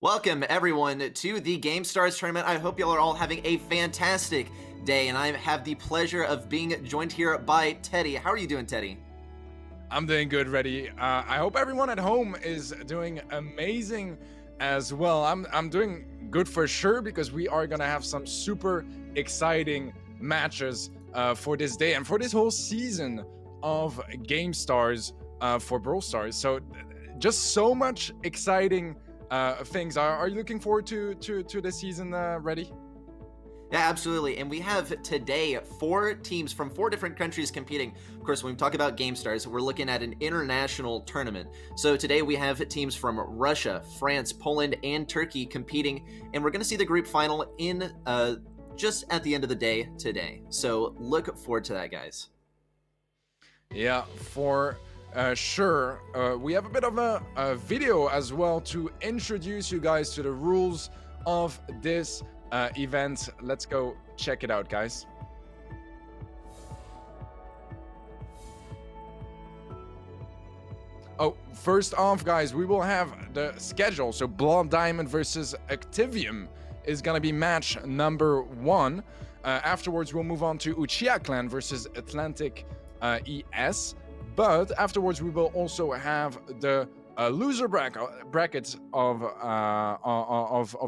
Welcome everyone to the Gamestars tournament. I hope y'all are all having a fantastic day, and I have the pleasure of being joined here by Teddy. How are you doing, Teddy? I'm doing good, Reddy. I hope everyone at home is doing amazing as well. I'm doing good for sure, because we are gonna have some super exciting matches for this day and for this whole season of Gamestars for Brawl Stars. So just so much exciting things. Are you looking forward to the season, Reddy? Yeah, absolutely. And we have today 4 teams from 4 different countries competing. Of course, when we talk about Gamestars, we're looking at an international tournament. So today we have teams from Russia, France, Poland, and Turkey competing. And we're going to see the group final in just at the end of the day today. So look forward to that, guys. Yeah, for sure. We have a bit of a video as well to introduce you guys to the rules of this event. Let's go check it out, guys. Oh, first off, guys, we will have the schedule. So Blood Diamond versus Activium is gonna be match number 1. Afterwards, we'll move on to Uchiha Clan versus Atlantic ES. But afterwards, we will also have the loser brackets of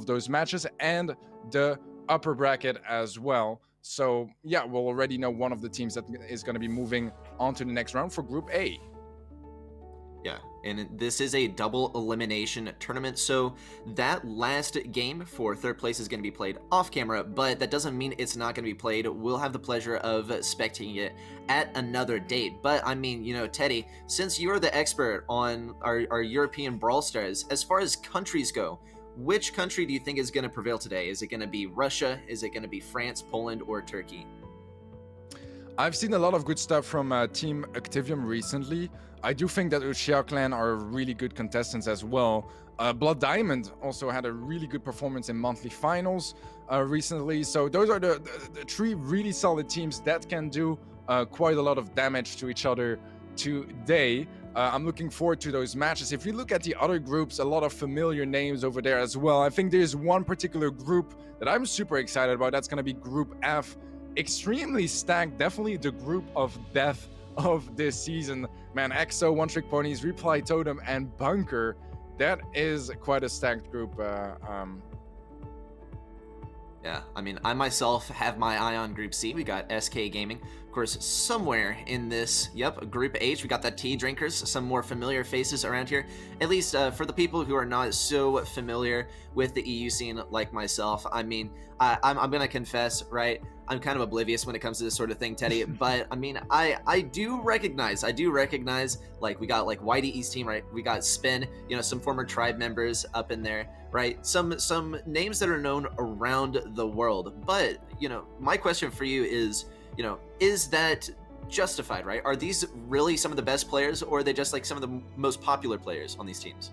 those matches and the upper bracket as well. So yeah, we'll already know one of the teams that is going to be moving on to the next round for Group A. Yeah, and this is a double elimination tournament, so that last game for third place is going to be played off camera, but that doesn't mean it's not going to be played. We'll have the pleasure of spectating it at another date. But I mean, you know, Teddy, since you're the expert on our European Brawl Stars, as far as countries go, which country do you think is going to prevail today? Is it going to be Russia? Is it going to be France, Poland, or Turkey? I've seen a lot of good stuff from Team Activium recently. I do think that Uchiha Clan are really good contestants as well. Blood Diamond also had a really good performance in monthly finals recently. So those are the three really solid teams that can do quite a lot of damage to each other today. I'm looking forward to those matches. If you look at the other groups, a lot of familiar names over there as well. I think there's one particular group that I'm super excited about. That's going to be Group F. Extremely stacked, definitely the group of death of this season. Man, EXO, One Trick Ponies, Reply Totem, and Bunker. That is quite a stacked group. Yeah, I mean, I myself have my eye on Group C. We got SK Gaming. Of course, somewhere in this, Group H, we got the Tea Drinkers, some more familiar faces around here. At least for the people who are not so familiar with the EU scene like myself. I mean, I'm going to confess, right? I'm kind of oblivious when it comes to this sort of thing, Teddy. But I mean, I do recognize, like, we got like YDE's team, right? We got Spin, you know, some former tribe members up in there, right? Some names that are known around the world. But, you know, my question for you is, you know, is that justified, right? Are these really some of the best players, or are they just like some of the most popular players on these teams?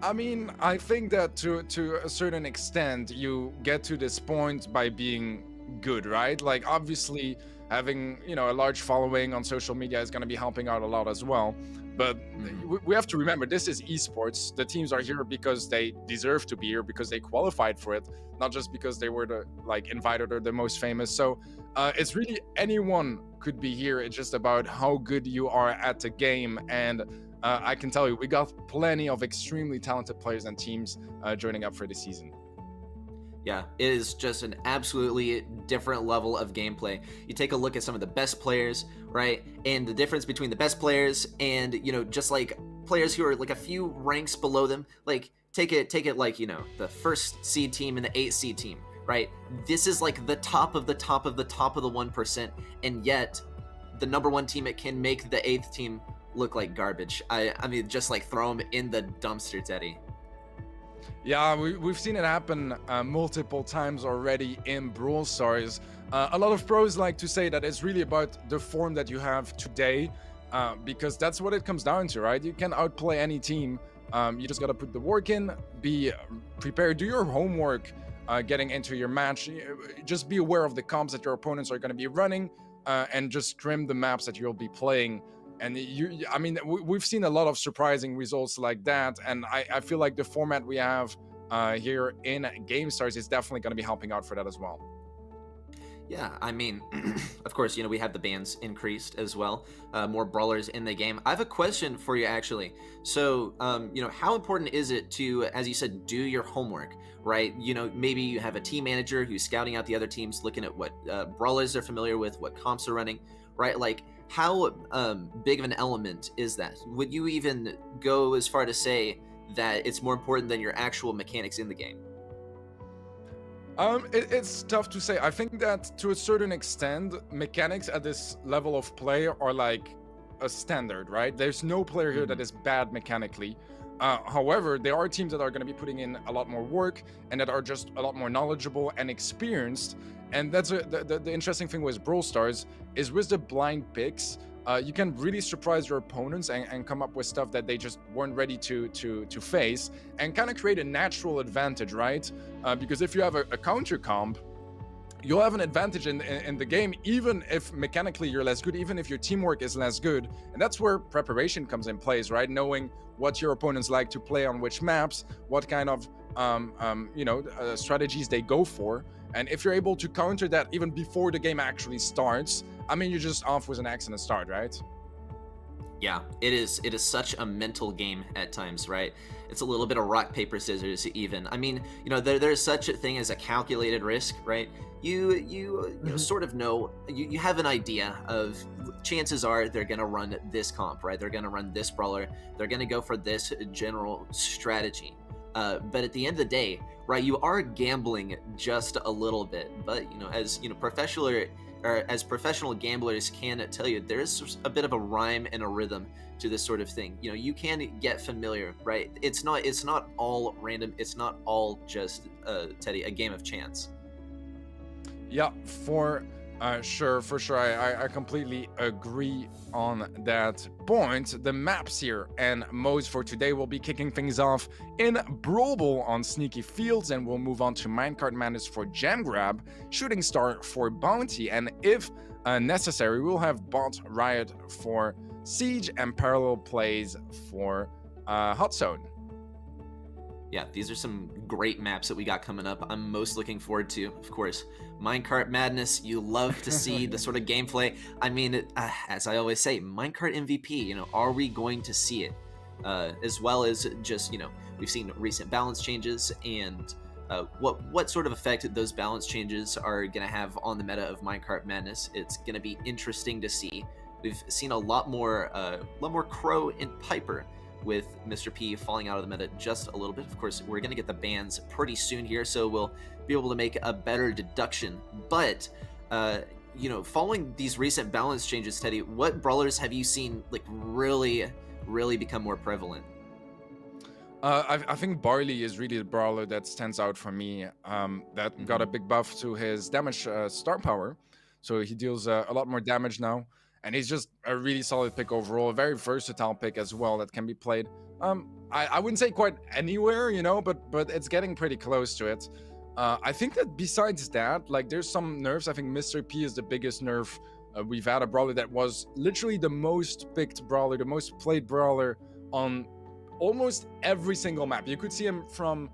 I mean, I think that to a certain extent, you get to this point by being good, right? Like, obviously, having, you know, a large following on social media is going to be helping out a lot as well. But we have to remember, this is esports. The teams are here because they deserve to be here, because they qualified for it, not just because they were the invited or the most famous. So it's really anyone could be here. It's just about how good you are at the game. And I can tell you, we got plenty of extremely talented players and teams joining up for the season. Yeah, it is just an absolutely different level of gameplay. You take a look at some of the best players, right? And the difference between the best players and, you know, just like players who are like a few ranks below them. Like, take it like, you know, the first seed team and the 8th seed team, right? This is like the top of the top of the top of the 1%, and yet the number one team, it can make the 8th team look like garbage. I mean, just like throw them in the dumpster, Teddy. Yeah, we've seen it happen multiple times already in Brawl Stars. A lot of pros like to say that it's really about the form that you have today, because that's what it comes down to, right? You can outplay any team. You just got to put the work in, be prepared, do your homework getting into your match. Just be aware of the comps that your opponents are going to be running, and just scrim the maps that you'll be playing. And I mean, we've seen a lot of surprising results like that, and I feel like the format we have here in Gamestars is definitely going to be helping out for that as well. Yeah, I mean, of course, you know, we have the bans increased as well, more brawlers in the game. I have a question for you, actually. So, you know, how important is it to, as you said, do your homework, right? You know, maybe you have a team manager who's scouting out the other teams, looking at what brawlers they're familiar with, what comps are running, right? Like, how big of an element is that? Would you even go as far to say that it's more important than your actual mechanics in the game? It's tough to say. I think that to a certain extent, mechanics at this level of play are like a standard, right? There's no player here that is bad mechanically. However, there are teams that are going to be putting in a lot more work and that are just a lot more knowledgeable and experienced. And that's the interesting thing with Brawl Stars is with the blind picks, you can really surprise your opponents and come up with stuff that they just weren't ready to face, and kind of create a natural advantage, right? Because if you have a counter comp, you'll have an advantage in the game, even if mechanically you're less good, even if your teamwork is less good. And that's where preparation comes in place, right? Knowing what your opponents like to play on which maps, what kind of strategies they go for. And if you're able to counter that even before the game actually starts, I mean, you're just off with an excellent start, right? Yeah, it is. It is such a mental game at times, right? It's a little bit of rock paper scissors, even. I mean, there's such a thing as a calculated risk, right? Sort of know. You have an idea of chances are they're gonna run this comp, right? They're gonna run this brawler. They're gonna go for this general strategy. But at the end of the day, right, you are gambling just a little bit. But as professional gamblers can tell you, there's a bit of a rhyme and a rhythm to this sort of thing. You can get familiar, right? It's not all random. It's not all just Teddy, a game of chance. Yeah, for sure. I completely agree on that point. The maps here and modes for today will be kicking things off in Brawl Ball on Sneaky Fields, and we'll move on to Minecart Madness for Gem Grab, Shooting Star for Bounty, and if necessary, we'll have Bot Riot for Siege and Parallel Plays for Hot Zone. Yeah, these are some great maps that we got coming up. I'm most looking forward to, of course, Minecart Madness. You love to see the sort of gameplay. I mean, as I always say, Minecart MVP, are we going to see it? As well as just, we've seen recent balance changes and what sort of effect those balance changes are going to have on the meta of Minecart Madness. It's going to be interesting to see. We've seen a lot more Crow and Piper, with Mr. P falling out of the meta just a little bit. Of course, we're going to get the bans pretty soon here, so we'll be able to make a better deduction. But, following these recent balance changes, Teddy, what brawlers have you seen really become more prevalent? I think Barley is really the brawler that stands out for me. That got a big buff to his damage star power, so he deals a lot more damage now. And he's just a really solid pick overall, a very versatile pick as well that can be played. I wouldn't say quite anywhere, but it's getting pretty close to it. I think that besides that, there's some nerfs. I think Mr. P is the biggest nerf. We've had a brawler that was literally the most picked brawler, the most played brawler on almost every single map. You could see him from,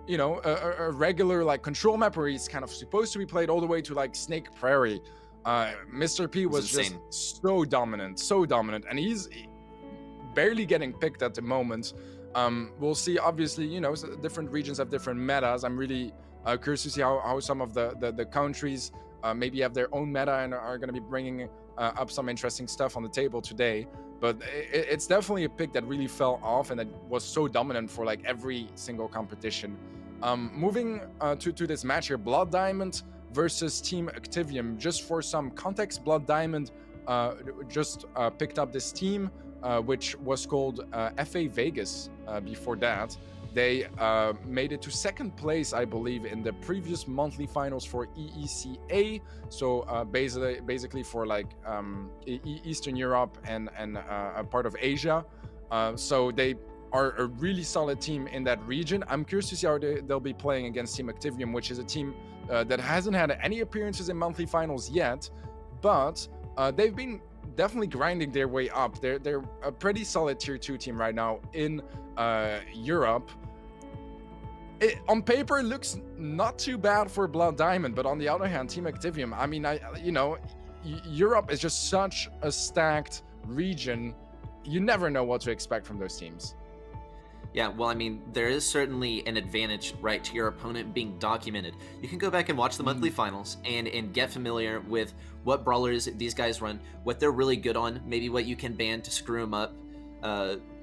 a regular control map where he's kind of supposed to be played all the way to Snake Prairie. Mr. P was just so dominant, and he's barely getting picked at the moment. We'll see, obviously, different regions have different metas. I'm really curious to see how some of the countries maybe have their own meta and are going to be bringing up some interesting stuff on the table today. But it's definitely a pick that really fell off and that was so dominant for every single competition. Moving to this match here, Blood Diamond versus Team Activium. Just for some context, Blood Diamond just picked up this team, which was called FA Vegas before that. They made it to second place, I believe, in the previous monthly finals for EECA. So basically for Eastern Europe and a part of Asia. So they are a really solid team in that region. I'm curious to see how they'll be playing against Team Activium, which is a team that hasn't had any appearances in monthly finals yet, but they've been definitely grinding their way up. They're a pretty solid tier 2 team right now in Europe. On paper, it looks not too bad for Blood Diamond, but on the other hand, Team Activium, I mean, Europe is just such a stacked region. You never know what to expect from those teams. Yeah, well, I mean, there is certainly an advantage, right, to your opponent being documented. You can go back and watch the monthly finals and get familiar with what brawlers these guys run, what they're really good on, maybe what you can ban to screw them up.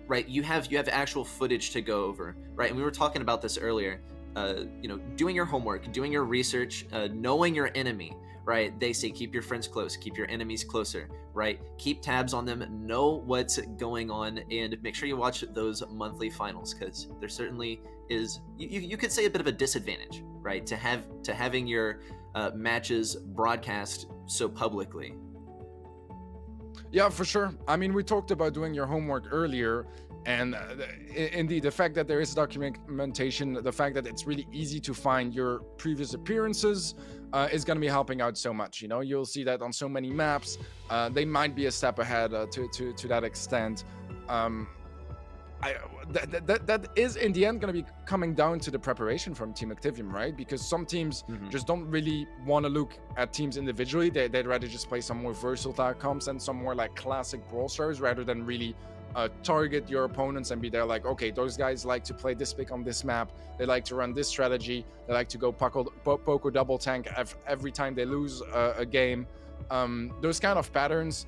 Right, you have actual footage to go over, right? And we were talking about this earlier. Doing your homework, doing your research, knowing your enemy, right? They say keep your friends close, keep your enemies closer, right? Keep tabs on them, know what's going on, and make sure you watch those monthly finals, because there certainly is, you could say, a bit of a disadvantage, right? To having your matches broadcast so publicly. Yeah, for sure. I mean, we talked about doing your homework earlier, and indeed, the fact that there is documentation, the fact that it's really easy to find your previous appearances is going to be helping out so much. You'll see that on so many maps. They might be a step ahead to that extent. I, that is in the end going to be coming down to the preparation from Team Activium, right? Because some teams just don't really want to look at teams individually. They'd rather just play some more versatile comps and some more like classic Brawl Stars rather than really target your opponents and be there like, okay, those guys like to play this pick on this map. They like to run this strategy. They like to go Poco double tank every time they lose a game. Those kind of patterns,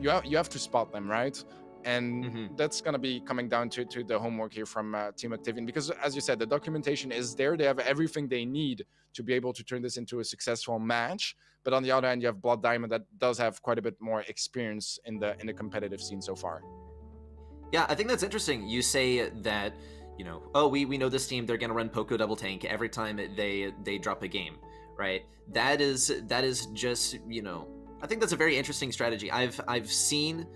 you have to spot them, right? And that's going to be coming down to the homework here from Team Activium, because as you said, the documentation is there. They have everything they need to be able to turn this into a successful match. But on the other hand, you have Blood Diamond that does have quite a bit more experience in the competitive scene so far. Yeah, I think that's interesting. You say that, you know, oh, we know this team, they're going to run Poco double tank every time they drop a game, right? That is just, you know, I think that's a very interesting strategy. I've seen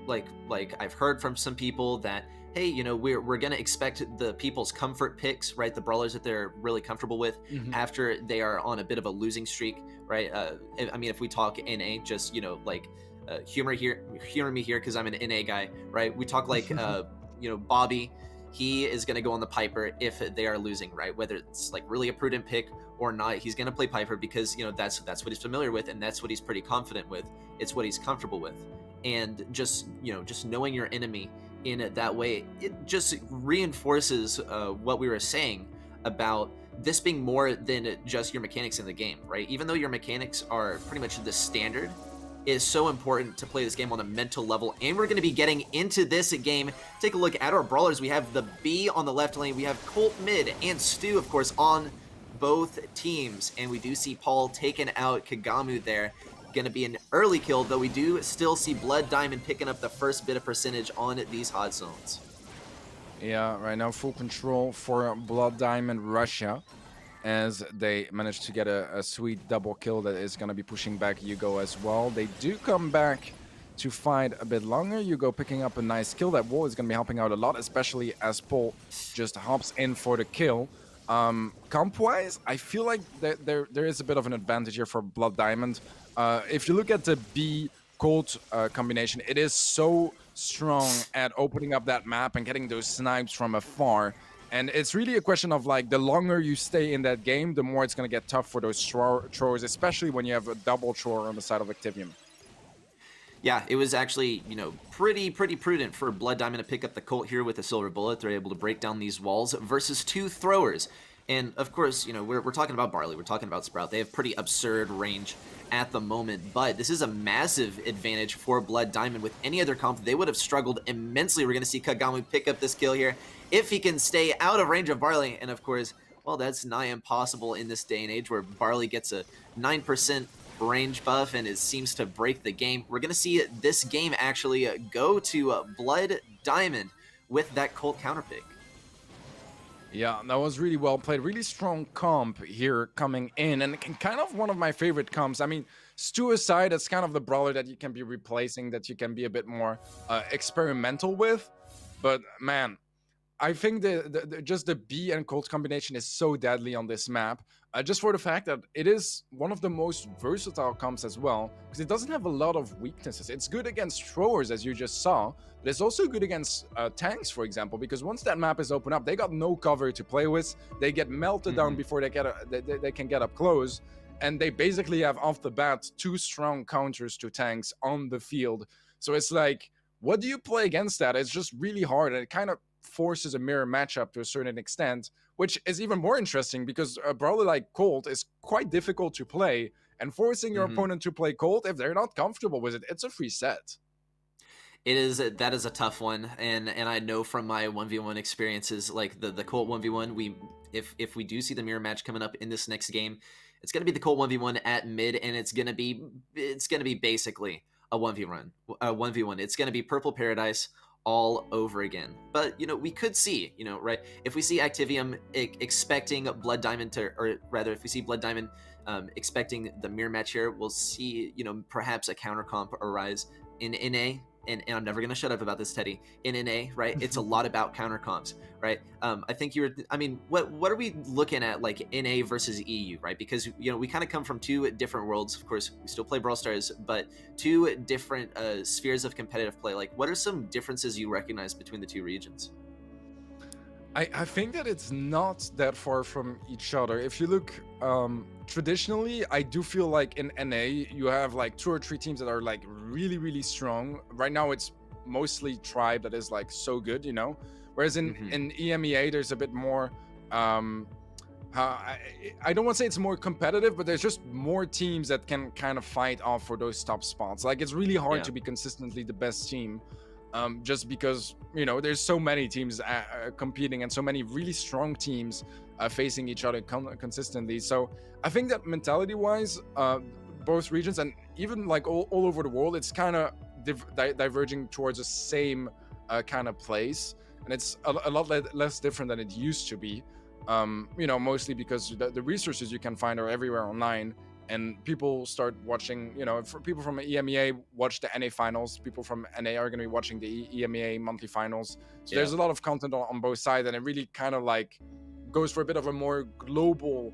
like I've heard from some people that, hey, you know, we're gonna expect the people's comfort picks, right? The brawlers that they're really comfortable with after they are on a bit of a losing streak, right? I mean, if we talk NA, just, you know, like humor me here because I'm an NA guy, right? We talk like you know, Bobby, he is gonna go on the Piper if they are losing, right? Whether it's like really a prudent pick or not, he's gonna play Piper because, you know, that's what he's familiar with and that's what he's pretty confident with. It's what he's comfortable with. And just, you know, just knowing your enemy in that way, it just reinforces what we were saying about this being more than just your mechanics in the game, right? Even though your mechanics are pretty much the standard, it is so important to play this game on a mental level. And we're going to be getting into this game. Take a look at our brawlers. We have the B on the left lane. We have Colt mid and Stu, of course, on both teams. And we do see Paul taking out Kagamu there. Going to be an early kill, though we do still see Blood Diamond picking up the first bit of percentage on these hot zones. Yeah, right now full control for Blood Diamond Russia, as they managed to get a sweet double kill that is going to be pushing back Hugo as well. They do come back to fight a bit longer. Hugo picking up a nice kill. That wall is going to be helping out a lot, especially as Paul just hops in for the kill. Comp-wise, I feel like there is a bit of an advantage here for Blood Diamond. If you look at the B Colt combination, it is so strong at opening up that map and getting those snipes from afar. And it's really a question of, like, the longer you stay in that game, the more it's going to get tough for those throwers, especially when you have a double thrower on the side of Activium. Yeah, it was actually, you know, pretty prudent for Blood Diamond to pick up the Colt here with a silver bullet. They're able to break down these walls versus two throwers. And of course, you know, we're talking about Barley, we're talking about Sprout. They have pretty absurd range at the moment, but this is a massive advantage for Blood Diamond. With any other comp, they would have struggled immensely. We're going to see Kagamu pick up this kill here if he can stay out of range of Barley. And of course, well, that's nigh impossible in this day and age where Barley gets a 9% range buff and it seems to break the game. We're going to see this game actually go to Blood Diamond with that Colt counter pick. Yeah, that was really well played. Really strong comp here coming in, and kind of one of my favorite comps. I mean, Stu aside, it's kind of the brawler that you can be replacing, that you can be a bit more experimental with. But man, I think just the B and Colt combination is so deadly on this map. Just for the fact that it is one of the most versatile comps as well, because it doesn't have a lot of weaknesses. It's good against throwers, as you just saw, but it's also good against tanks, for example, because once that map is open up, they got no cover to play with. They get melted down before they can get up close, and they basically have off the bat two strong counters to tanks on the field. So it's like, what do you play against that? It's just really hard, and it kind of forces a mirror matchup to a certain extent, which is even more interesting because a brawler like Colt is quite difficult to play, and forcing your opponent to play Colt, if they're not comfortable with it, it's a free set. That is a tough one, and I know from my 1v1 experiences, like the Colt 1v1, if we do see the mirror match coming up in this next game, it's gonna be the Colt 1v1 at mid, and it's gonna be basically a 1v1. It's gonna be Purple Paradise all over again. But, you know, we could see, you know, right, if we see Activium expecting Blood Diamond to, or rather, if we see Blood Diamond expecting the mirror match here, we'll see, you know, perhaps a counter comp arise in NA. and I'm never going to shut up about this, Teddy, in NA, right? It's a lot about counter comps, right? I think what are we looking at, like NA versus EU, right? Because, we kind of come from two different worlds. Of course, we still play Brawl Stars, but two different spheres of competitive play. Like, what are some differences you recognize between the two regions? I think that it's not that far from each other. If you look traditionally, I do feel like in NA you have like 2 or 3 teams that are like really, really strong. Right now it's mostly Tribe that is like so good, whereas in EMEA there's a bit more I don't want to say it's more competitive, but there's just more teams that can kind of fight off for those top spots. Like, it's really hard to be consistently the best team, just because there's so many teams competing and so many really strong teams facing each other consistently. So I think that mentality wise, both regions and even like all over the world, it's kind of diverging towards the same kind of place, and it's a lot less different than it used to be. Mostly because the resources you can find are everywhere online, and people start watching, for people from EMEA watch the NA finals, people from NA are going to be watching the EMEA monthly finals. So there's a lot of content on both sides, and it really kind of like goes for a bit of a more global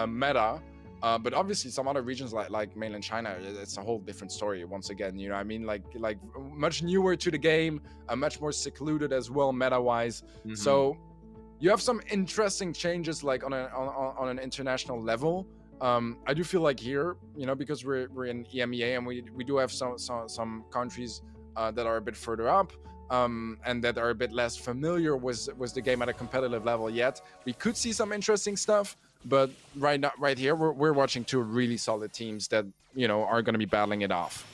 meta. But obviously some other regions like mainland China, it's a whole different story once again. Like much newer to the game, much more secluded as well meta wise. So you have some interesting changes like on an international level. I do feel like here, because we're in EMEA and we do have some countries that are a bit further up, and that are a bit less familiar with the game at a competitive level yet. We could see some interesting stuff, but right here we're watching 2 really solid teams that are going to be battling it off.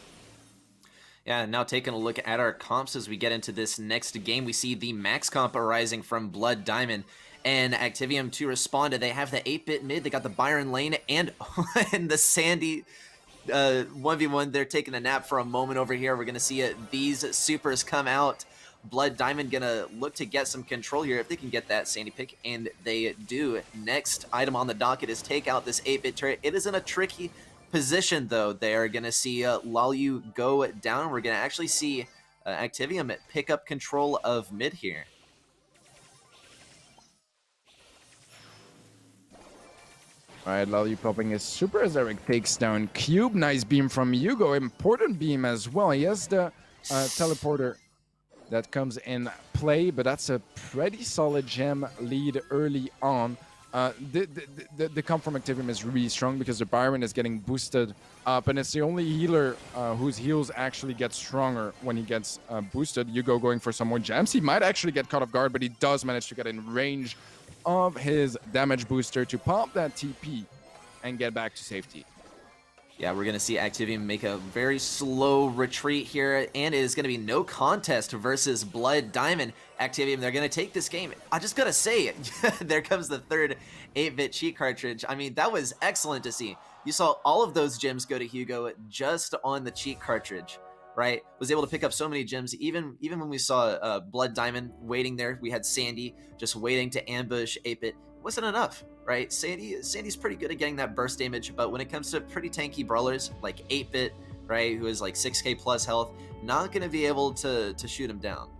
Yeah, now taking a look at our comps as we get into this next game, we see the max comp arising from Blood Diamond and Activium to respond. They have the 8-bit mid, they got the Byron lane, and the Sandy 1v1. They're taking a nap for a moment over here. We're going to see these supers come out. Blood Diamond going to look to get some control here if they can get that Sandy pick, and they do. Next item on the docket is take out this 8-bit turret. It is in a tricky position, though. They are going to see Lalu go down. We're going to actually see Activium pick up control of mid here. All right, Lalu popping his super as Eric takes down Cube. Nice beam from Hugo. Important beam as well. He has the teleporter that comes in play, but that's a pretty solid gem lead early on. The comp from Activium is really strong because the Byron is getting boosted up, and it's the only healer whose heals actually get stronger when he gets boosted. Hugo going for some more gems. He might actually get caught off guard, but he does manage to get in range of his damage booster to pop that TP and get back to safety. Yeah, we're going to see Activium make a very slow retreat here, and it is going to be no contest versus Blood Diamond. Activium, they're going to take this game. I just got to say, there comes the third 8-bit cheat cartridge. I mean, that was excellent to see. You saw all of those gems go to Hugo just on the cheat cartridge, right? Was able to pick up so many gems. Even when we saw Blood Diamond waiting there, we had Sandy just waiting to ambush 8-bit. Wasn't enough, right? Sandy's pretty good at getting that burst damage, but when it comes to pretty tanky brawlers like 8-bit, right, who is like 6k plus health, not going to be able to shoot him down.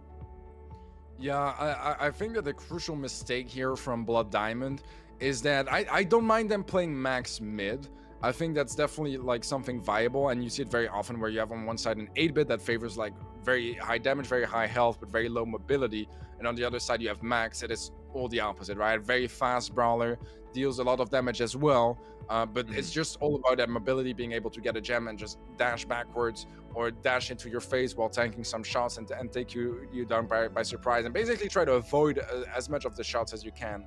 Yeah, I think that the crucial mistake here from Blood Diamond is that I don't mind them playing max mid. I think that's definitely like something viable, and you see it very often where you have on one side an 8-bit that favors like very high damage, very high health, but very low mobility, and on the other side you have Max that is all the opposite, right? Very fast brawler, deals a lot of damage as well, but it's just all about that mobility, being able to get a gem and just dash backwards or dash into your face while tanking some shots and take you down by surprise, and basically try to avoid as much of the shots as you can.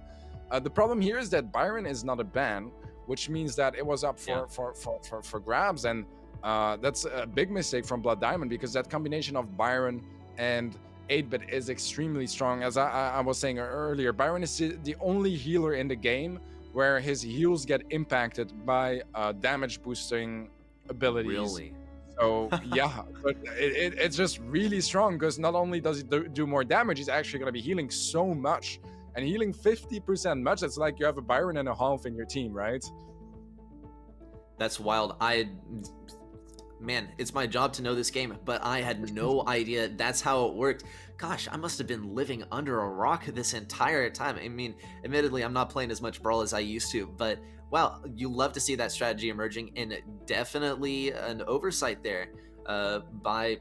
The problem here is that Byron is not a ban, which means that it was up for grabs, and that's a big mistake from Blood Diamond, because that combination of Byron and 8-bit is extremely strong. As I was saying earlier, Byron is the only healer in the game where his heals get impacted by damage boosting abilities. Really? So yeah, but it's just really strong, because not only does he do more damage, he's actually going to be healing so much. And healing 50% much, it's like you have a Byron and a half in your team, right? That's wild. man, it's my job to know this game, but I had no idea that's how it worked. Gosh, I must have been living under a rock this entire time. I mean, admittedly, I'm not playing as much Brawl as I used to, but wow, you love to see that strategy emerging, and definitely an oversight there by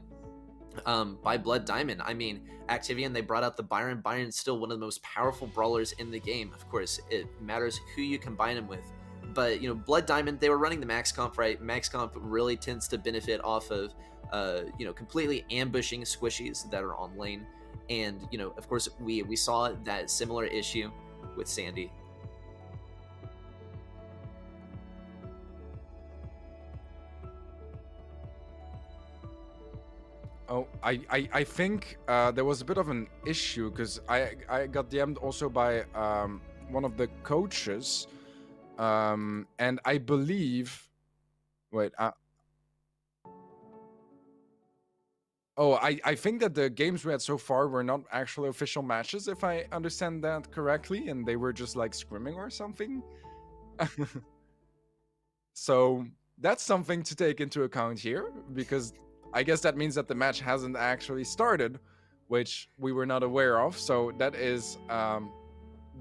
Blood Diamond. I mean, Activium, they brought out the Byron. Byron's still one of the most powerful brawlers in the game. Of course, it matters who you combine him with. But, Blood Diamond, they were running the max comp, right? Max comp really tends to benefit off of, completely ambushing squishies that are on lane. And, of course, we saw that similar issue with Sandy. Oh, I think there was a bit of an issue because I got DM'd also by one of the coaches, and I believe, wait, oh, I think that the games we had so far were not actually official matches, if I understand that correctly, and they were just like scrimming or something. So that's something to take into account here, because I guess that means that the match hasn't actually started, which we were not aware of. So that is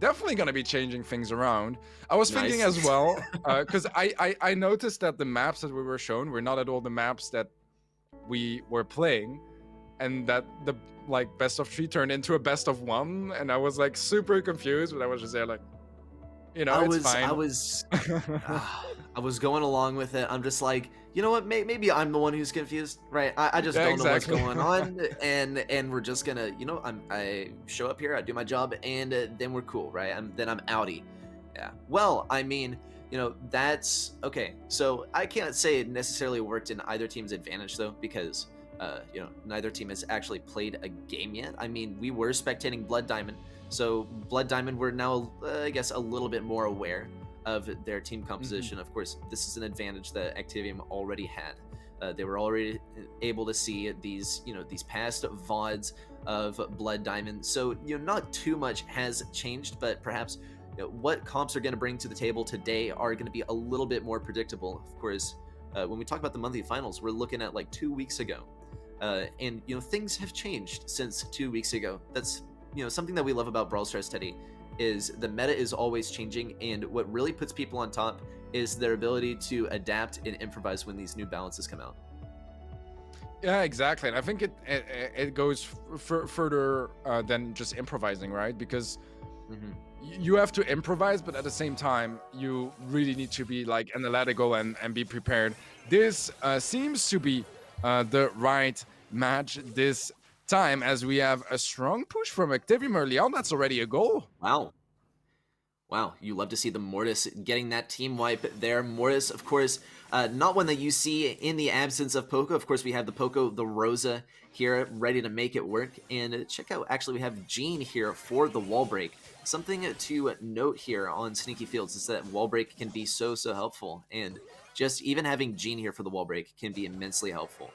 definitely going to be changing things around. I was thinking as well, because I noticed that the maps that we were shown were not at all the maps that we were playing, and that the best of 3 turned into a best of 1, and I was like super confused, but I was just there like, it's fine. I was going along with it. I'm just like, you know what? Maybe I'm the one who's confused, right? I just don't know what's going on, and we're just gonna, I show up here, I do my job, and then we're cool, right? Then I'm outie. Yeah. Well, I mean, that's okay. So I can't say it necessarily worked in either team's advantage though, because neither team has actually played a game yet. I mean, we were spectating Blood Diamond, so Blood Diamond we're now, I guess, a little bit more aware of their team composition. Of course, this is an advantage that Activium already had. They were already able to see these past VODs of Blood Diamond, so not too much has changed, but perhaps what comps are going to bring to the table today are going to be a little bit more predictable. Of course, when we talk about the monthly finals, we're looking at like 2 weeks ago, and things have changed since 2 weeks ago. That's something that we love about Brawl Stars, Teddy, is the meta is always changing, and what really puts people on top is their ability to adapt and improvise when these new balances come out. Yeah, exactly. And I think it goes further than just improvising, right? Because you have to improvise, but at the same time, you really need to be like analytical and be prepared. This seems to be the right match this time, as we have a strong push from Activium early on. That's already a goal. Wow, you love to see the Mortis getting that team wipe there. Mortis, of course, not one that you see in the absence of Poco. Of course, we have the Poco, the Rosa here, ready to make it work. And check out, actually, we have Jean here for the wall break. Something to note here on Sneaky Fields is that wall break can be so helpful. And just even having Jean here for the wall break can be immensely helpful.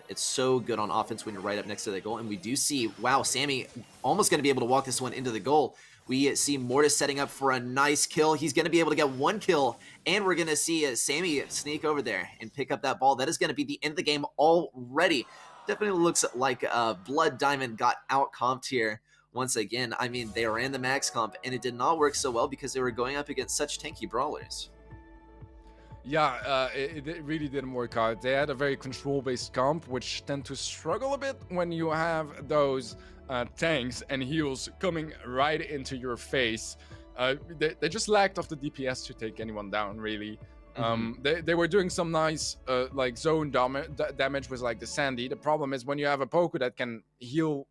It's so good on offense when you're right up next to the goal. And we do see, wow, Sammy almost going to be able to walk this one into the goal. We see Mortis setting up for a nice kill. He's going to be able to get 1 kill, and we're going to see Sammy sneak over there and pick up that ball. That is going to be the end of the game already. Definitely looks like Blood Diamond got out-comped here once again. I mean, they ran the max comp, and it did not work so well because they were going up against such tanky brawlers. Yeah, it really didn't work out. They had a very control-based comp, which tend to struggle a bit when you have those tanks and heals coming right into your face. They just lacked of the DPS to take anyone down, really. They were doing some nice zone damage with like the Sandy. The problem is when you have a Poco that can heal,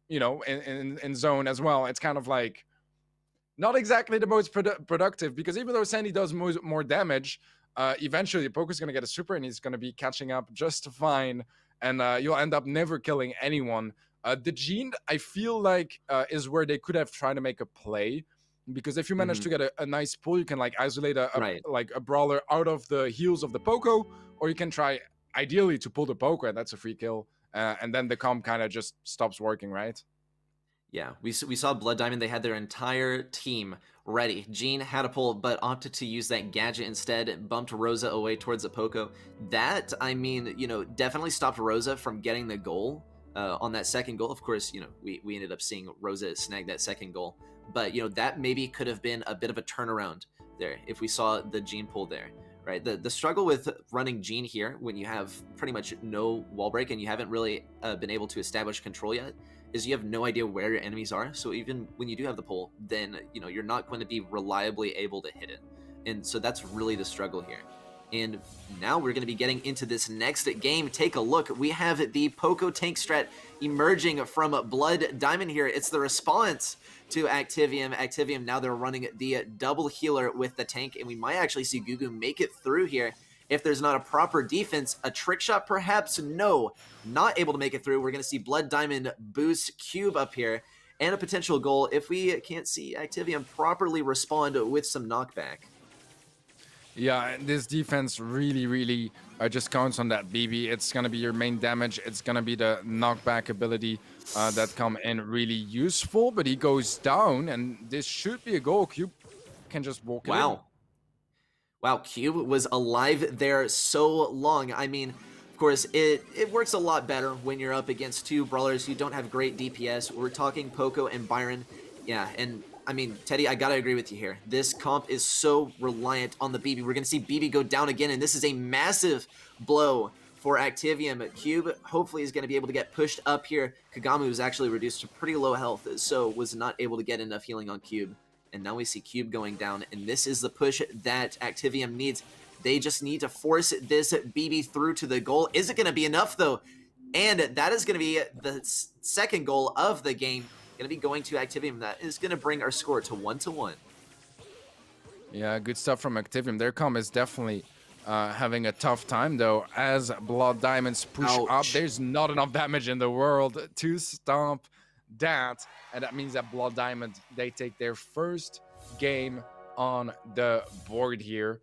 in zone as well, it's kind of like not exactly the most productive, because even though Sandy does more damage, eventually Poco's going to get a super and he's going to be catching up just fine, and you'll end up never killing anyone. The Jean, I feel like, is where they could have tried to make a play, because if you manage to get a nice pull, you can like isolate a brawler out of the heals of the Poco, or you can try ideally to pull the Poco, and that's a free kill, and then the comp kind of just stops working, right? Yeah, we saw Blood Diamond. They had their entire team ready. Jean had a pull, but opted to use that gadget instead. Bumped Rosa away towards the Poco. That, I mean, definitely stopped Rosa from getting the goal on that second goal. Of course, we ended up seeing Rosa snag that second goal. But, that maybe could have been a bit of a turnaround there if we saw the Jean pull there. Right, the struggle with running Jean here when you have pretty much no wall break and you haven't really been able to establish control yet is you have no idea where your enemies are. So even when you do have the pull, then you're not going to be reliably able to hit it. And so that's really the struggle here. And now we're going to be getting into this next game. Take a look. We have the Poco tank strat emerging from Blood Diamond here. It's the response to Activium. Activium, now they're running the double healer with the tank, and we might actually see Gugu make it through here. If there's not a proper defense, a trick shot perhaps? No, not able to make it through. We're going to see Blood Diamond boost Cube up here, and a potential goal if we can't see Activium properly respond with some knockback. Yeah, this defense really just counts on that BB. It's going to be your main damage. It's going to be the knockback ability that come in really useful, but he goes down, and this should be a goal. Cube can just walk it in. Wow, Cube was alive there so long. I mean, of course, it works a lot better when you're up against two brawlers who don't have great DPS. We're talking Poco and Byron. Yeah, and I mean, Teddy, I gotta agree with you here. This comp is so reliant on the BB. We're gonna see BB go down again, and this is a massive blow for Activium. Cube hopefully is gonna be able to get pushed up here. Kagamu was actually reduced to pretty low health, so was not able to get enough healing on Cube. And now we see Cube going down, and this is the push that Activium needs. They just need to force this BB through to the goal. Is it gonna be enough, though? And that is gonna be the second goal of the game. Going to be going to Activium. That is going to bring our score to 1-1. Yeah, good stuff from Activium. Their comp is definitely having a tough time, though. As Blood Diamonds push up, there's not enough damage in the world to stomp that. And that means that Blood Diamond, they take their first game on the board here.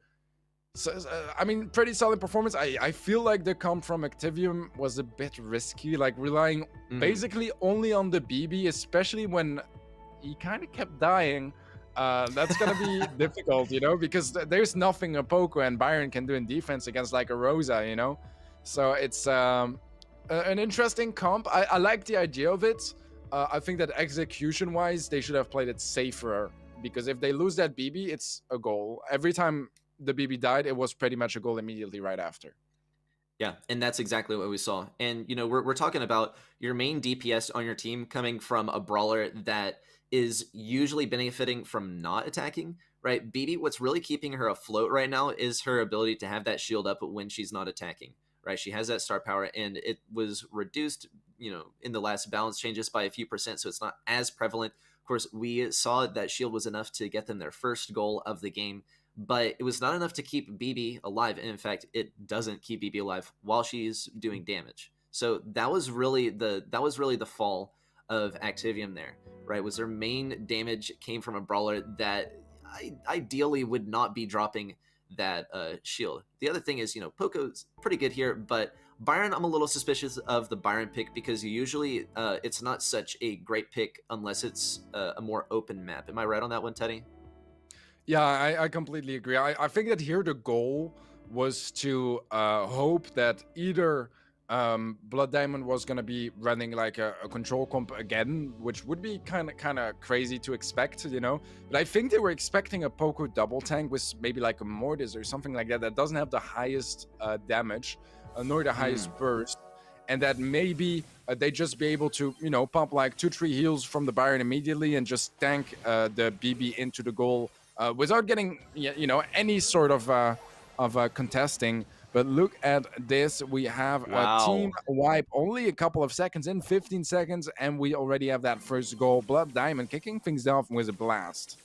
So, I mean, pretty solid performance. I feel like the comp from Activium was a bit risky, like relying basically only on the BB, especially when he kind of kept dying. That's going to be difficult, because there's nothing a Poco and Byron can do in defense against like a Rosa, So it's an interesting comp. I like the idea of it. I think that execution-wise, they should have played it safer, because if they lose that BB, it's a goal. Every time the BB died, it was pretty much a goal immediately right after. Yeah, and that's exactly what we saw. And, we're talking about your main DPS on your team coming from a brawler that is usually benefiting from not attacking, right? BB, what's really keeping her afloat right now is her ability to have that shield up when she's not attacking, right? She has that star power, and it was reduced, in the last balance changes by a few percent, so it's not as prevalent. Of course, we saw that shield was enough to get them their first goal of the game, but it was not enough to keep BB alive. And in fact, it doesn't keep BB alive while she's doing damage. So that was really the fall of Activium there, right? Was their main damage came from a brawler that ideally would not be dropping that shield. The other thing is, Poco's pretty good here, but Byron, I'm a little suspicious of the Byron pick, because usually it's not such a great pick unless it's a more open map. Am I right on that one, Teddy? Yeah, I completely agree. I think that here the goal was to hope that either Blood Diamond was going to be running like a control comp again, which would be kind of crazy to expect, But I think they were expecting a Poco double tank with maybe like a Mortis or something like that that doesn't have the highest damage, nor the highest burst. And that maybe they just be able to, pump like 2-3 heals from the Byron immediately and just tank the BB into the goal without getting, any sort of contesting. But look at this. We have a team wipe only a couple of seconds, in 15 seconds, and we already have that first goal. Blood Diamond kicking things off with a blast.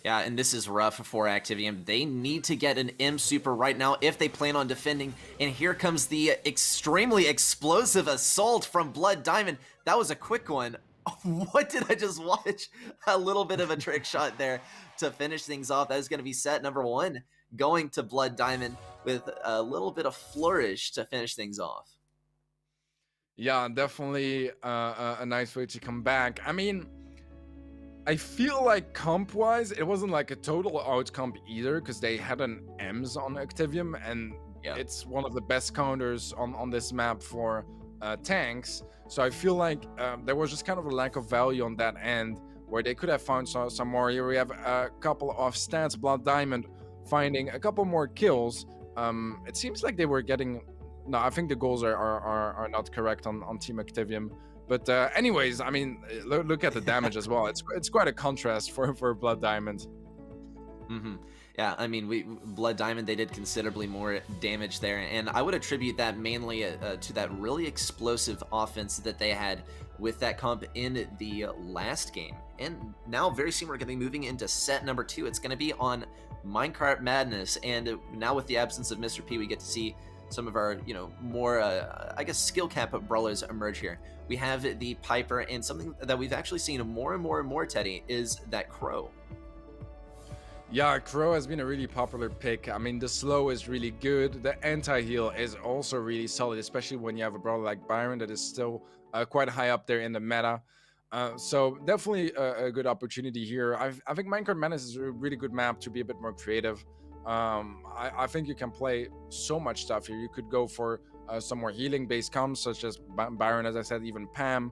Yeah, and this is rough for Activium. They need to get an M super right now if they plan on defending. And here comes the extremely explosive assault from Blood Diamond. That was a quick one. What did I just watch? A little bit of a trick shot there to finish things off. That is going to be set number 1, going to Blood Diamond with a little bit of flourish to finish things off. Yeah, definitely a nice way to come back. I mean, I feel like comp wise, it wasn't like a total out comp either because they had an EMS on Activium, and Yeah. it's one of the best counters on this map for tanks. So I feel like there was just kind of a lack of value on that end where they could have found some more. Here we have a couple of stats, Blood Diamond finding a couple more kills. It seems like they were getting. No, I think the goals are not correct on Team Activium. But anyways, I mean, look at the damage as well. It's quite a contrast for Blood Diamond. Hmm. Yeah, I mean, we Blood Diamond, they did considerably more damage there, and I would attribute that mainly to that really explosive offense that they had with that comp in the last game. And now, very soon, we're going to be moving into set number 2. It's going to be on Minecart Madness, and now with the absence of Mr. P, we get to see some of our, more, I guess, skill cap brawlers emerge here. We have the Piper, and something that we've actually seen more and more and more, Teddy, is that Crow. Yeah, Crow has been a really popular pick. I mean, the slow is really good. The anti-heal is also really solid, especially when you have a brawler like Byron that is still quite high up there in the meta. So definitely a good opportunity here. I think Minecart Madness is a really good map to be a bit more creative. I think you can play so much stuff here. You could go for some more healing-based comps, such as Byron, as I said, even Pam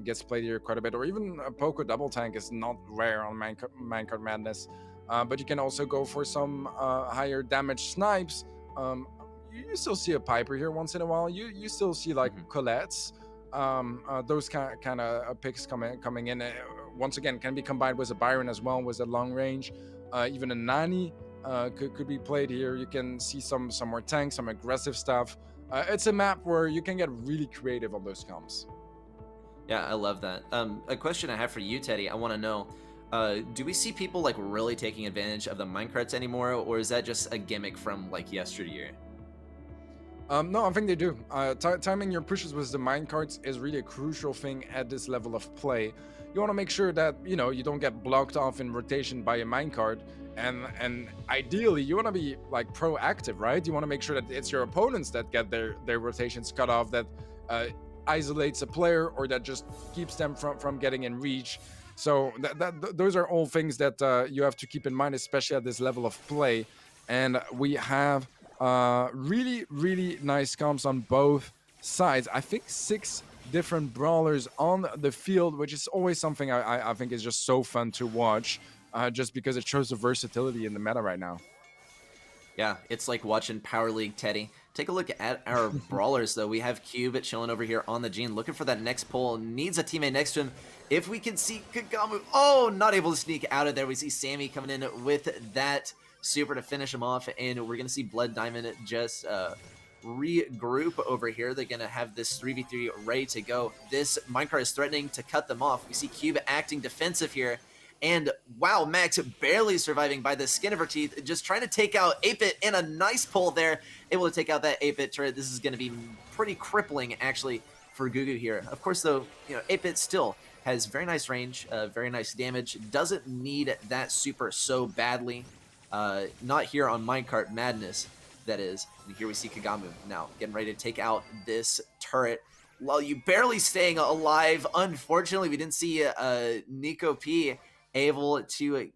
gets played here quite a bit, or even a Poco double tank is not rare on Minecart Madness. But you can also go for some higher damage snipes. You still see a Piper here once in a while. You still see like Colette's. Those kind of picks coming in. Once again, can be combined with a Byron as well, with a long range. Even a Nani could be played here. You can see some more tanks, some aggressive stuff. It's a map where you can get really creative on those comps. Yeah, I love that. A question I have for you, Teddy, I want to know, do we see people like really taking advantage of the minecarts anymore, or is that just a gimmick from like yesteryear? No, I think they do. Timing your pushes with the minecarts is really a crucial thing at this level of play. You want to make sure that you don't get blocked off in rotation by a minecart, and ideally you want to be like proactive, right? You want to make sure that it's your opponents that get their rotations cut off, that isolates a player, or that just keeps them from getting in reach. So those are all things that you have to keep in mind, especially at this level of play. And we have really, really nice comps on both sides. I think 6 different brawlers on the field, which is always something I think is just so fun to watch, just because it shows the versatility in the meta right now. Yeah, it's like watching Power League, Teddy. Take a look at our brawlers, though. We have Cube chilling over here on the Gene, looking for that next pull. Needs a teammate next to him. If we can see Kagamu, oh, not able to sneak out of there. We see Sammy coming in with that super to finish him off, and we're going to see Blood Diamond just regroup over here. They're going to have this 3v3 ready to go. This minecart is threatening to cut them off. We see Cube acting defensive here. And wow, Max barely surviving by the skin of her teeth, just trying to take out 8-Bit in a nice pull there, able to take out that 8-Bit turret. This is going to be pretty crippling, actually, for Gugu here. Of course, though, 8-Bit still has very nice range, very nice damage, doesn't need that super so badly. Not here on Minecart Madness, that is. And here we see Kagamu now getting ready to take out this turret. While you barely staying alive, unfortunately, we didn't see Nico P able to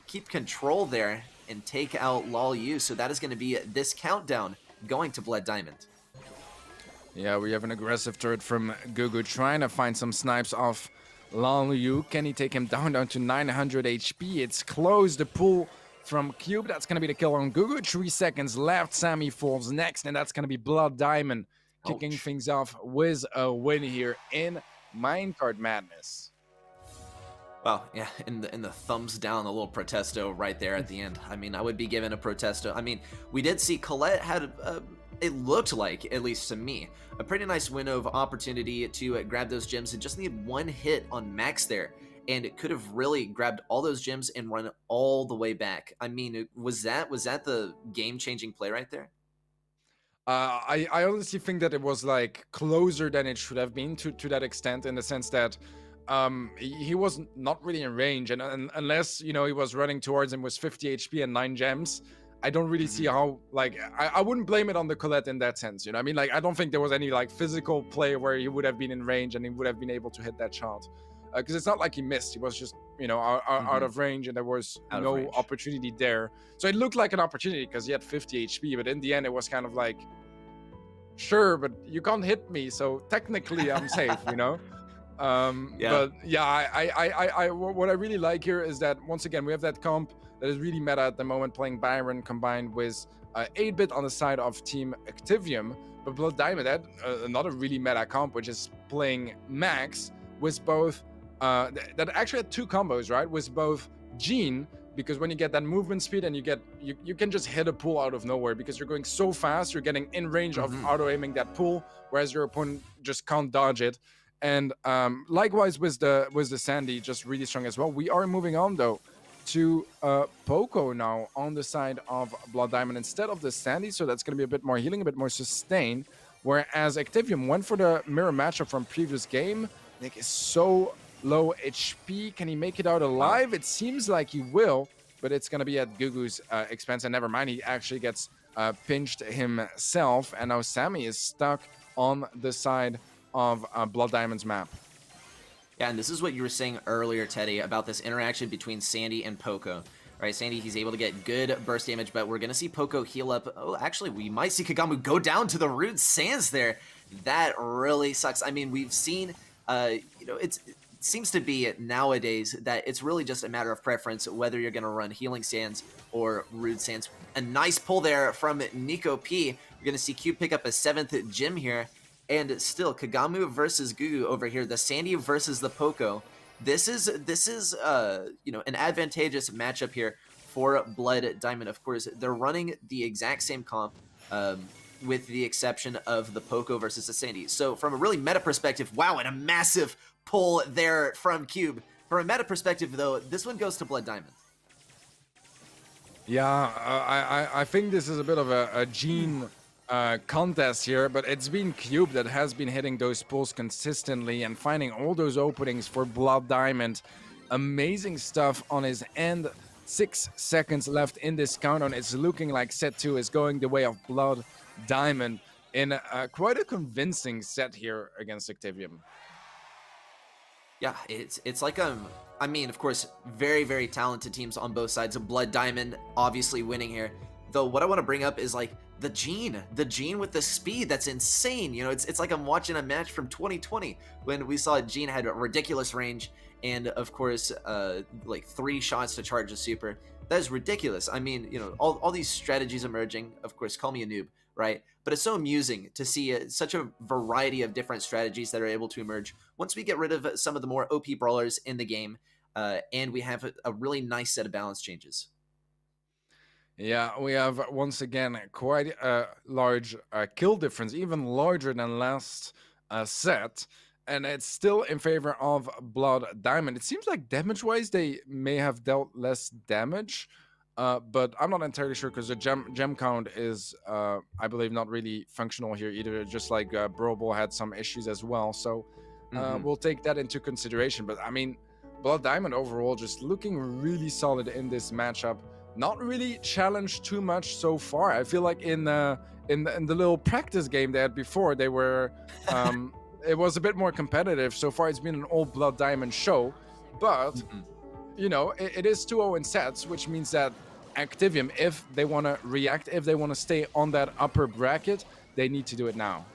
keep control there and take out Lol Yu. So that is going to be this countdown going to Blood Diamond. Yeah, we have an aggressive turret from Gugu trying to find some snipes off Lol Yu. Can he take him down to 900 HP? It's close. The pull from Cube. That's going to be the kill on Gugu. 3 seconds left. Sammy falls next, and that's going to be Blood Diamond kicking things off with a win here in Minecart Madness. Well, yeah, and the thumbs down, the little protesto right there at the end. I mean, I would be given a protesto. I mean, we did see Colette had, it looked like, at least to me, a pretty nice window of opportunity to grab those gems and just need one hit on Max there. And it could have really grabbed all those gems and run all the way back. I mean, was that the game-changing play right there? I honestly think that it was like closer than it should have been to that extent, in the sense that he was not really in range, and unless he was running towards him with 50 HP and 9 gems, I don't really see how, like, I wouldn't blame it on the Colette in that sense, you know what I mean? Like, I don't think there was any, like, physical play where he would have been in range and he would have been able to hit that shot. Because it's not like he missed. He was just, you know, out of range, and there was no opportunity there. So it looked like an opportunity because he had 50 HP, but in the end, it was kind of like, sure, but you can't hit me, so technically I'm safe, you know? But yeah, what I really like here is that, once again, we have that comp that is really meta at the moment, playing Byron combined with 8-bit on the side of Team Activium. But Blood Diamond had another really meta comp, which is playing Max with both, that actually had two combos, right? With both Gene, because when you get that movement speed and you can just hit a pull out of nowhere because you're going so fast, you're getting in range of auto-aiming that pull, whereas your opponent just can't dodge it. And likewise with the Sandy, just really strong as well. We are moving on though to Poco now on the side of Blood Diamond instead of the Sandy, so that's going to be a bit more healing, a bit more sustain. Whereas Activium went for the mirror matchup from previous game. Nick is so low HP. Can he make it out alive? It seems like he will, but it's going to be at Gugu's expense. And never mind, he actually gets pinched himself. And now Sammy is stuck on the side of Blood Diamond's map. Yeah, and this is what you were saying earlier, Teddy, about this interaction between Sandy and Poco. Right, Sandy, he's able to get good burst damage, but we're going to see Poco heal up. Oh, actually, we might see Kagamu go down to the Rude Sands there. That really sucks. I mean, we've seen, you know, it seems to be nowadays that it's really just a matter of preference whether you're going to run Healing Sands or Rude Sands. A nice pull there from Nico P. We're going to see Q pick up a 7th gem here. And still, Kagamu versus Gugu over here, the Sandy versus the Poco. This is you know, an advantageous matchup here for Blood Diamond. Of course, they're running the exact same comp, with the exception of the Poco versus the Sandy. So from a really meta perspective, wow, and a massive pull there from Cube. From a meta perspective, though, this one goes to Blood Diamond. Yeah, I think this is a bit of a gene contest here, but it's been Cube that has been hitting those pulls consistently and finding all those openings for Blood Diamond. Amazing stuff on his end. 6 seconds left in this countdown. It's looking like set 2 is going the way of Blood Diamond in quite a convincing set here against Activium. Yeah, it's like I mean, of course, very, very talented teams on both sides. Blood Diamond obviously winning here. Though what I want to bring up is like the Gene with the speed. That's insane. You know, it's like I'm watching a match from 2020 when we saw Gene had a ridiculous range and of course like 3 shots to charge a super. That is ridiculous. I mean, you know, all these strategies emerging. Of course, call me a noob, right? But it's so amusing to see such a variety of different strategies that are able to emerge once we get rid of some of the more OP brawlers in the game, and we have a really nice set of balance changes. Yeah, we have once again quite a large kill difference, even larger than last set, and it's still in favor of Blood Diamond. It seems like damage-wise they may have dealt less damage, but I'm not entirely sure because the gem count is, I believe, not really functional here either. Just like Brawl Ball had some issues as well, so we'll take that into consideration. But I mean, Blood Diamond overall just looking really solid in this matchup. Not really challenged too much so far. I feel like in the little practice game they had before, they were it was a bit more competitive. So far, it's been an all Blood Diamond show, but you know, it is 2-0 in sets, which means that Activium, if they want to react, if they want to stay on that upper bracket, they need to do it now.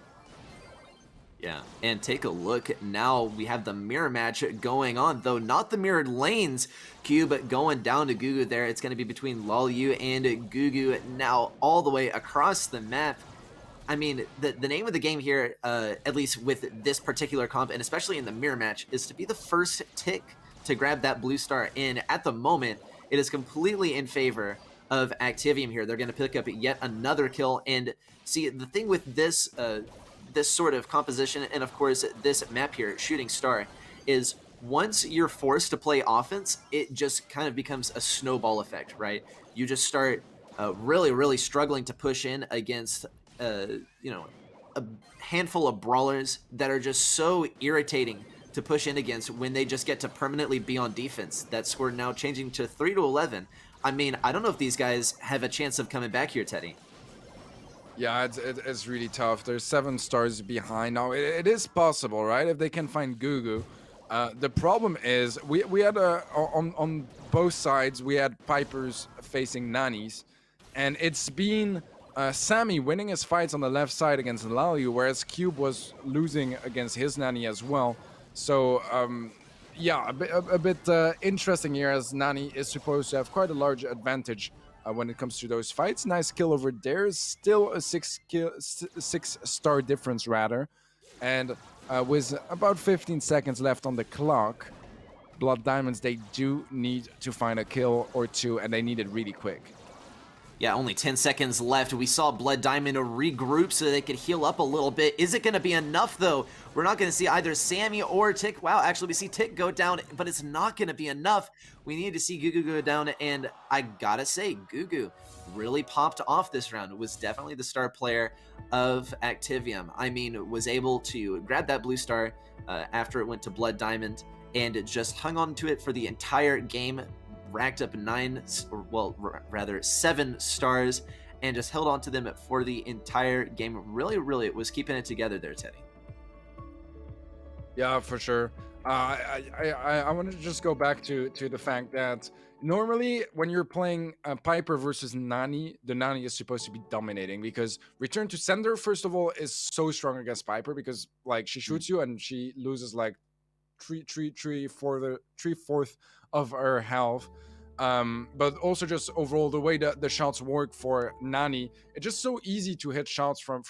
Yeah, and take a look. Now we have the mirror match going on, though not the mirrored lanes. Cube going down to Gugu there. It's going to be between Lolyu and Gugu now all the way across the map. I mean, the name of the game here, at least with this particular comp, and especially in the mirror match, is to be the first tick to grab that blue star in. At the moment, it is completely in favor of Activium here. They're going to pick up yet another kill. And see, the thing with this this sort of composition, and of course this map here, Shooting Star, is once you're forced to play offense, it just kind of becomes a snowball effect, right? You just start really struggling to push in against you know, a handful of brawlers that are just so irritating to push in against when they just get to permanently be on defense. That score now changing to 3-11. I mean, I don't know if these guys have a chance of coming back here, Teddy. Yeah, it's really tough. There's 7 stars behind now. It is possible, right? If they can find Gugu. The problem is we had on both sides we had Pipers facing Nannies, and it's been Sammy winning his fights on the left side against Lalyu, whereas Cube was losing against his Nanny as well. So yeah, a bit interesting here, as Nani is supposed to have quite a large advantage when it comes to those fights. Nice kill over there. Still a 6-star difference rather, and with about 15 seconds left on the clock, Blood Diamonds, they do need to find a kill or two, and they need it really quick. Yeah, only 10 seconds left. We saw Blood Diamond regroup so they could heal up a little bit. Is it going to be enough, though? We're not going to see either Sammy or Tick. Wow, actually, we see Tick go down, but it's not going to be enough. We need to see Gugu go down, and I gotta say, Gugu really popped off this round. It was definitely the star player of Activium. I mean, was able to grab that blue star after it went to Blood Diamond, and it just hung on to it for the entire game. Racked up 7 stars, and just held on to them for the entire game. Really, it was keeping it together there, Teddy. Yeah, for sure. I want to just go back to the fact that normally when you're playing Piper versus Nani, the Nani is supposed to be dominating, because return to sender, first of all, is so strong against Piper, because like she shoots you and she loses like three-fourths of her health. But also just overall the way that the shots work for Nani, it's just so easy to hit shots from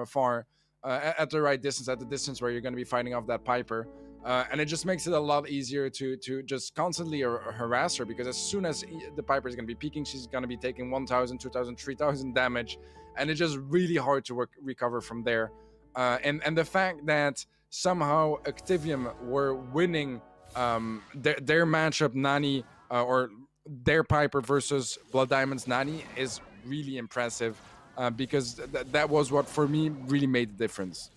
afar at the right distance, at the distance where you're going to be fighting off that Piper, and it just makes it a lot easier to just constantly harass her, because as soon as the Piper is going to be peeking, she's going to be taking 1,000, 2,000, 3,000 damage, and it's just really hard to recover from there. And the fact that somehow Activium were winning their matchup Nani or their Piper versus Blood Diamond's Nani is really impressive, because that was what for me really made the difference.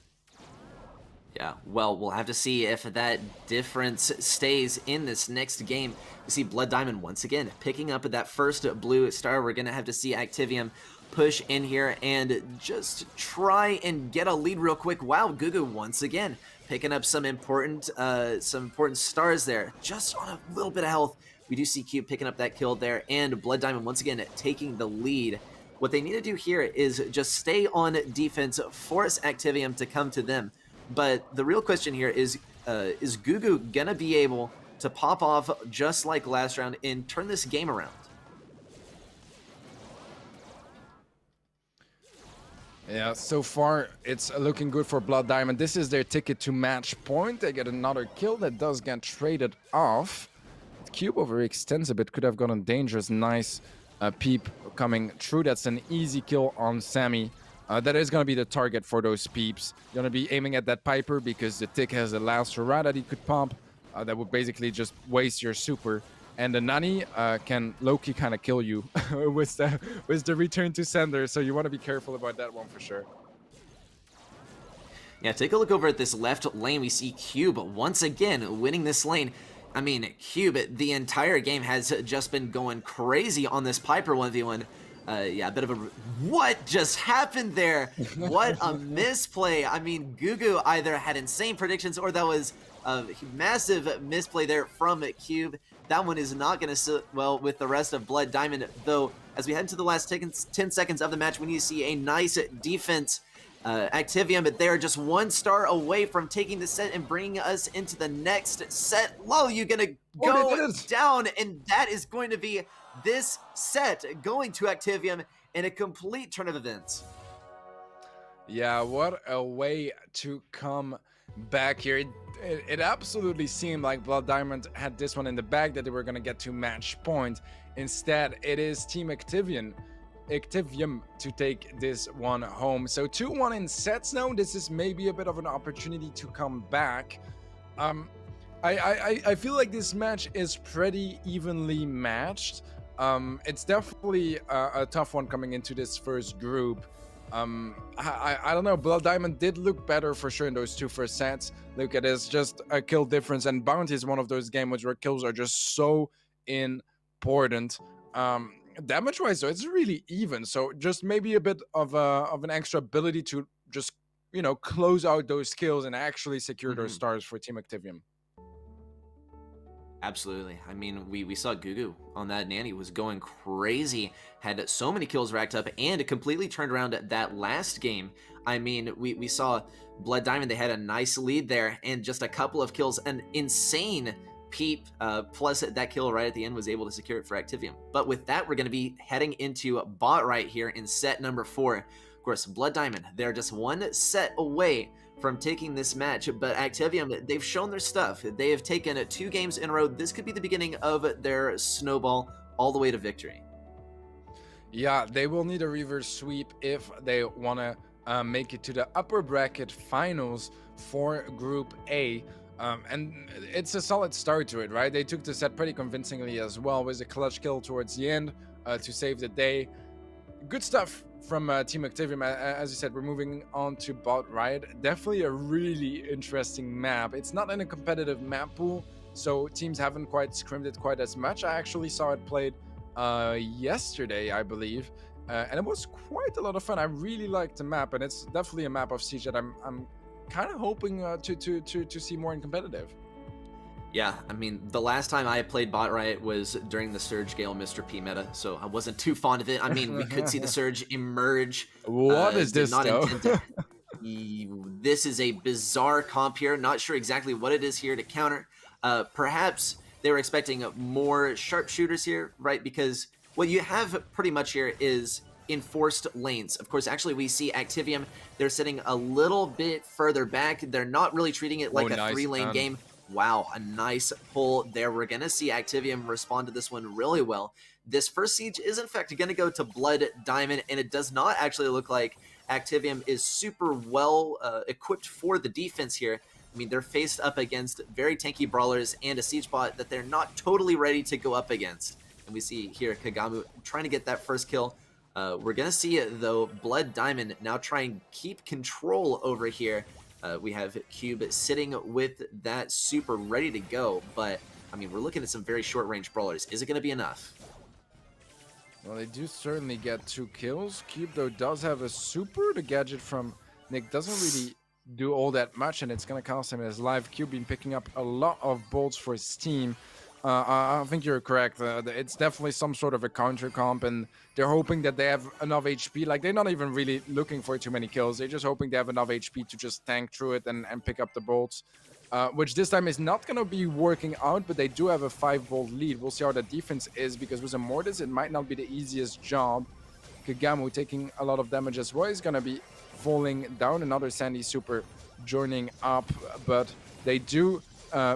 Yeah, well, we'll have to see if that difference stays in this next game. You see Blood Diamond once again picking up that first blue star. We're going to have to see Activium push in here and just try and get a lead real quick. Wow, Gugu once again picking up some important stars there, just on a little bit of health. We do see Cube picking up that kill there, and Blood Diamond once again taking the lead. What they need to do here is just stay on defense, force Activium to come to them. But the real question here is Gugu gonna be able to pop off just like last round and turn this game around? Yeah, so far it's looking good for Blood Diamond. This is their ticket to match point. They get another kill that does get traded off. Cube overextends a bit, could have gotten dangerous. Nice peep coming through. That's an easy kill on Sammy. That is going to be the target for those peeps. Going to be aiming at that Piper, because the Tick has a last hurrah that he could pump. That would basically just waste your super. And the Nani can low-key kind of kill you with the return to sender. So you want to be careful about that one for sure. Yeah, take a look over at this left lane. We see Cube once again winning this lane. I mean, Cube, the entire game has just been going crazy on this Piper 1v1. Yeah, a bit of a... What just happened there? What a misplay. I mean, Gugu either had insane predictions, or that was a massive misplay there from Cube. That one is not going to sit well with the rest of Blood Diamond, though. As we head into the last 10 seconds of the match, we need to see a nice defense. Activium, but they're just 1 star away from taking the set and bringing us into the next set. Lalyu gonna go down, and that is going to be this set going to Activium in a complete turn of events. Yeah, what a way to come back here. It absolutely seemed like Blood Diamond had this one in the bag, that they were going to get to match point. Instead, it is Team Activium to take this one home. So 2-1 in sets now. This is maybe a bit of an opportunity to come back. I feel like this match is pretty evenly matched. It's definitely a tough one coming into this first group. I don't know. Blood Diamond did look better for sure in those two first sets. Look at this, just a kill difference, and Bounty is one of those games where kills are just so important. Damage wise, though, it's really even. So just maybe a bit of an extra ability to just close out those kills and actually secure those stars for Team Activium. Absolutely. I mean, we saw Gugu on that nanny was going crazy, had so many kills racked up, and it completely turned around at that last game. I mean, we saw Blood Diamond, they had a nice lead there, and just a couple of kills, an insane peep, plus that kill right at the end was able to secure it for Activium. But with that, we're going to be heading into bot right here in set number 4. Of course, Blood Diamond, they're just one set away from taking this match, but Activium, they've shown their stuff. They have taken 2 games in a row. This could be the beginning of their snowball all the way to victory. Yeah, they will need a reverse sweep if they want to make it to the upper bracket finals for Group A. And it's a solid start to it, right? They took the set pretty convincingly as well, with a clutch kill towards the end to save the day. Good stuff from Team Activium. As you said, we're moving on to bot right. Definitely a really interesting map. It's not in a competitive map pool, so teams haven't quite scrimmed it quite as much. I actually saw it played yesterday, I believe, and it was quite a lot of fun. I really liked the map, and it's definitely a map of Siege that I'm kind of hoping to see more in competitive. Yeah, I mean, the last time I played Bot Riot was during the Surge Gale Mr. P meta, so I wasn't too fond of it. I mean, we could see the Surge emerge. What is this, though? This is a bizarre comp here. Not sure exactly what it is here to counter. Perhaps they were expecting more sharpshooters here, right? Because what you have pretty much here is enforced lanes. Of course, actually, we see Activium, they're sitting a little bit further back. They're not really treating it like a 3-lane game. Wow, a nice pull there. We're going to see Activium respond to this one really well. This first siege is, in fact, going to go to Blood Diamond, and it does not actually look like Activium is super well equipped for the defense here. I mean, they're faced up against very tanky brawlers and a siege bot that they're not totally ready to go up against. And we see here Kagamu trying to get that first kill. We're going to see, though, Blood Diamond now trying to keep control over here. We have Cube sitting with that super ready to go, but I mean, we're looking at some very short-range brawlers. Is it going to be enough? Well, they do certainly get 2 kills. Cube, though, does have a super. The gadget from Nick doesn't really do all that much, and it's going to cost him his life. Cube been picking up a lot of bolts for his team. I think you're correct. It's definitely some sort of a counter comp, and they're hoping that they have enough HP. Like, they're not even really looking for too many kills. They're just hoping they have enough HP to just tank through it and pick up the bolts, which this time is not going to be working out, but they do have a 5-bolt lead. We'll see how the defense is, because with a Mortis, it might not be the easiest job. Kagamu taking a lot of damage as well. He's going to be falling down. Another Sandy super joining up, but they do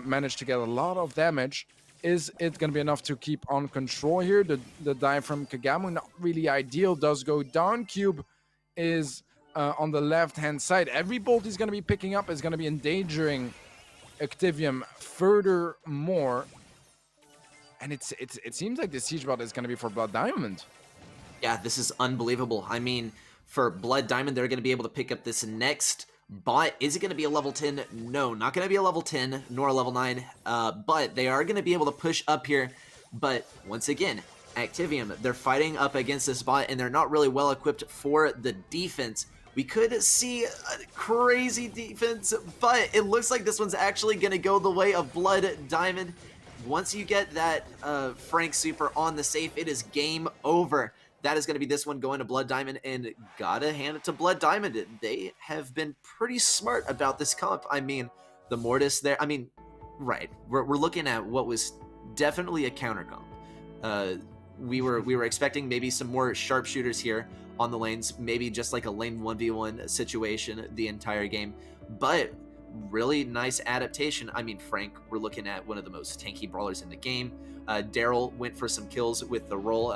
manage to get a lot of damage. Is it going to be enough to keep on control here? The dive from Kagamu, not really ideal, does go down. Cube is on the left-hand side. Every bolt he's going to be picking up is going to be endangering Activium furthermore. And it seems like the siege bot is going to be for Blood Diamond. Yeah, this is unbelievable. I mean, for Blood Diamond, they're going to be able to pick up this next bot. Is it going to be a level 10? No, not going to be a level 10 nor a level 9, but they are going to be able to push up here. But once again, Activium, they're fighting up against this bot, and they're not really well equipped for the defense. We could see a crazy defense, but it looks like this one's actually going to go the way of Blood Diamond. Once you get that Frank super on the safe, it is game over. That is going to be this one going to Blood Diamond, and gotta hand it to Blood Diamond. They have been pretty smart about this comp. I mean, the Mortis there, I mean, right. We're looking at what was definitely a counter comp. We were expecting maybe some more sharpshooters here on the lanes, maybe just like a lane 1v1 situation the entire game, but really nice adaptation. I mean, Frank, we're looking at one of the most tanky brawlers in the game. Daryl went for some kills with the roll,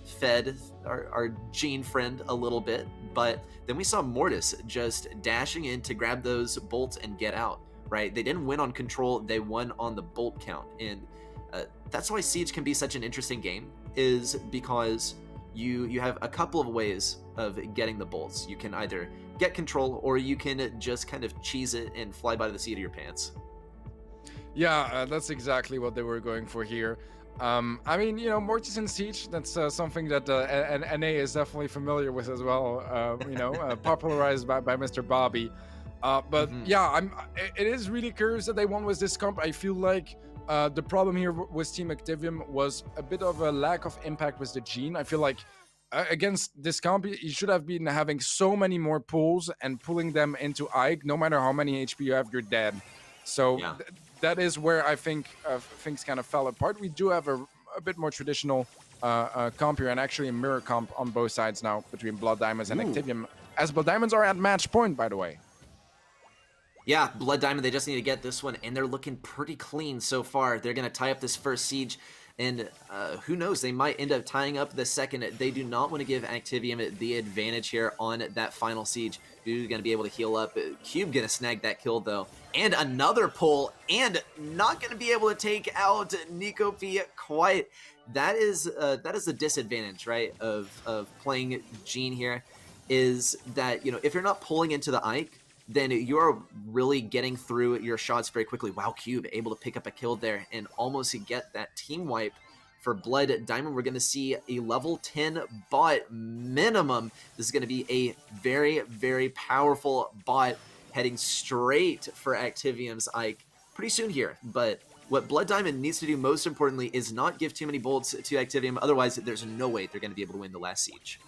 fed our Gene friend a little bit, but then we saw Mortis just dashing in to grab those bolts and get out, right? They didn't win on control, they won on the bolt count, and that's why Siege can be such an interesting game, is because you have a couple of ways of getting the bolts. You can either get control, or you can just kind of cheese it and fly by the seat of your pants. Yeah, that's exactly what they were going for here. I mean, Mortis and Siege, that's something that NA is definitely familiar with as well, popularized by Mr. Bobby. But yeah, it is really curious that they won with this comp. I feel like the problem here with Team Activium was a bit of a lack of impact with the Gene. I feel like against this comp, you should have been having so many more pulls and pulling them into Ike. No matter how many HP you have, you're dead. So Yeah. That is where I think things kind of fell apart. We do have a bit more traditional comp here, and actually a mirror comp on both sides now between Blood Diamonds and Activium, as Blood Diamonds are at match point, by the way. Yeah, Blood Diamond, they just need to get this one, and they're looking pretty clean so far. They're going to tie up this first siege, and who knows, they might end up tying up the second. They do not want to give Activium the advantage here on that final siege. Who's going to be able to heal up? Cube going to snag that kill, though. And another pull, and not going to be able to take out Nico P quite. That is the disadvantage, right, of playing Gene here, is that, if you're not pulling into the Ike, then you're really getting through your shots very quickly. Wow, Cube able to pick up a kill there and almost get that team wipe for Blood Diamond. We're going to see a level 10 bot minimum. This is going to be a very, very powerful bot heading straight for Activium's Ike pretty soon here. But what Blood Diamond needs to do most importantly is not give too many bolts to Activium. Otherwise, there's no way they're going to be able to win the last siege.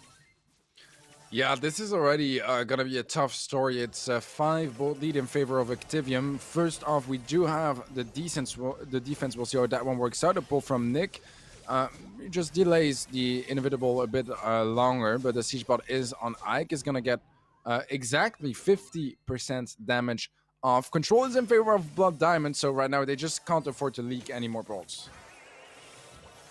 Yeah, this is already gonna be a tough story. It's a 5-bolt lead in favor of Activium. First off, we do have the defense. We'll see how that one works out. A pull from Nick just delays the inevitable a bit longer, but the siege bot is on Ike. Is gonna get exactly 50% damage off. Control is in favor of Blood Diamond, so right now they just can't afford to leak any more bolts.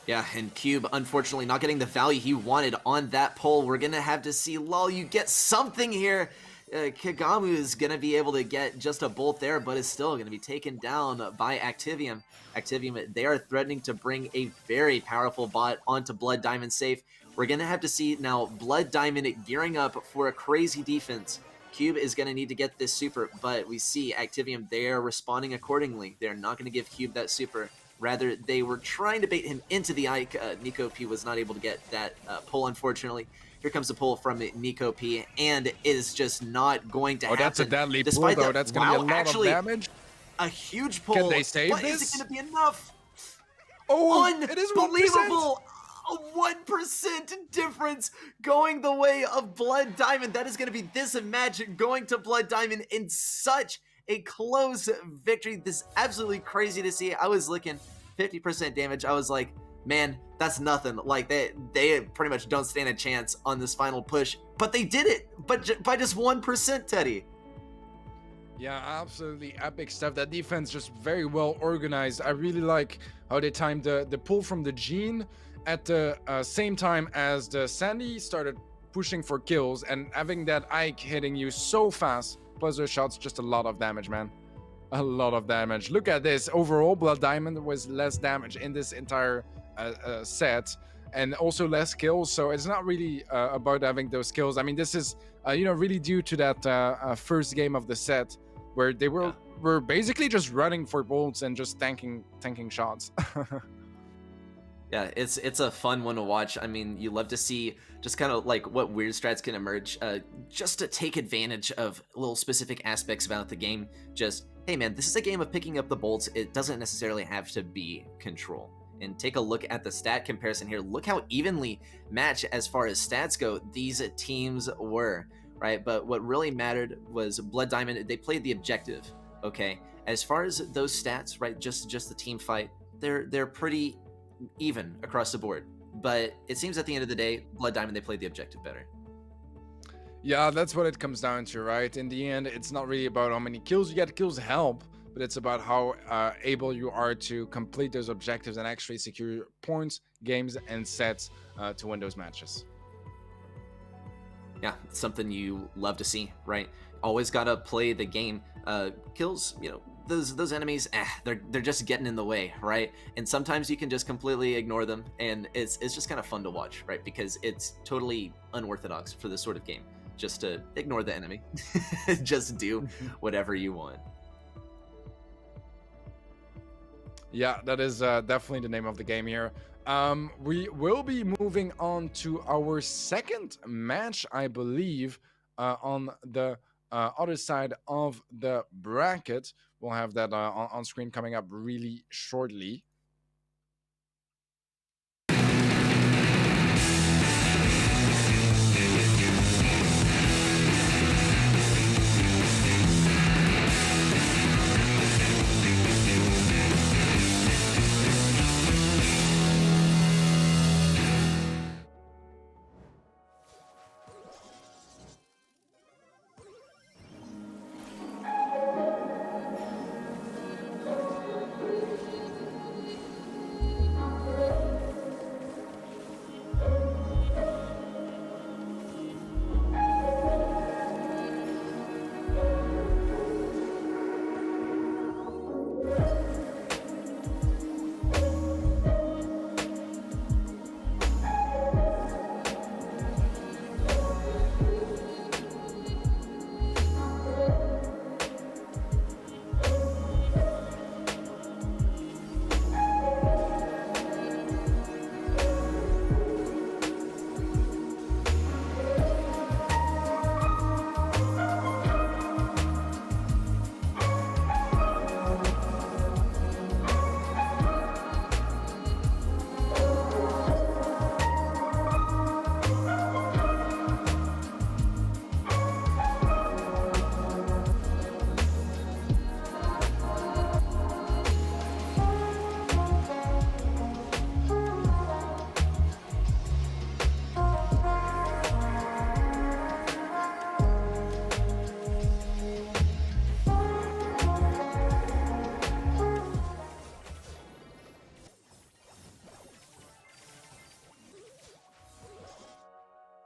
Yeah, and Cube, unfortunately, not getting the value he wanted on that pull. We're going to have to see, lol, you get something here. Kagamu is going to be able to get just a bolt there, but is still going to be taken down by Activium. Activium, they are threatening to bring a very powerful bot onto Blood Diamond safe. We're going to have to see now Blood Diamond gearing up for a crazy defense. Cube is going to need to get this super, but we see Activium, they are responding accordingly. They're not going to give Cube that super. Rather, they were trying to bait him into the Ike. Nico P was not able to get that pull, unfortunately. Here comes the pull from Nico P, and it is just not going to happen. Oh, that's a deadly pull, though. That's going to be a lot of damage. A huge pull. Can they save but this? Is it going to be enough? Oh, it is 1%. Unbelievable. A 1% difference going the way of Blood Diamond. That is going to be this match going to Blood Diamond in such a close victory. This is absolutely crazy to see. I was looking 50% damage. I was like, man, that's nothing. Like they pretty much don't stand a chance on this final push, but they did it, but by just 1%, Teddy. Yeah, absolutely epic stuff. That defense just very well organized. I really like how they timed the pull from the Gene at the same time as the Sandy started pushing for kills, and having that Ike hitting you so fast. Plus those shots, just a lot of damage, man. A lot of damage. Look at this. Overall, Blood Diamond was less damage in this entire set, and also less kills. So it's not really about having those kills. I mean, this is really due to that first game of the set where they were basically just running for bolts and just tanking shots. Yeah, it's a fun one to watch. I mean, you love to see just kind of like what weird strats can emerge, just to take advantage of little specific aspects about the game. Just, hey man, this is a game of picking up the bolts. It doesn't necessarily have to be control. And take a look at the stat comparison here. Look how evenly matched as far as stats go these teams were, right? But what really mattered was Blood Diamond, they played the objective, okay? As far as those stats, right, just the team fight, they're pretty even across the board, but it seems at the end of the day, Blood Diamond, they played the objective better. Yeah, that's what it comes down to, right? In the end, it's not really about how many kills you get. Kills help, but it's about how able you are to complete those objectives and actually secure points, games, and sets to win those matches. Yeah, it's something you love to see, right? Always gotta play the game. Kills, those enemies, they're just getting in the way, right? And sometimes you can just completely ignore them, and it's just kind of fun to watch, right? Because it's totally unorthodox for this sort of game, just to ignore the enemy, just do whatever you want. Yeah, that is definitely the name of the game here. We will be moving on to our second match, I believe, on the other side of the bracket. We'll have that on screen coming up really shortly.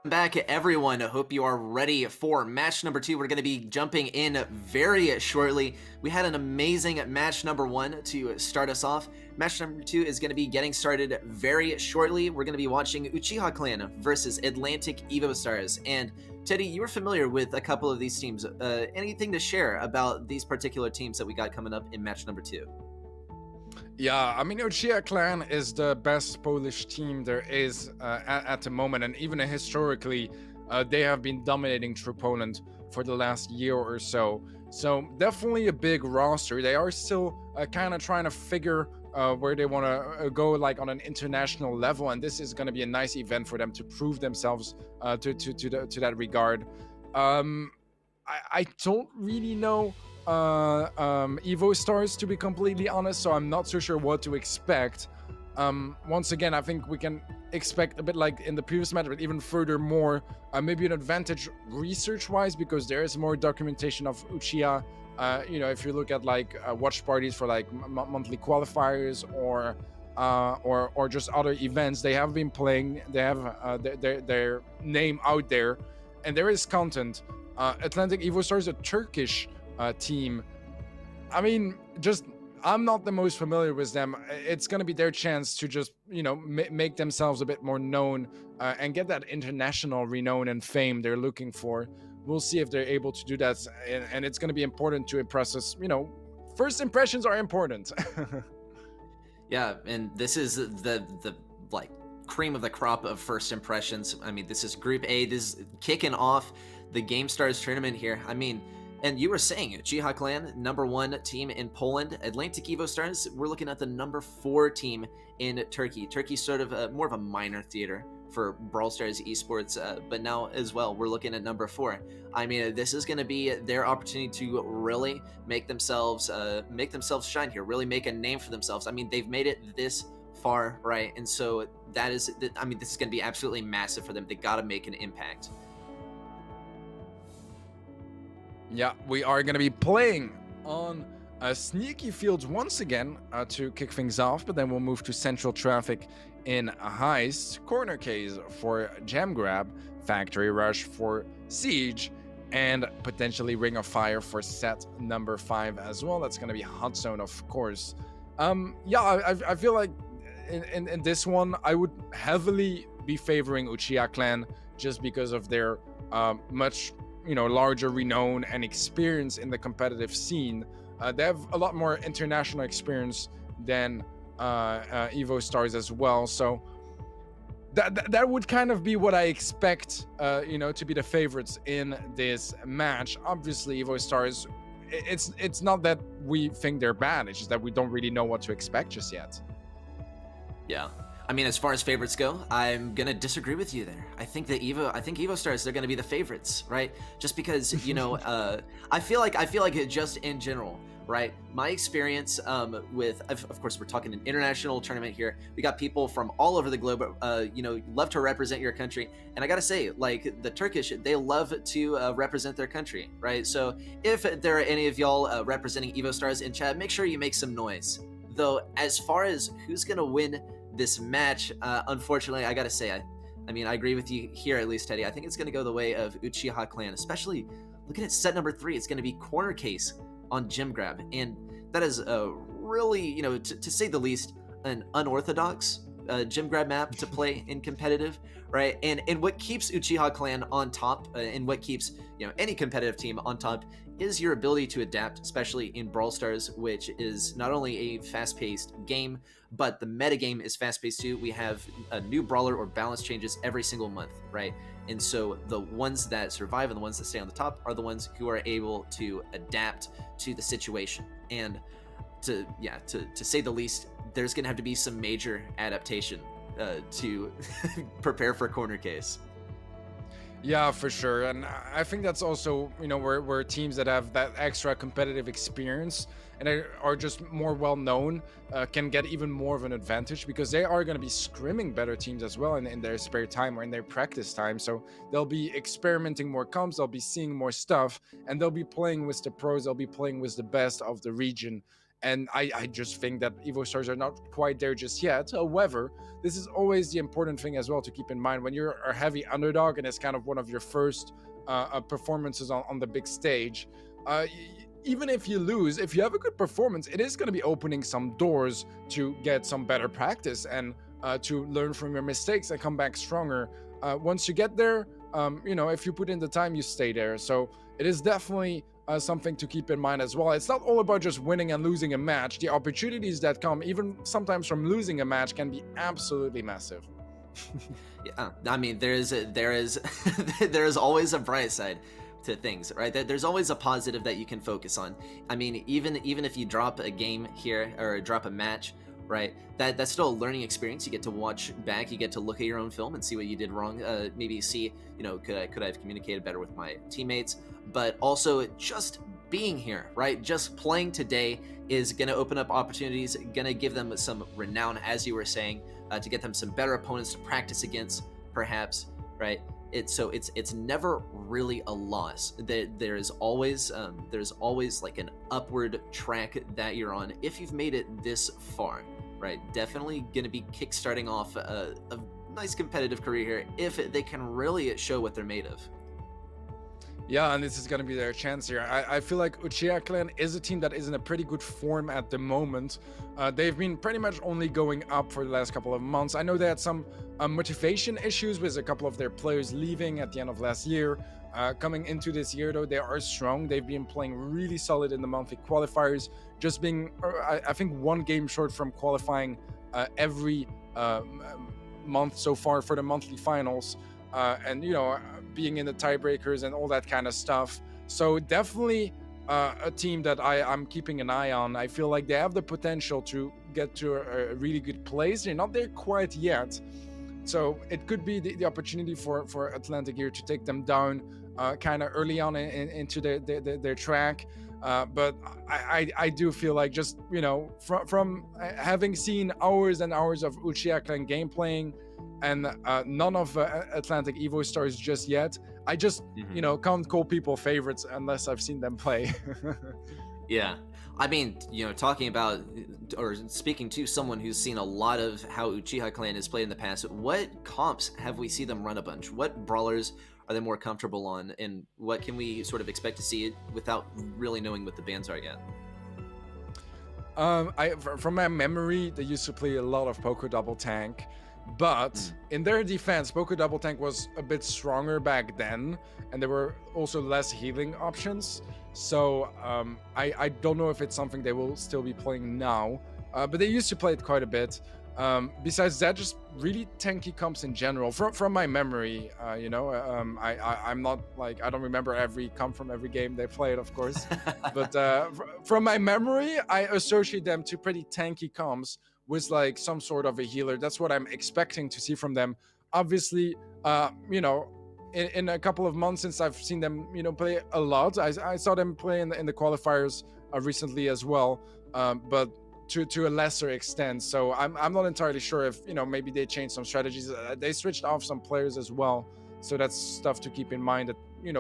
Back, everyone. I hope you are ready for match number 2. We're going to be jumping in very shortly. We had an amazing match number 1 to start us off. Match number 2 is going to be getting started very shortly. We're going to be watching Uchiha Clan versus Atlantic Evo Stars. And Teddy, you were familiar with a couple of these teams. Anything to share about these particular teams that we got coming up in match number 2? Yeah, I mean, Uchiha Clan is the best Polish team there is at the moment, and even historically, they have been dominating through Poland for the last year or so. So definitely a big roster. They are still kind of trying to figure where they want to go, like on an international level, and this is going to be a nice event for them to prove themselves to that regard. I don't really know Evo Stars, to be completely honest, so I'm not so sure what to expect. Once again, I think we can expect a bit like in the previous match, but even furthermore, maybe an advantage research-wise, because there is more documentation of Uchiha. You know, if you look at like watch parties for like monthly qualifiers or just other events, they have been playing. They have their name out there, and there is content. Atlantic Evo Stars, a Turkish team. I mean, just I'm not the most familiar with them. It's going to be their chance to just, you know, make themselves a bit more known and get that international renown and fame they're looking for. We'll see if they're able to do that, and it's going to be important to impress us. You know, first impressions are important. Yeah, and this is the like cream of the crop of first impressions. I mean, this is Group A. This is kicking off the Gamestars tournament here. I mean, and you were saying Uchiha Clan, #1 team in Poland. Atlantic Evo Stars, we're looking at the #4 team in Turkey. Turkey's sort of more of a minor theater for Brawl Stars esports, but now as well, we're looking at #4. I mean, this is going to be their opportunity to really make themselves shine here, really make a name for themselves. I mean, they've made it this far, right? And so that is, I mean, this is going to be absolutely massive for them. They got to make an impact. Yeah, we are going to be playing on Sneaky Fields once again to kick things off, but then we'll move to Central Traffic in Heist, Corner Case for Gem Grab, Factory Rush for Siege, and potentially Ring of Fire for set number 5 as well. That's going to be Hot Zone, of course. Yeah, I feel like in this one, I would heavily be favoring Uchiha Clan just because of their much larger renown and experience in the competitive scene. They have a lot more international experience than Evo Stars as well. So that would kind of be what I expect, to be the favorites in this match. Obviously, Evo Stars, it's not that we think they're bad. It's just that we don't really know what to expect just yet. Yeah. I mean, as far as favorites go, I'm gonna disagree with you there. I think Evo Stars, they're gonna be the favorites, right? Just because I feel like it just in general, right? My experience with, of course, we're talking an international tournament here. We got people from all over the globe, love to represent your country, and I gotta say, like the Turkish, they love to represent their country, right? So if there are any of y'all representing Evo Stars in chat, make sure you make some noise. Though, as far as who's gonna win this match, unfortunately, I gotta say, I mean, I agree with you here, at least, Teddy. I think it's gonna go the way of Uchiha Clan, especially looking at set number 3. It's gonna be corner case on Gem Grab, and that is a really, to say the least, an unorthodox Gem Grab map to play in competitive, right? And what keeps Uchiha Clan on top, and what keeps any competitive team on top, is your ability to adapt, especially in Brawl Stars, which is not only a fast-paced game, but the metagame is fast-paced too. We have a new brawler or balance changes every single month, right? And so the ones that survive and the ones that stay on the top are the ones who are able to adapt to the situation. And to say the least, there's gonna have to be some major adaptation to prepare for corner case. Yeah, for sure. And I think that's also, where teams that have that extra competitive experience and are just more well known can get even more of an advantage, because they are going to be scrimming better teams as well in their spare time or in their practice time. So they'll be experimenting more comps, they'll be seeing more stuff, and they'll be playing with the pros, they'll be playing with the best of the region. And I just think that Evo Stars are not quite there just yet. However, this is always the important thing as well to keep in mind when you're a heavy underdog and it's kind of one of your first performances on the big stage. Even if you lose, if you have a good performance, it is going to be opening some doors to get some better practice and to learn from your mistakes and come back stronger. Once you get there, if you put in the time, you stay there. So it is definitely something to keep in mind as well. It's not all about just winning and losing a match. The opportunities that come, even sometimes from losing a match, can be absolutely massive. Yeah, I mean, there is there is always a bright side to things, right? There's always a positive that you can focus on. I mean, even if you drop a game here or drop a match, right? That's still a learning experience. You get to watch back, you get to look at your own film and see what you did wrong. Maybe see, could I have communicated better with my teammates? But also just being here, right? Just playing today is going to open up opportunities, going to give them some renown, as you were saying, to get them some better opponents to practice against, perhaps, right? It's never really a loss. There's always like an upward track that you're on if you've made it this far, right? Definitely going to be kickstarting off a nice competitive career here if they can really show what they're made of. Yeah, and this is going to be their chance here. I feel like Uchiha Clan is a team that is in a pretty good form at the moment. They've been pretty much only going up for the last couple of months. I know they had some motivation issues with a couple of their players leaving at the end of last year. Coming into this year, though, they are strong. They've been playing really solid in the monthly qualifiers, just being, I think, one game short from qualifying every month so far for the monthly finals. And being in the tiebreakers and all that kind of stuff. So definitely a team that I'm keeping an eye on. I feel like they have the potential to get to a really good place. They're not there quite yet, so it could be the opportunity for Atlantic here to take them down kind of early on into their track. But I do feel like, just from having seen hours and hours of Uchiha Clan game playing and none of Atlantic Evo Stars just yet, I just can't call people favorites unless I've seen them play. Yeah, I mean, talking about or speaking to someone who's seen a lot of how Uchiha Clan has played in the past, what comps have we seen them run a bunch? What brawlers are they more comfortable on, and what can we sort of expect to see without really knowing what the bans are yet? From my memory, they used to play a lot of Poco Double Tank, but in their defense, Poco Double Tank was a bit stronger back then, and there were also less healing options. So I don't know if it's something they will still be playing now, but they used to play it quite a bit. Besides that, just really tanky comps in general. From my memory, I'm not like, I don't remember every comp from every game they played, of course, but from my memory, I associate them to pretty tanky comps with like some sort of a healer. That's what I'm expecting to see from them. Obviously, in a couple of months since I've seen them, play a lot. I saw them play in the qualifiers recently as well, but to a lesser extent. So I'm not entirely sure if maybe they changed some strategies. They switched off some players as well. So that's stuff to keep in mind that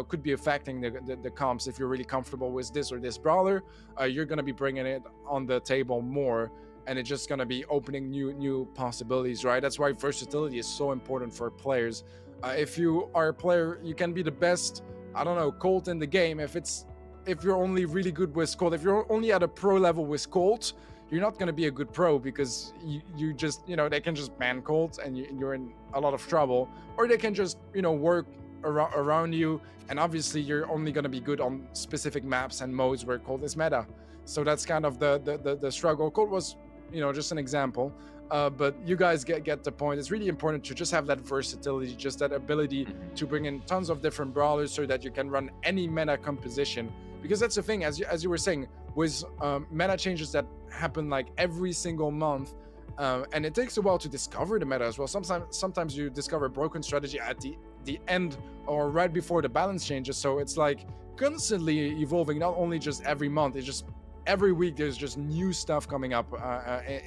could be affecting the comps. If you're really comfortable with this or this brawler, you're gonna be bringing it on the table more, and it's just gonna be opening new possibilities, right? That's why versatility is so important for players. If you are a player, you can be the best, I don't know, Colt in the game. If you're only really good with Colt, if you're only at a pro level with Colt, you're not going to be a good pro, because you just, they can just ban Colt and you're in a lot of trouble, or they can just, work around you, and obviously you're only going to be good on specific maps and modes where Colt is meta. So that's kind of the struggle. Colt was, just an example, but you guys get the point. It's really important to just have that versatility, just that ability to bring in tons of different brawlers so that you can run any meta composition. Because that's the thing, as you were saying, with meta changes that happen like every single month, and it takes a while to discover the meta as well. Sometimes you discover a broken strategy at the end or right before the balance changes. So it's like constantly evolving, not only just every month. It's just every week there's just new stuff coming up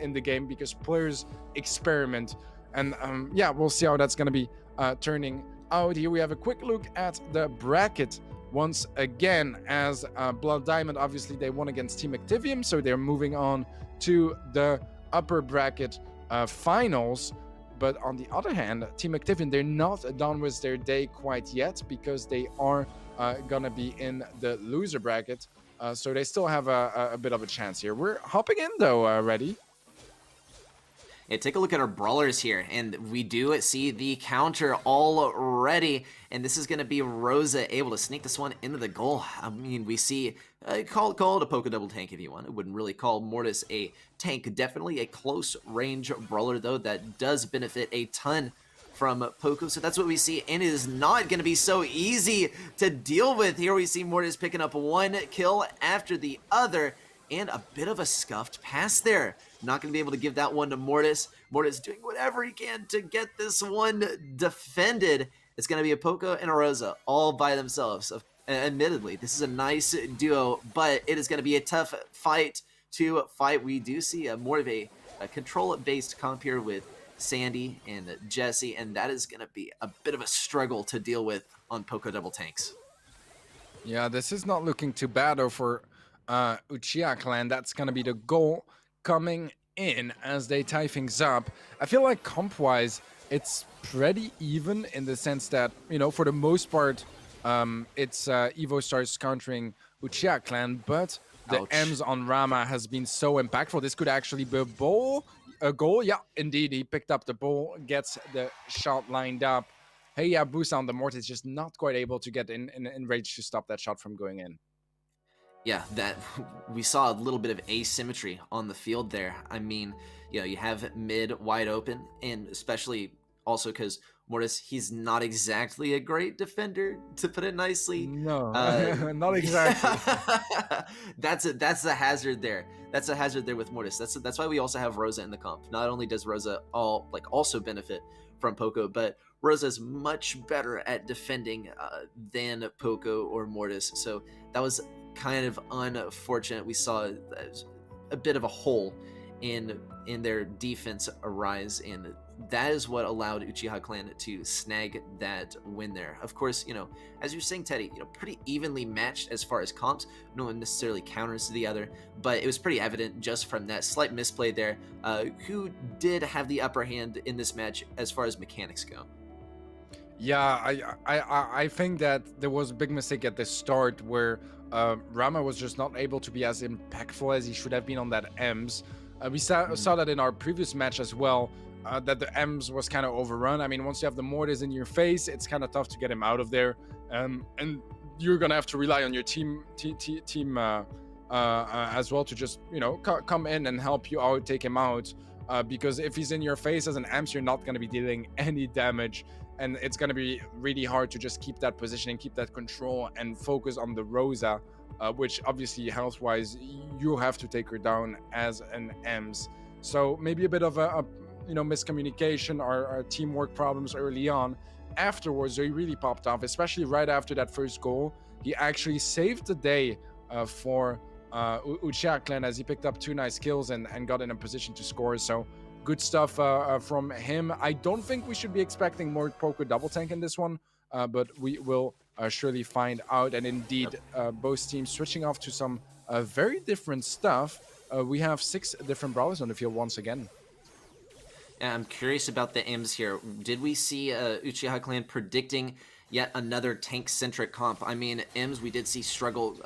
in the game, because players experiment. And we'll see how that's going to be turning out. Here we have a quick look at the bracket once again, as Blood Diamond, obviously they won against Team Activium, so they're moving on to the upper bracket finals. But on the other hand, Team Activium, they're not done with their day quite yet, because they are gonna be in the loser bracket, so they still have a bit of a chance here. We're hopping in though, ready. Yeah, take a look at our brawlers here, and we do see the counter already, and this is going to be Rosa able to sneak this one into the goal. I mean, we see, call it a Poco Double Tank if you want. I wouldn't really call Mortis a tank. Definitely a close range brawler, though, that does benefit a ton from Poco, so that's what we see, and it is not going to be so easy to deal with. Here we see Mortis picking up one kill after the other, and a bit of a scuffed pass there. Not going to be able to give that one to Mortis. Mortis doing whatever he can to get this one defended. It's going to be a Poco and a Rosa all by themselves. Admittedly, this is a nice duo, but it is going to be a tough fight to fight. We do see more of a control-based comp here with Sandy and Jesse, and that is going to be a bit of a struggle to deal with on Poco Double Tanks. Yeah, this is not looking too bad though for Uchiha Clan. That's going to be the goal coming in as they tie things up. I feel like comp-wise, it's pretty even in the sense that, for the most part, it's Evo Stars countering Uchiha Clan, but the M's on Rama has been so impactful. This could actually be a goal. Yeah, indeed, he picked up the ball, gets the shot lined up. Hey, yeah, boost on the Mortis, just not quite able to get in range to stop that shot from going in. Yeah, that we saw a little bit of asymmetry on the field there. I mean, you have mid wide open, and especially also because Mortis, he's not exactly a great defender, to put it nicely. No, not exactly. That's the hazard there. That's a hazard there with Mortis. That's why we also have Rosa in the comp. Not only does Rosa also benefit from Poco, but Rosa is much better at defending than Poco or Mortis. So that was kind of unfortunate. We saw a bit of a hole in their defense arise, and that is what allowed Uchiha Clan to snag that win there. Of course, as you're saying, Teddy, pretty evenly matched as far as comps. No one necessarily counters the other, but it was pretty evident just from that slight misplay there who did have the upper hand in this match as far as mechanics go. Yeah, I think that there was a big mistake at the start where Rama was just not able to be as impactful as he should have been on that Ems. We saw that in our previous match as well, that the Ems was kind of overrun. I mean, once you have the mortars in your face, it's kind of tough to get him out of there, and you're gonna have to rely on your team as well to just come in and help you out, take him out. Because if he's in your face as an Ems, you're not gonna be dealing any damage. And it's going to be really hard to just keep that position and keep that control and focus on the Rosa, which obviously health-wise you have to take her down as an EMS. So maybe a bit of a miscommunication or teamwork problems early on. Afterwards, they really popped off, especially right after that first goal. He actually saved the day for Uchiha Clan as he picked up 2 nice kills and got in a position to score. So good stuff from him. I don't think we should be expecting more poker double tank in this one, but we will surely find out. And indeed, both teams switching off to some very different stuff. We have 6 different brawlers on the field once again. I'm curious about the M's here. Did we see Uchiha Clan predicting yet another tank-centric comp? I mean, M's we did see struggle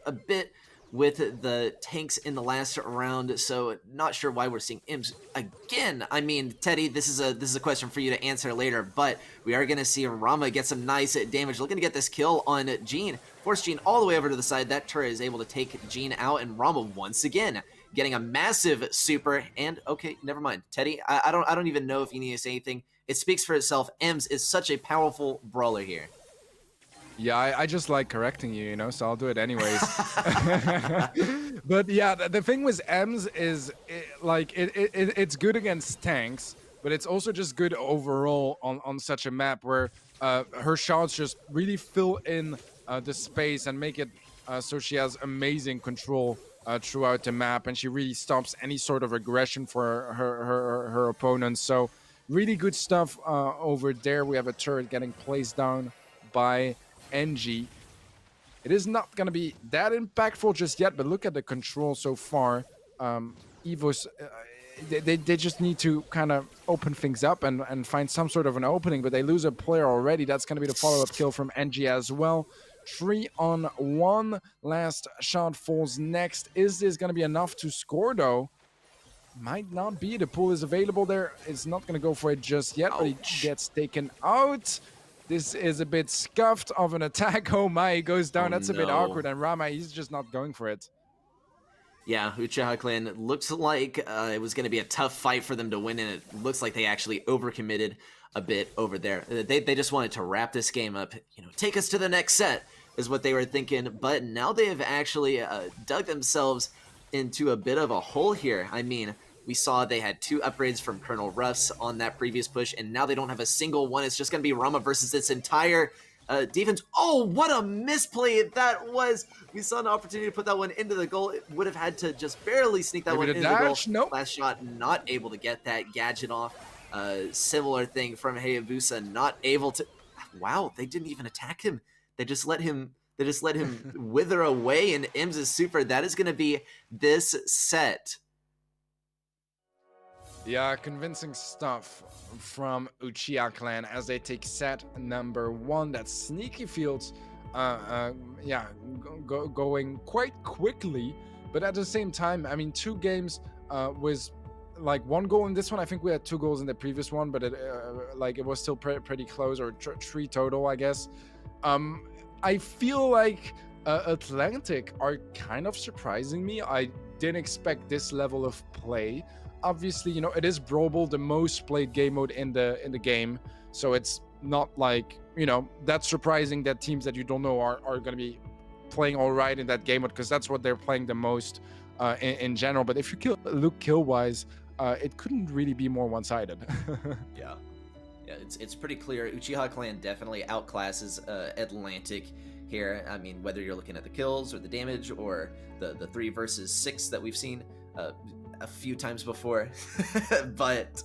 a bit with the tanks in the last round, so not sure why we're seeing Imps again. I mean, Teddy, this is a question for you to answer later, but we are going to see Rama get some nice damage, looking to get this kill on Jean. Force Jean all the way over to the side. That turret is able to take Jean out, and Rama once again getting a massive super. And okay, never mind, Teddy. I don't even know if you need to say anything. It speaks for itself. Ems is such a powerful brawler here. Yeah, I just like correcting you, so I'll do it anyways. But yeah, the thing with Ems is it's good against tanks, but it's also just good overall on such a map where her shots just really fill in the space and make it so she has amazing control throughout the map, and she really stops any sort of aggression for her opponents. So really good stuff over there. We have a turret getting placed down by NG. It is not going to be that impactful just yet, but look at the control so far. Evos, they just need to kind of open things up and find some sort of an opening, but they lose a player already. That's going to be the follow-up kill from NG as well. 3-on-1. Last shot falls next. Is this going to be enough to score, though? Might not be. The pool is available there. It's not going to go for it just yet, but he gets taken out. This is a bit scuffed of an attack. Oh my, he goes down. That's a bit awkward. And Rama, he's just not going for it. Yeah, Uchiha Clan looks like it was going to be a tough fight for them to win, and it looks like they actually overcommitted a bit over there. They just wanted to wrap this game up, take us to the next set is what they were thinking. But now they have actually dug themselves into a bit of a hole here. I mean, we saw they had 2 upgrades from Colonel Ruffs on that previous push, and now they don't have a single one. It's just going to be Rama versus its entire defense. Oh, what a misplay that was. We saw an opportunity to put that one into the goal. It would have had to just barely sneak that one into the goal. Nope. Last shot, not able to get that gadget off. Similar thing from Hayabusa, not able to... Wow, they didn't even attack him. They just let him wither away, and Ems is super. That is going to be this set. Yeah, convincing stuff from Uchiha Clan as they take set number 1. That's Sneaky Fields, going quite quickly, but at the same time, I mean, 2 games with like 1 goal in this one. I think we had 2 goals in the previous one, but it was still pretty close, or 3 total, I guess. I feel like Atlantic are kind of surprising me. I didn't expect this level of play. Obviously, it is Brawl Ball, the most played game mode in the game, so it's not like that's surprising that teams that you don't know are going to be playing all right in that game mode, because that's what they're playing the most in general. But if you look kill wise, it couldn't really be more one-sided. Yeah, it's pretty clear. Uchiha Clan definitely outclasses Atlantic here. I mean, whether you're looking at the kills or the damage or the 3 versus 6 that we've seen a few times before. But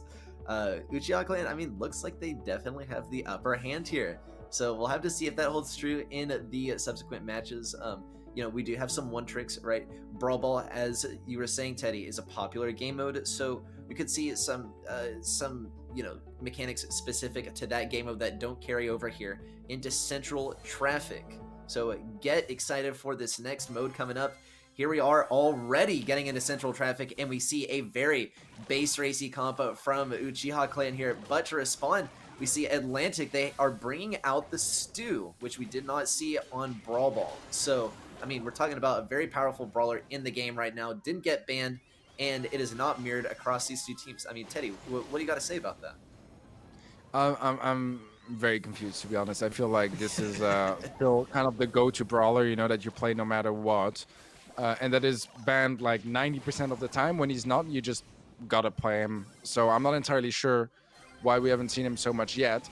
Uchiha Clan, I mean, looks like they definitely have the upper hand here. So we'll have to see if that holds true in the subsequent matches. We do have some one tricks, right? Brawl Ball, as you were saying, Teddy, is a popular game mode, so we could see some mechanics specific to that game mode that don't carry over here into Central Traffic. So get excited for this next mode coming up. Here we are already getting into Central Traffic, and we see a very base racy comp from Uchiha Clan here. But to respond, we see Atlantic. They are bringing out the Stew, which we did not see on Brawl Ball. So, I mean, we're talking about a very powerful brawler in the game right now. Didn't get banned, and it is not mirrored across these two teams. I mean, Teddy, what do you got to say about that? I'm very confused, to be honest. I feel like this is still kind of the go-to brawler, you know, that you play no matter what. And that is banned like 90% of the time. When he's not, you just gotta play him. So I'm not entirely sure why we haven't seen him so much yet.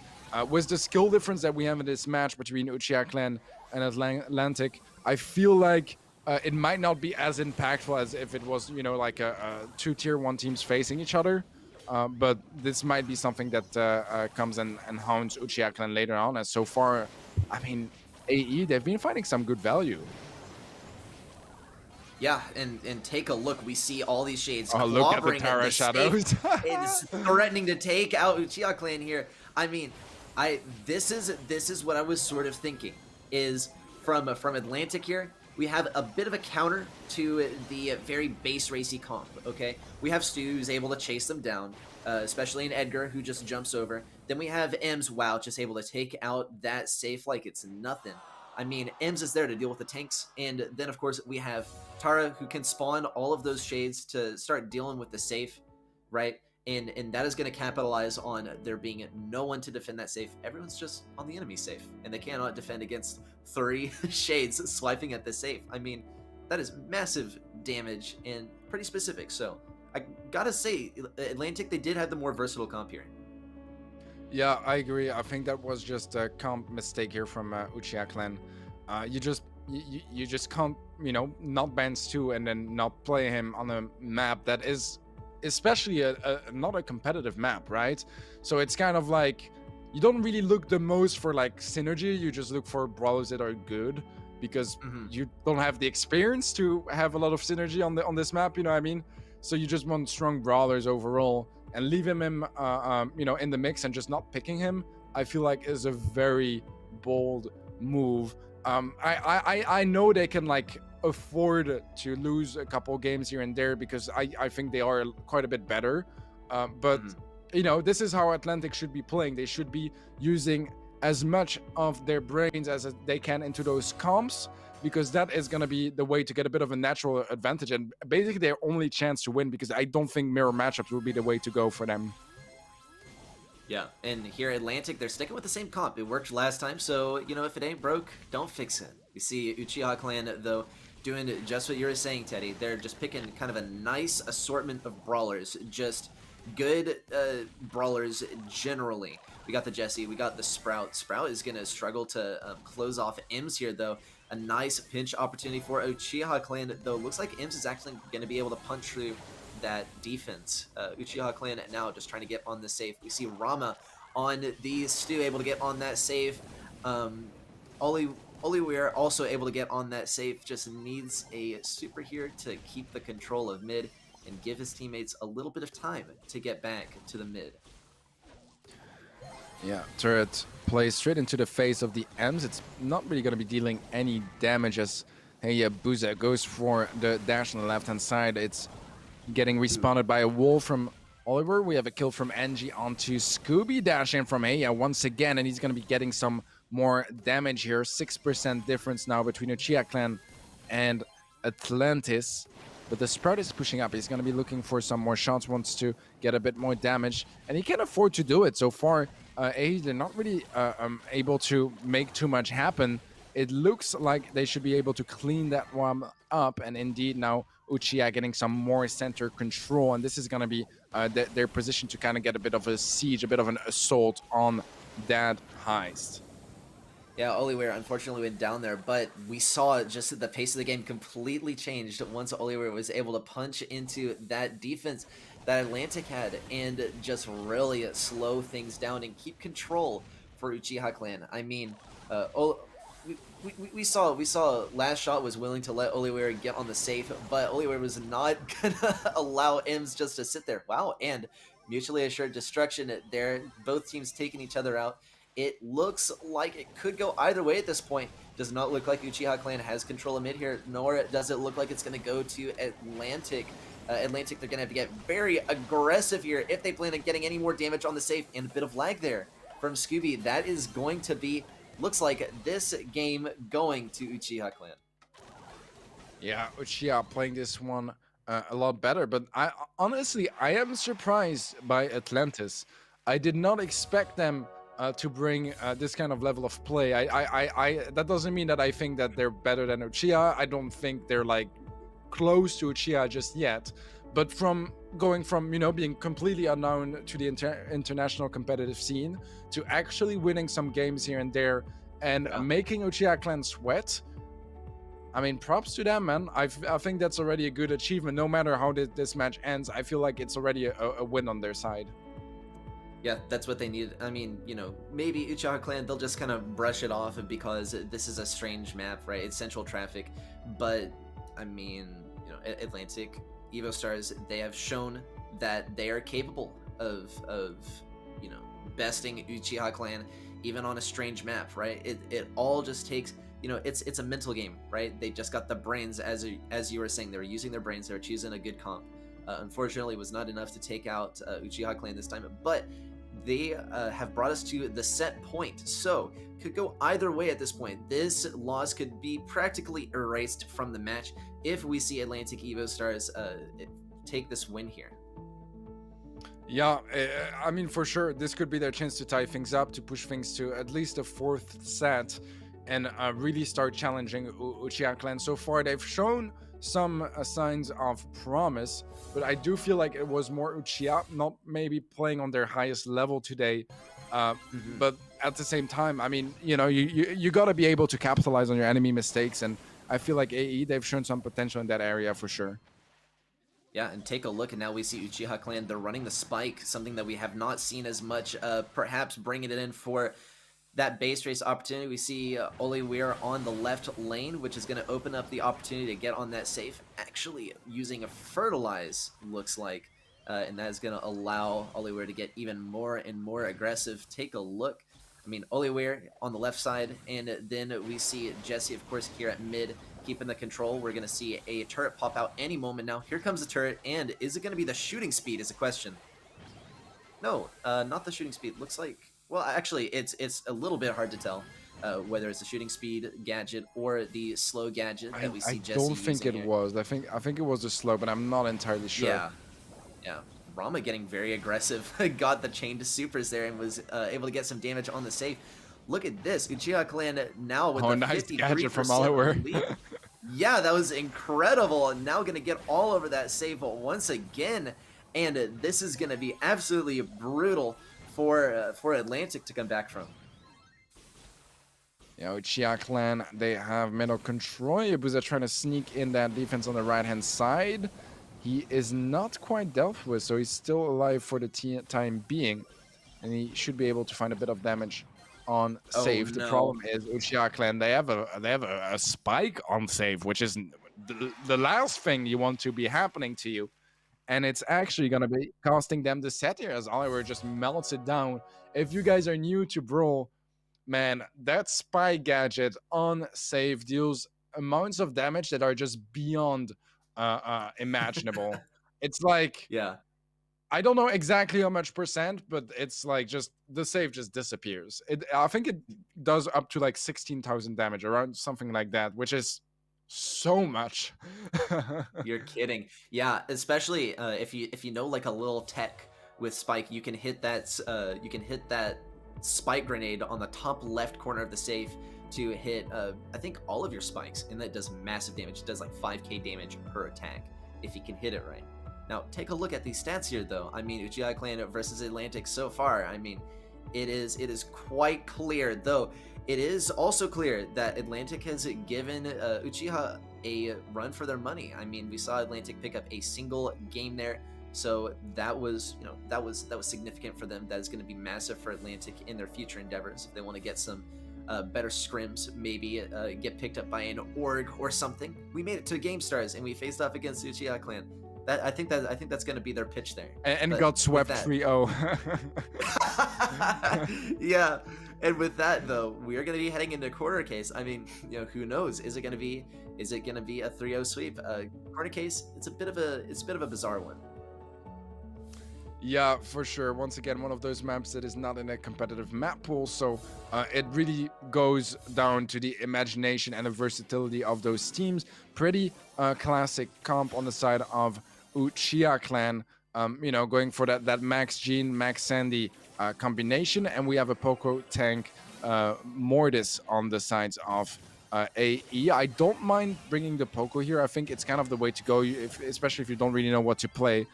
With the skill difference that we have in this match between Uchiha Clan and Atlantic, I feel like it might not be as impactful as if it was, you know, like two tier 1 teams facing each other. But this might be something that comes and haunts Uchiha Clan later on. As so far, I mean, AE, they've been finding some good value. Yeah, and take a look. We see all these shades. Oh, look at the Tara shadows. It's threatening to take out Uchiha Clan here. I mean, this is what I was sort of thinking. Is from Atlantic here, we have a bit of a counter to the very base racy comp. Okay, we have Stu who's able to chase them down, especially in Edgar who just jumps over. Then we have Ems, wow, just able to take out that safe like it's nothing. I mean, Ems is there to deal with the tanks, and then of course we have Tara who can spawn all of those shades to start dealing with the safe, right? And that is going to capitalize on there being no one to defend that safe. Everyone's just on the enemy safe, and they cannot defend against 3 shades swiping at the safe. I mean, that is massive damage and pretty specific. So I gotta say, Atlantic, they did have the more versatile comp here. Yeah, I agree. I think that was just a comp mistake here from Uchiha Clan. You just can't, you know, not ban Stu and then not play him on a map that is especially not a competitive map, right? So it's kind of like you don't really look the most for like synergy. You just look for brawlers that are good because you don't have the experience to have a lot of synergy on this map. You know what I mean? So you just want strong brawlers overall. And leaving him, you know, in the mix and just not picking him, I feel like is a very bold move. I know they can like afford to lose a couple games here and there because I think they are quite a bit better. But you know, this is how Atlantic should be playing. They should be using as much of their brains as they can into those comps, because that is going to be the way to get a bit of a natural advantage and basically their only chance to win, because I don't think mirror matchups will be the way to go for them. Yeah, and here Atlantic, they're sticking with the same comp. It worked last time, so, you know, if it ain't broke, don't fix it. You see Uchiha Clan, though, doing just what you were saying, Teddy. They're just picking kind of a nice assortment of brawlers, just good brawlers generally. We got the Jesse, we got the Sprout. Sprout is going to struggle to close off Ems here, though. A nice pinch opportunity for Uchiha Clan, though. Looks like Ems is actually going to be able to punch through that defense. Uchiha Clan now just trying to get on the safe. We see Rama on the Stu able to get on that safe. Oliwier also able to get on that safe. Just needs a super here to keep the control of mid and give his teammates a little bit of time to get back to the mid. Yeah, turret plays straight into the face of the Ems. It's not really going to be dealing any damage as Buza goes for the dash on the left-hand side. It's getting respawned by a wall from Oliver. We have a kill from Angie onto Scooby, dash in from Heya once again, and he's going to be getting some more damage here. 6% difference now between Uchiha Clan and Atlantis. But the Sprout is pushing up. He's going to be looking for some more shots, wants to get a bit more damage, and he can afford to do it. So far, they're not really able to make too much happen. It looks like they should be able to clean that one up, and indeed now Uchiha getting some more center control, and this is going to be their position to kind of get a bit of a siege, a bit of an assault on that heist. Yeah, Oliwier unfortunately went down there, but we saw just the pace of the game completely changed once Oliwier was able to punch into that defense that Atlantic had and just really slow things down and keep control for Uchiha Clan. I mean, we saw last shot was willing to let Oliver get on the safe, but Oliver was not gonna allow Ems just to sit there. Wow, and mutually assured destruction there. Both teams taking each other out. It looks like it could go either way at this point. Does not look like Uchiha Clan has control of mid here, nor does it look like it's going to go to Atlantic. Atlantic, they're going to have to get very aggressive here if they plan on getting any more damage on the safe, and a bit of lag there from Scooby. That is going to be, looks like this game going to Uchiha Clan. Yeah, Uchiha playing this one a lot better, but honestly, I am surprised by Atlantis. I did not expect them to bring this kind of level of play. That doesn't mean that I think that they're better than Uchiha. I don't think they're like close to Uchiha just yet. But from going from, you know, being completely unknown to the international competitive scene to actually winning some games here and there and making Uchiha Clan sweat, I mean, props to them, man. I think that's already a good achievement. No matter how this match ends, I feel like it's already a win on their side. Yeah, that's what they need. I mean, you know, maybe Uchiha Clan, they'll just kind of brush it off because this is a strange map, right? It's central traffic. But, I mean, you know, Atlantic, Evo Stars, they have shown that they are capable of you know, besting Uchiha Clan, even on a strange map, right? It all just takes, you know, it's a mental game, right? They just got the brains, as you were saying. They were using their brains. They were choosing a good comp. Unfortunately, it was not enough to take out Uchiha Clan this time, but they have brought us to the set point, so could go either way at this point. This loss could be practically erased from the match if we see Atlantic Evo Stars take this win here. Yeah, I mean, for sure, this could be their chance to tie things up, to push things to at least a fourth set, and really start challenging Uchiha Clan. So far, they've shown some signs of promise, but I do feel like it was more Uchiha not maybe playing on their highest level today. But at the same time, I mean, you know, you got to be able to capitalize on your enemy mistakes, and I feel like AE, they've shown some potential in that area for sure. Yeah, and take a look, and now we see Uchiha Clan, they're running the spike, something that we have not seen as much, perhaps bringing it in for that base race opportunity. We see Oli Weir on the left lane, which is going to open up the opportunity to get on that safe, actually using a fertilize, looks like, and that is going to allow Oli Weir to get even more and more aggressive. Take a look. I mean, Oli Weir on the left side, and then we see Jesse, of course, here at mid, keeping the control. We're going to see a turret pop out any moment now. Here comes the turret, and is it going to be the shooting speed is a question. No, not the shooting speed. Looks like, well, actually, it's a little bit hard to tell whether it's the shooting speed gadget or the slow gadget that we see Jesse using. I don't think it was. I think it was the slow, but I'm not entirely sure. Yeah. Rama getting very aggressive. Got the chain to supers there and was able to get some damage on the safe. Look at this. Uchiha Clan now with the nice 53% gadget from Oliver. lead. Yeah, that was incredible. Now going to get all over that save once again. And this is going to be absolutely brutal for Atlantic to come back from. Yeah, Uchiha Clan, they have middle control. Yabusa trying to sneak in that defense on the right-hand side. He is not quite dealt with, so he's still alive for the time being. And he should be able to find a bit of damage on save. No. The problem is Uchiha Clan, they have a spike on save, which is the last thing you want to be happening to you. And it's actually going to be costing them the set here as Oliver just melts it down. If you guys are new to Brawl, man, that spy gadget on save deals amounts of damage that are just beyond imaginable. It's like, yeah, I don't know exactly how much percent, but it's like just the save just disappears. I think it does up to like 16,000 damage, around something like that, which is so much. You're kidding. Yeah, especially if you know like a little tech with spike, you can hit that spike grenade on the top left corner of the safe to hit I think all of your spikes, and that does massive damage. It does like 5k damage per attack if you can hit it right. Now take a look at these stats here though. I mean, Uchiha Clan versus Atlantic so far, I mean, it is quite clear, though it is also clear that Atlantic has given Uchiha a run for their money. I mean, we saw Atlantic pick up a single game there, so that was, you know, that was significant for them. That is going to be massive for Atlantic in their future endeavors if they want to get some better scrims, maybe get picked up by an org or something. We made it to Gamestars and we faced off against Uchiha Clan. I think that's going to be their pitch there. And got swept 3-0. Yeah, and with that though, we are going to be heading into corner case. I mean, who knows? Is it going to be a 3-0 sweep? Corner case, it's a bit of a bizarre one. Yeah, for sure. Once again, one of those maps that is not in a competitive map pool, so it really goes down to the imagination and the versatility of those teams. Pretty classic comp on the side of Uchiha Clan, going for that Max Jean, Max Sandy combination, and we have a Poco tank Mortis on the sides of AE. I don't mind bringing the Poco here. I think it's kind of the way to go, especially if you don't really know what to play.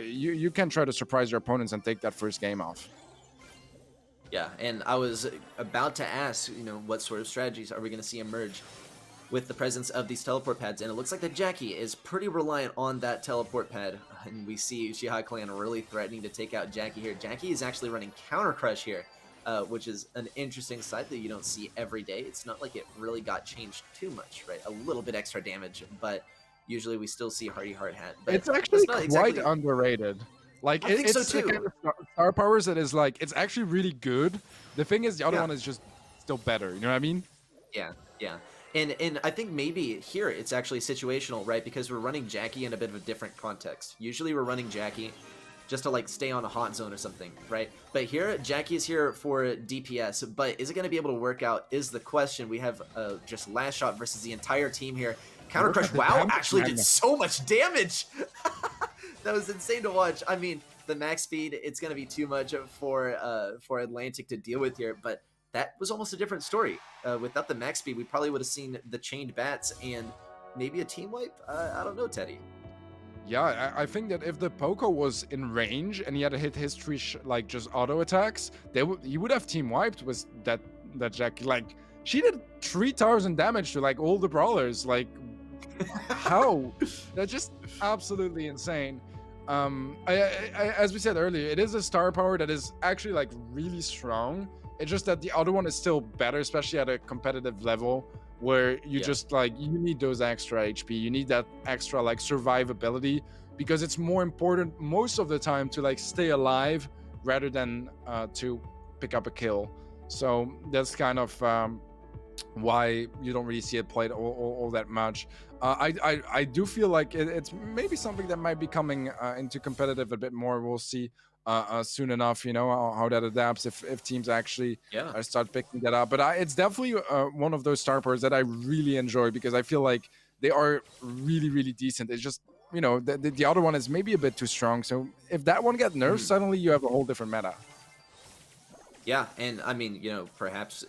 You can try to surprise your opponents and take that first game off. Yeah, and I was about to ask, what sort of strategies are we going to see emerge with the presence of these teleport pads, and it looks like that Jackie is pretty reliant on that teleport pad, and we see Uchiha Clan really threatening to take out Jackie here. Jackie is actually running Counter Crush here, which is an interesting sight that you don't see every day. It's not like it really got changed too much, right? A little bit extra damage, but usually we still see Hardy Hard Hat. But it's actually quite exactly underrated. Like, I think it's so too. The kind of star powers that is like, it's actually really good. The thing is, the other one is just still better. You know what I mean? Yeah, yeah. And I think maybe here it's actually situational, right? Because we're running Jackie in a bit of a different context. Usually we're running Jackie just to like stay on a hot zone or something, right? But here, Jackie is here for DPS, but is it going to be able to work out is the question. We have just last shot versus the entire team here. Counter Crush, wow, actually did so much damage. That was insane to watch. I mean, the max speed, it's going to be too much for Atlantic to deal with here, but that was almost a different story. Without the max speed, we probably would have seen the chained bats and maybe a team wipe. I don't know, Teddy. Yeah, I think that if the Poco was in range and he had a hit history like just auto attacks, he would have team wiped with that Jackie. Like, she did 3,000 damage to like all the brawlers. Like, how? That's just absolutely insane. As we said earlier, it is a star power that is actually like really strong. It's just that the other one is still better, especially at a competitive level where you just like, you need those extra HP. You need that extra like survivability, because it's more important most of the time to like stay alive rather than to pick up a kill. So that's kind of why you don't really see it played all that much. I do feel like it's maybe something that might be coming into competitive a bit more. We'll see soon enough, how that adapts if teams actually start picking that up. But it's definitely one of those star powers that I really enjoy, because I feel like they are really, really decent. It's just, the other one is maybe a bit too strong. So if that one gets nerfed, suddenly you have a whole different meta. Yeah, and I mean, perhaps,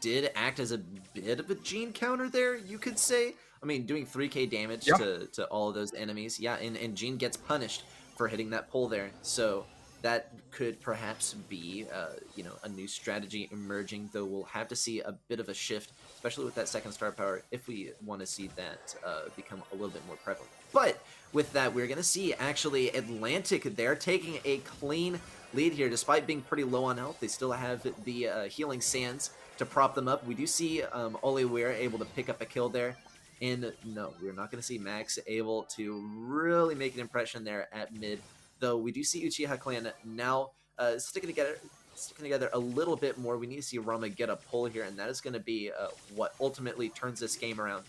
did act as a bit of a gene counter there, you could say. I mean, doing 3k damage to all of those enemies. Yeah, and Gene gets punished for hitting that pole there. So that could perhaps be, a new strategy emerging, though we'll have to see a bit of a shift, especially with that second star power, if we want to see that become a little bit more prevalent. But with that, we're going to see, actually, Atlantic, they're taking a clean lead here. Despite being pretty low on health, they still have the healing sands to prop them up. We do see Oliver able to pick up a kill there. And no, we're not going to see Max able to really make an impression there at mid, though we do see Uchiha Clan now sticking together a little bit more. We need to see Rama get a pull here, and that is going to be what ultimately turns this game around.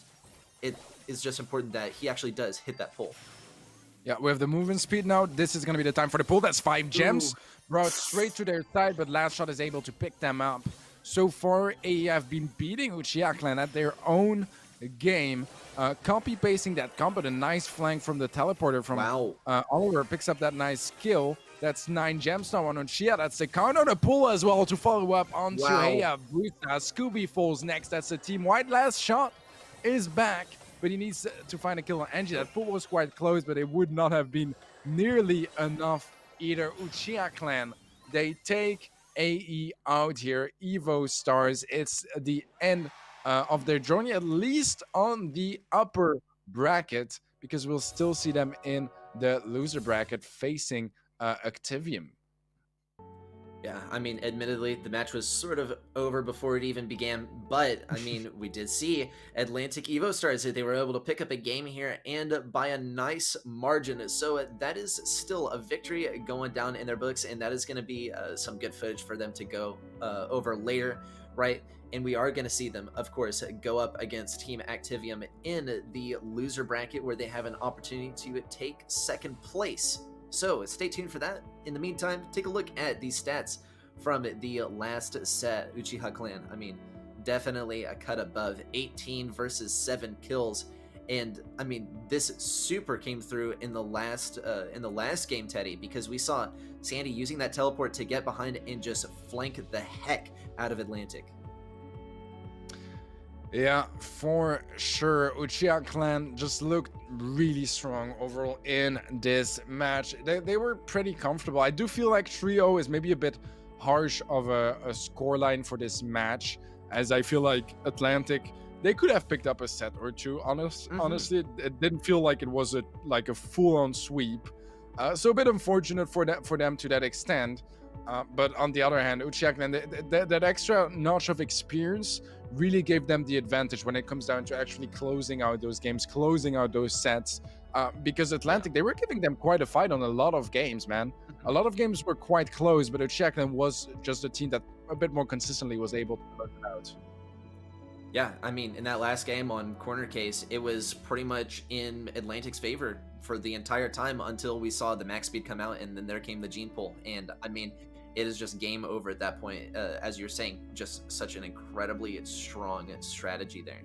It is just important that he actually does hit that pull. Yeah, we have the movement speed now. This is going to be the time for the pull. That's 5 gems brought straight to their side, but Last Shot is able to pick them up. So far, AE have been beating Uchiha Clan at their own game, copy-pasting that comp, but a nice flank from the teleporter from Oliver picks up that nice kill. That's 9 gems now on Uchiha. That's the counter, the pull as well to follow up onto Heya Bruta. Scooby falls next. That's the team white. Last Shot is back, but he needs to find a kill on Angie. That pull was quite close, but it would not have been nearly enough either. Uchiha Clan, they take AE out here. Evo Stars, it's the end of their journey, at least on the upper bracket, because we'll still see them in the loser bracket facing Activium. Yeah, I mean, admittedly, the match was sort of over before it even began, but I mean, we did see Atlantic Evo Stars that they were able to pick up a game here and by a nice margin. So that is still a victory going down in their books, and that is going to be some good footage for them to go over later, right? And we are going to see them, of course, go up against Team Activium in the loser bracket where they have an opportunity to take second place. So stay tuned for that. In the meantime, take a look at these stats from the last set, Uchiha Clan. I mean, definitely a cut above 18 versus 7 kills. And I mean, this super came through in the last game, Teddy, because we saw Sandy using that teleport to get behind and just flank the heck out of Atlantic. Yeah, for sure. Uchiha Clan just looked really strong overall in this match. They were pretty comfortable. I do feel like 3-0 is maybe a bit harsh of a scoreline for this match, as I feel like Atlantic, they could have picked up a set or two. Honestly, it didn't feel like it was a full-on sweep. So a bit unfortunate for them to that extent. But on the other hand, Uchiha Clan, that extra notch of experience really gave them the advantage when it comes down to actually closing out those games, closing out those sets. Because Atlantic, they were giving them quite a fight on a lot of games, man. A lot of games were quite close, but Uchiha Clan was just a team that a bit more consistently was able to close it out. Yeah, I mean, in that last game on Corner Case, it was pretty much in Atlantic's favor for the entire time until we saw the max speed come out, and then there came the gene pull. And I mean, it is just game over at that point. As you're saying, just such an incredibly strong strategy there.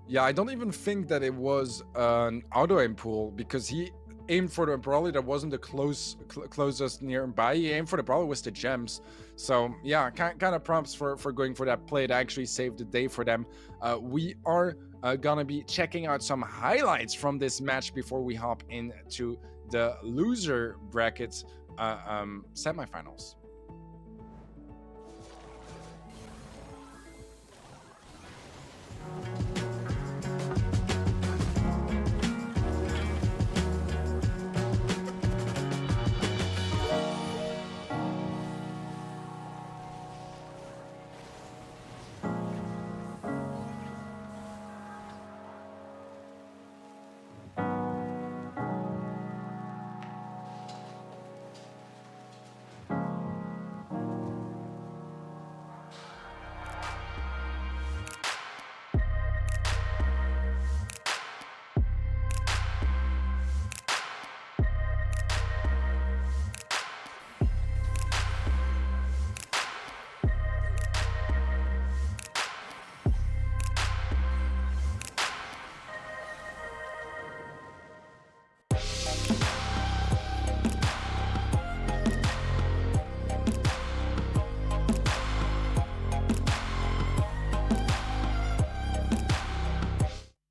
Yeah, I don't even think that it was an auto aim pool, because he aimed for the brawler that wasn't the closest nearby. He aimed for the brawler with the gems. So yeah, kind of prompts for going for that play. It actually saved the day for them. We are gonna be checking out some highlights from this match before we hop into the loser brackets semifinals.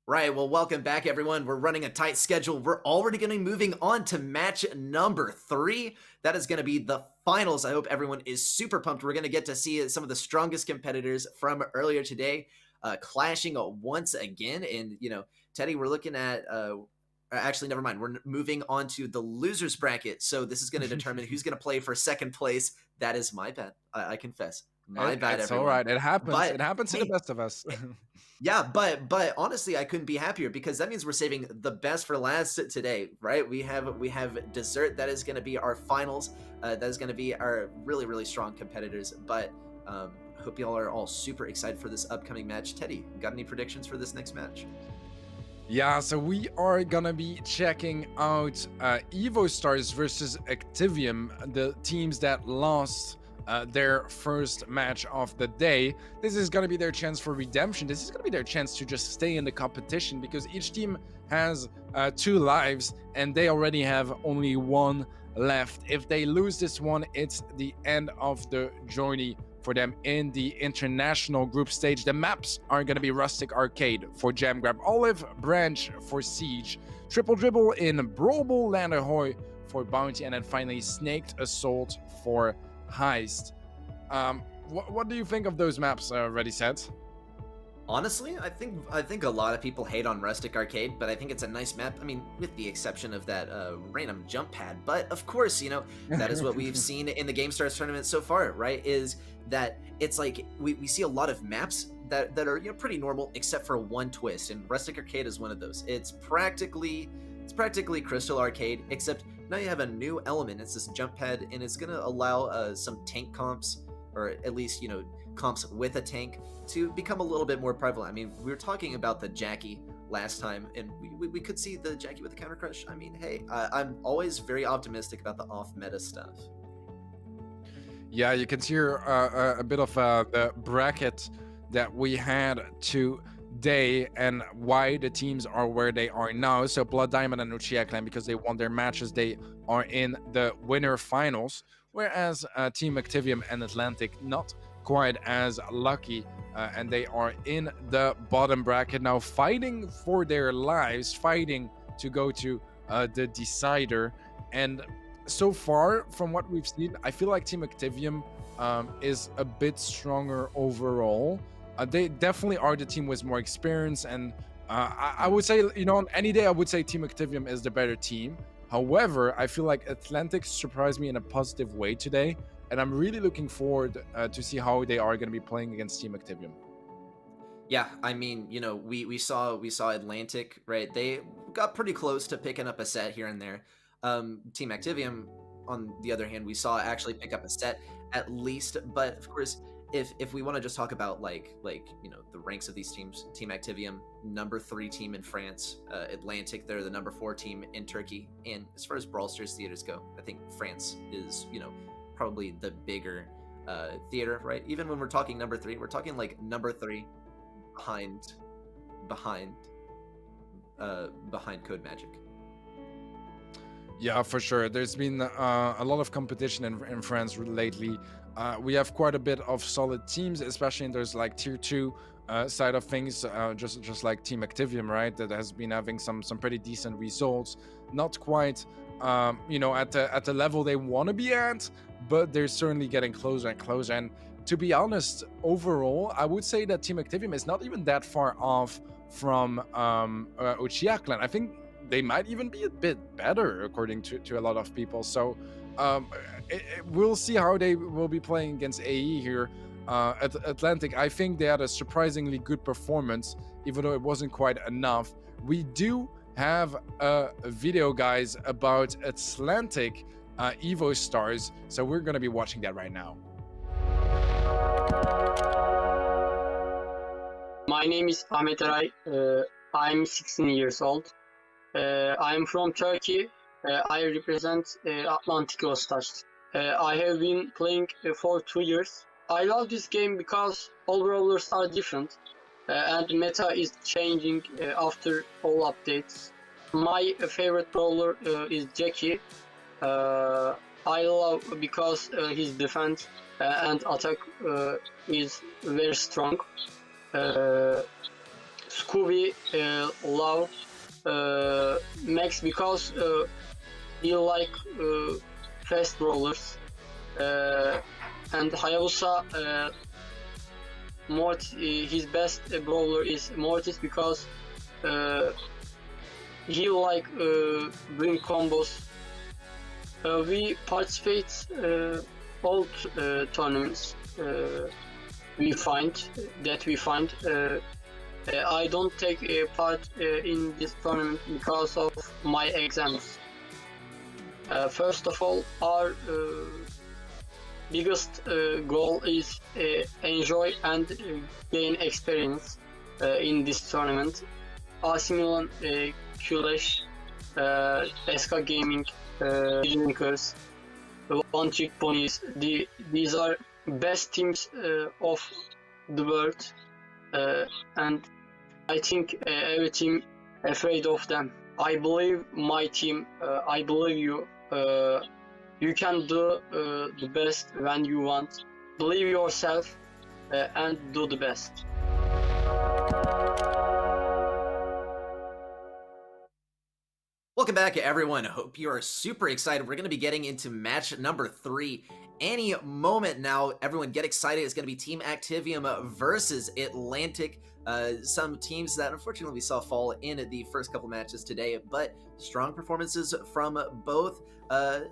Right, well, welcome back, everyone. We're running a tight schedule. We're already going to be moving on to match number 3. That is going to be the finals. I hope everyone is super pumped. We're going to get to see some of the strongest competitors from earlier today clashing once again. And, you know, Teddy, we're looking at... actually, never mind. We're moving on to the losers bracket. So this is going to determine who's going to play for second place. That is my bad. I confess. My bad, it's everyone. all right. It happens. But, it happens to the best of us. Yeah, but honestly, I couldn't be happier, because that means we're saving the best for last today, right? We have dessert. That is going to be our finals. That is going to be our really, really strong competitors. But hope y'all are all super excited for this upcoming match. Teddy, got any predictions for this next match? Yeah, so we are gonna be checking out Evo Stars versus Activium, the teams that lost their first match of the day. This is gonna be their chance for redemption. This is gonna be their chance to just stay in the competition, because each team has 2 lives and they already have only 1 left. If they lose this one, it's the end of the journey for them in the international group stage. The maps are going to be Rustic Arcade for Jam Grab, Olive Branch for Siege, Triple Dribble in Brawl Ball Land Ahoy for Bounty, and then finally Snaked Assault for Heist. What do you think of those maps, Ready Set? Honestly, I think a lot of people hate on Rustic Arcade, but I think it's a nice map. I mean, with the exception of that random jump pad. But of course, that is what we've seen in the Gamestars tournament so far, right? Is that it's like we see a lot of maps that are pretty normal, except for one twist, and Rustic Arcade is one of those. It's practically Crystal Arcade, except now you have a new element. It's this jump pad, and it's gonna allow some tank comps, or at least comps with a tank, to become a little bit more prevalent. I mean, we were talking about the Jackie last time, and we could see the Jackie with the counter crush. I mean, hey, I'm always very optimistic about the off-meta stuff. Yeah, you can see here a bit of the bracket that we had today and why the teams are where they are now. So Blood Diamond and Uchiha Clan, because they won their matches, they are in the winner finals, whereas Team Activium and Atlantic not quite as lucky, and they are in the bottom bracket now, fighting for their lives, fighting to go to the decider. And so far, from what we've seen, I feel like Team Activium is a bit stronger overall. They definitely are the team with more experience, and I would say, on any day, I would say Team Activium is the better team. However, I feel like Atlantic surprised me in a positive way today, and I'm really looking forward to see how they are going to be playing against Team Activium. Yeah, I mean, we saw Atlantic, right? They got pretty close to picking up a set here and there. Team Activium, on the other hand, we saw actually pick up a set at least. But of course, if we want to just talk about like the ranks of these teams, Team Activium, number 3 team in France, Atlantic, they're the number 4 team in Turkey. And as far as Brawl Stars theaters go, I think France is probably the bigger theater, right? Even when we're talking number 3, we're talking like number 3 behind Code Magic. Yeah, for sure. There's been a lot of competition in France lately. We have quite a bit of solid teams, especially in those like tier 2 side of things, just like Team Activium, right? That has been having some pretty decent results. Not quite, at the level they want to be at, but they're certainly getting closer and closer. And to be honest, overall, I would say that Team Activium is not even that far off from Uchiha Clan. I think they might even be a bit better, according to a lot of people. So we'll see how they will be playing against AE here. At Atlantic, I think they had a surprisingly good performance, even though it wasn't quite enough. We do have a video, guys, about Atlantic Evo Stars, so we're going to be watching that right now. My name is Ahmet Aray. I'm 16 years old. I'm from Turkey. I represent Atlantic Stars. I have been playing for 2 years. I love this game because all brawlers are different, and meta is changing after all updates. My favorite brawler is Jackie. I love because his defense and attack is very strong. Scooby love Max because he like fast brawlers, and Hayabusa his best brawler is Mortis because he like bring combos. We participate all tournaments we find. I don't take part in this tournament because of my exams. First of all, our biggest goal is enjoy and gain experience in this tournament. AC Milan, Küleş, SK Gaming, Drinkers, One Trick Ponies, these are best teams of the world, and I think every team afraid of them. I believe my team. I believe you. You can do the best when you want. Believe yourself and do the best. Welcome back, everyone. Hope you are super excited. We're going to be getting into match number 3 any moment now. Everyone get excited. It's going to be Team Activium versus Atlantic. Some teams that unfortunately we saw fall in the first couple matches today, but strong performances from both. A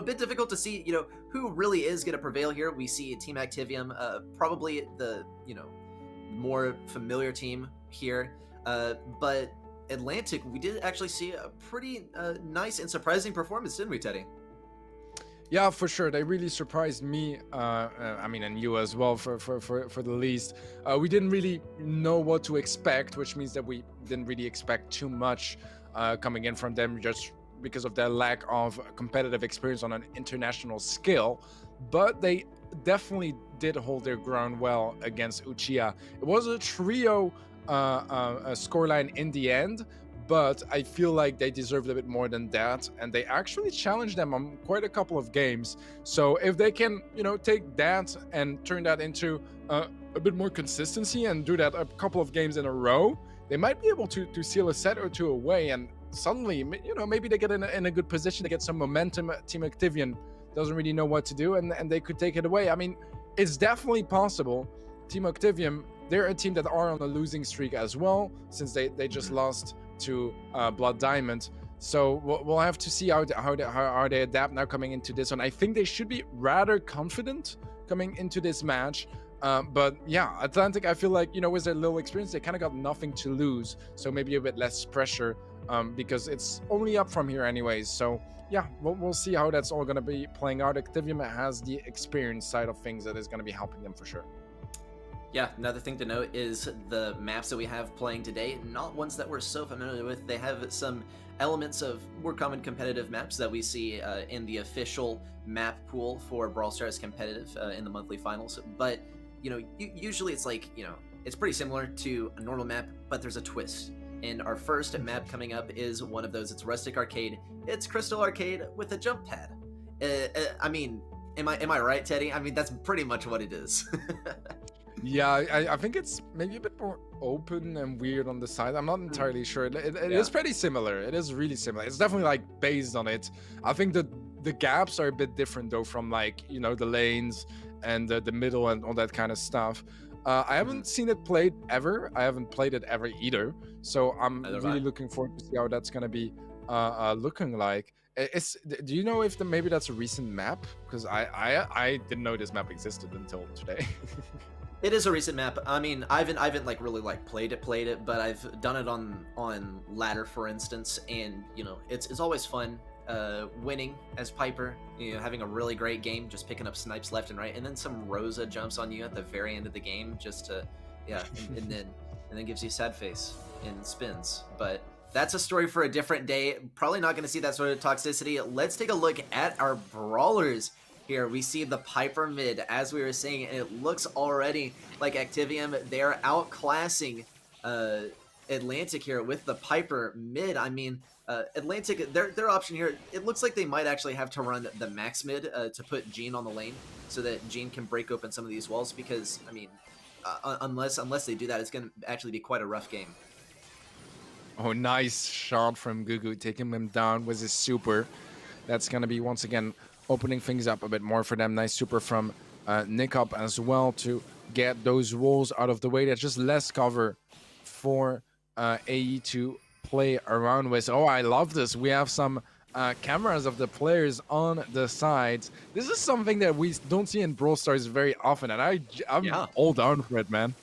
bit difficult to see, who really is going to prevail here. We see Team Activium, probably the, more familiar team here, but Atlantic, we did actually see a pretty nice and surprising performance, didn't we, Teddy? Yeah, for sure. They really surprised me. And you as well, for the least. We didn't really know what to expect, which means that we didn't really expect too much coming in from them, just because of their lack of competitive experience on an international scale. But they definitely did hold their ground well against Uchiha. It was a trio a scoreline in the end, but I feel like they deserved a bit more than that, and they actually challenged them on quite a couple of games. So if they can, take that and turn that into a bit more consistency and do that a couple of games in a row, they might be able to seal a set or two away, and suddenly, maybe they get in a good position to get some momentum. Team Activium doesn't really know what to do, and they could take it away. I mean, it's definitely possible. Team Activium, they're a team that are on a losing streak as well, since they just lost to Blood Diamond. So we'll have to see how they adapt now coming into this one. I think they should be rather confident coming into this match. But yeah, Atlantic, I feel like, with their little experience, they kind of got nothing to lose. So maybe a bit less pressure because it's only up from here anyways. So yeah, we'll see how that's all going to be playing out. Activium has the experience side of things that is going to be helping them for sure. Yeah, another thing to note is the maps that we have playing today, not ones that we're so familiar with. They have some elements of more common competitive maps that we see in the official map pool for Brawl Stars competitive in the monthly finals. But, usually it's like, it's pretty similar to a normal map, but there's a twist. And our first map coming up is one of those. It's Rustic Arcade. It's Crystal Arcade with a jump pad. Am I right, Teddy? I mean, that's pretty much what it is. Yeah, I think it's maybe a bit more open and weird on the side. I'm not entirely sure. It is pretty similar. It is really similar. It's definitely like based on it. I think that the gaps are a bit different though, from like, the lanes and the middle and all that kind of stuff. I haven't seen it played ever. I haven't played it ever either. So I'm really looking forward to see how that's going to be looking like. Do you know if maybe that's a recent map? Because I didn't know this map existed until today. It is a recent map. I mean, I haven't like really like played it, but I've done it on ladder, for instance, and it's always fun winning as Piper, having a really great game, just picking up snipes left and right, and then some Rosa jumps on you at the very end of the game just to and then gives you a sad face and spins. But that's a story for a different day. Probably not going to see that sort of toxicity. Let's take a look at our brawlers. Here we see the Piper mid, as we were saying, and it looks already like Activium, they're outclassing Atlantic here with the Piper mid. I mean, Atlantic, their option here, it looks like they might actually have to run the max mid to put Jean on the lane so that Jean can break open some of these walls, because, I mean, unless they do that, it's going to actually be quite a rough game. Oh, nice shot from Gugu, taking him down with his super. That's going to be, once again, opening things up a bit more for them. Nice super from Nick up as well to get those walls out of the way. That's just less cover for AE to play around with. Oh, I love this. We have some cameras of the players on the sides. This is something that we don't see in Brawl Stars very often, and I'm all down for it, man.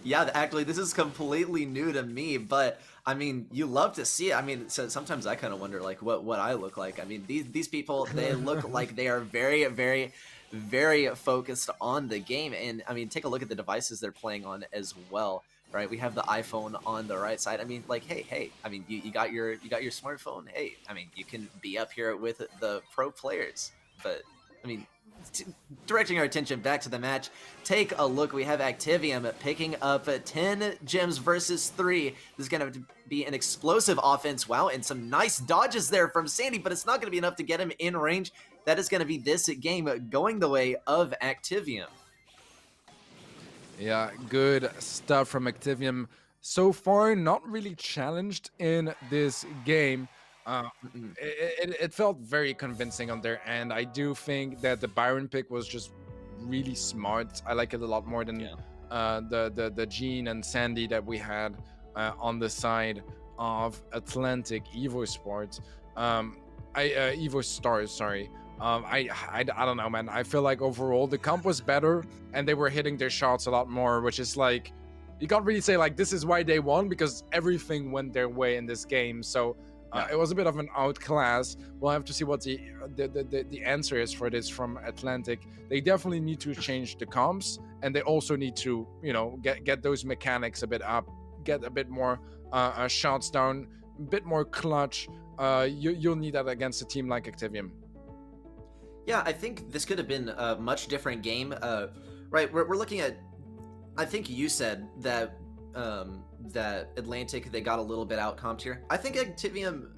Yeah, actually, this is completely new to me, but I mean, you love to see it. I mean, so sometimes I kind of wonder, like, what I look like. I mean, these people, they look like they are very, very, very focused on the game. And I mean, take a look at the devices they're playing on as well, right? We have the iPhone on the right side. I mean, like, hey, I mean, you got your smartphone. Hey, I mean, you can be up here with the pro players, but I mean, directing our attention back to the match, take a look. We have Activium picking up 10 gems versus 3. This is going to be an explosive offense. Wow, and some nice dodges there from Sandy, but it's not going to be enough to get him in range. That is going to be this game going the way of Activium. Yeah, good stuff from Activium. So far, not really challenged in this game. Uh, Mm-mm. it felt very convincing on their end. I do think that the Byron pick was just really smart. I like it a lot more than Yeah. the Gene and Sandy that we had on the side of Atlantic Evo Sports. Evo Stars, sorry. I don't know, man. I feel like overall the comp was better and they were hitting their shots a lot more, which is like you can't really say like this is why they won because everything went their way in this game. So Yeah. it was a bit of an outclass. We'll have to see what the answer is for this from Atlantic. They definitely need to change the comps, and they also need to get those mechanics a bit up, get a bit more shots down, a bit more clutch. You'll need that against a team like Activium. Yeah, I think this could have been a much different game. Right, we're looking at. I think you said that that Atlantic they got a little bit out comped here. I think Activium,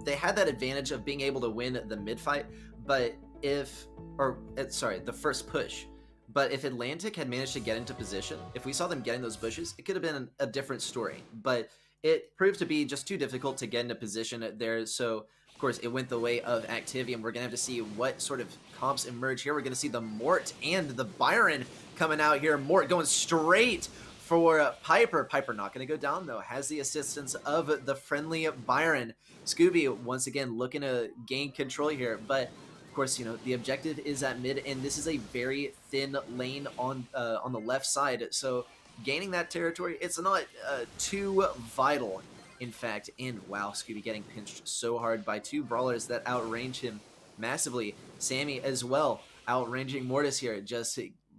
they had that advantage of being able to win the mid fight, but the first push. But if Atlantic had managed to get into position, if we saw them getting those bushes, it could have been a different story. But it proved to be just too difficult to get into position there. So, of course, it went the way of Activium. We're going to have to see what sort of comps emerge here. We're going to see the Mort and the Byron coming out here. Mort going straight for Piper. Piper not going to go down, though. Has the assistance of the friendly Byron. Scooby, once again, looking to gain control here. But of course, the objective is at mid, and this is a very thin lane on the left side. So gaining that territory, it's not too vital, in fact. And wow, Scooby getting pinched so hard by two brawlers that outrange him massively. Sammy as well, outranging Mortis here, just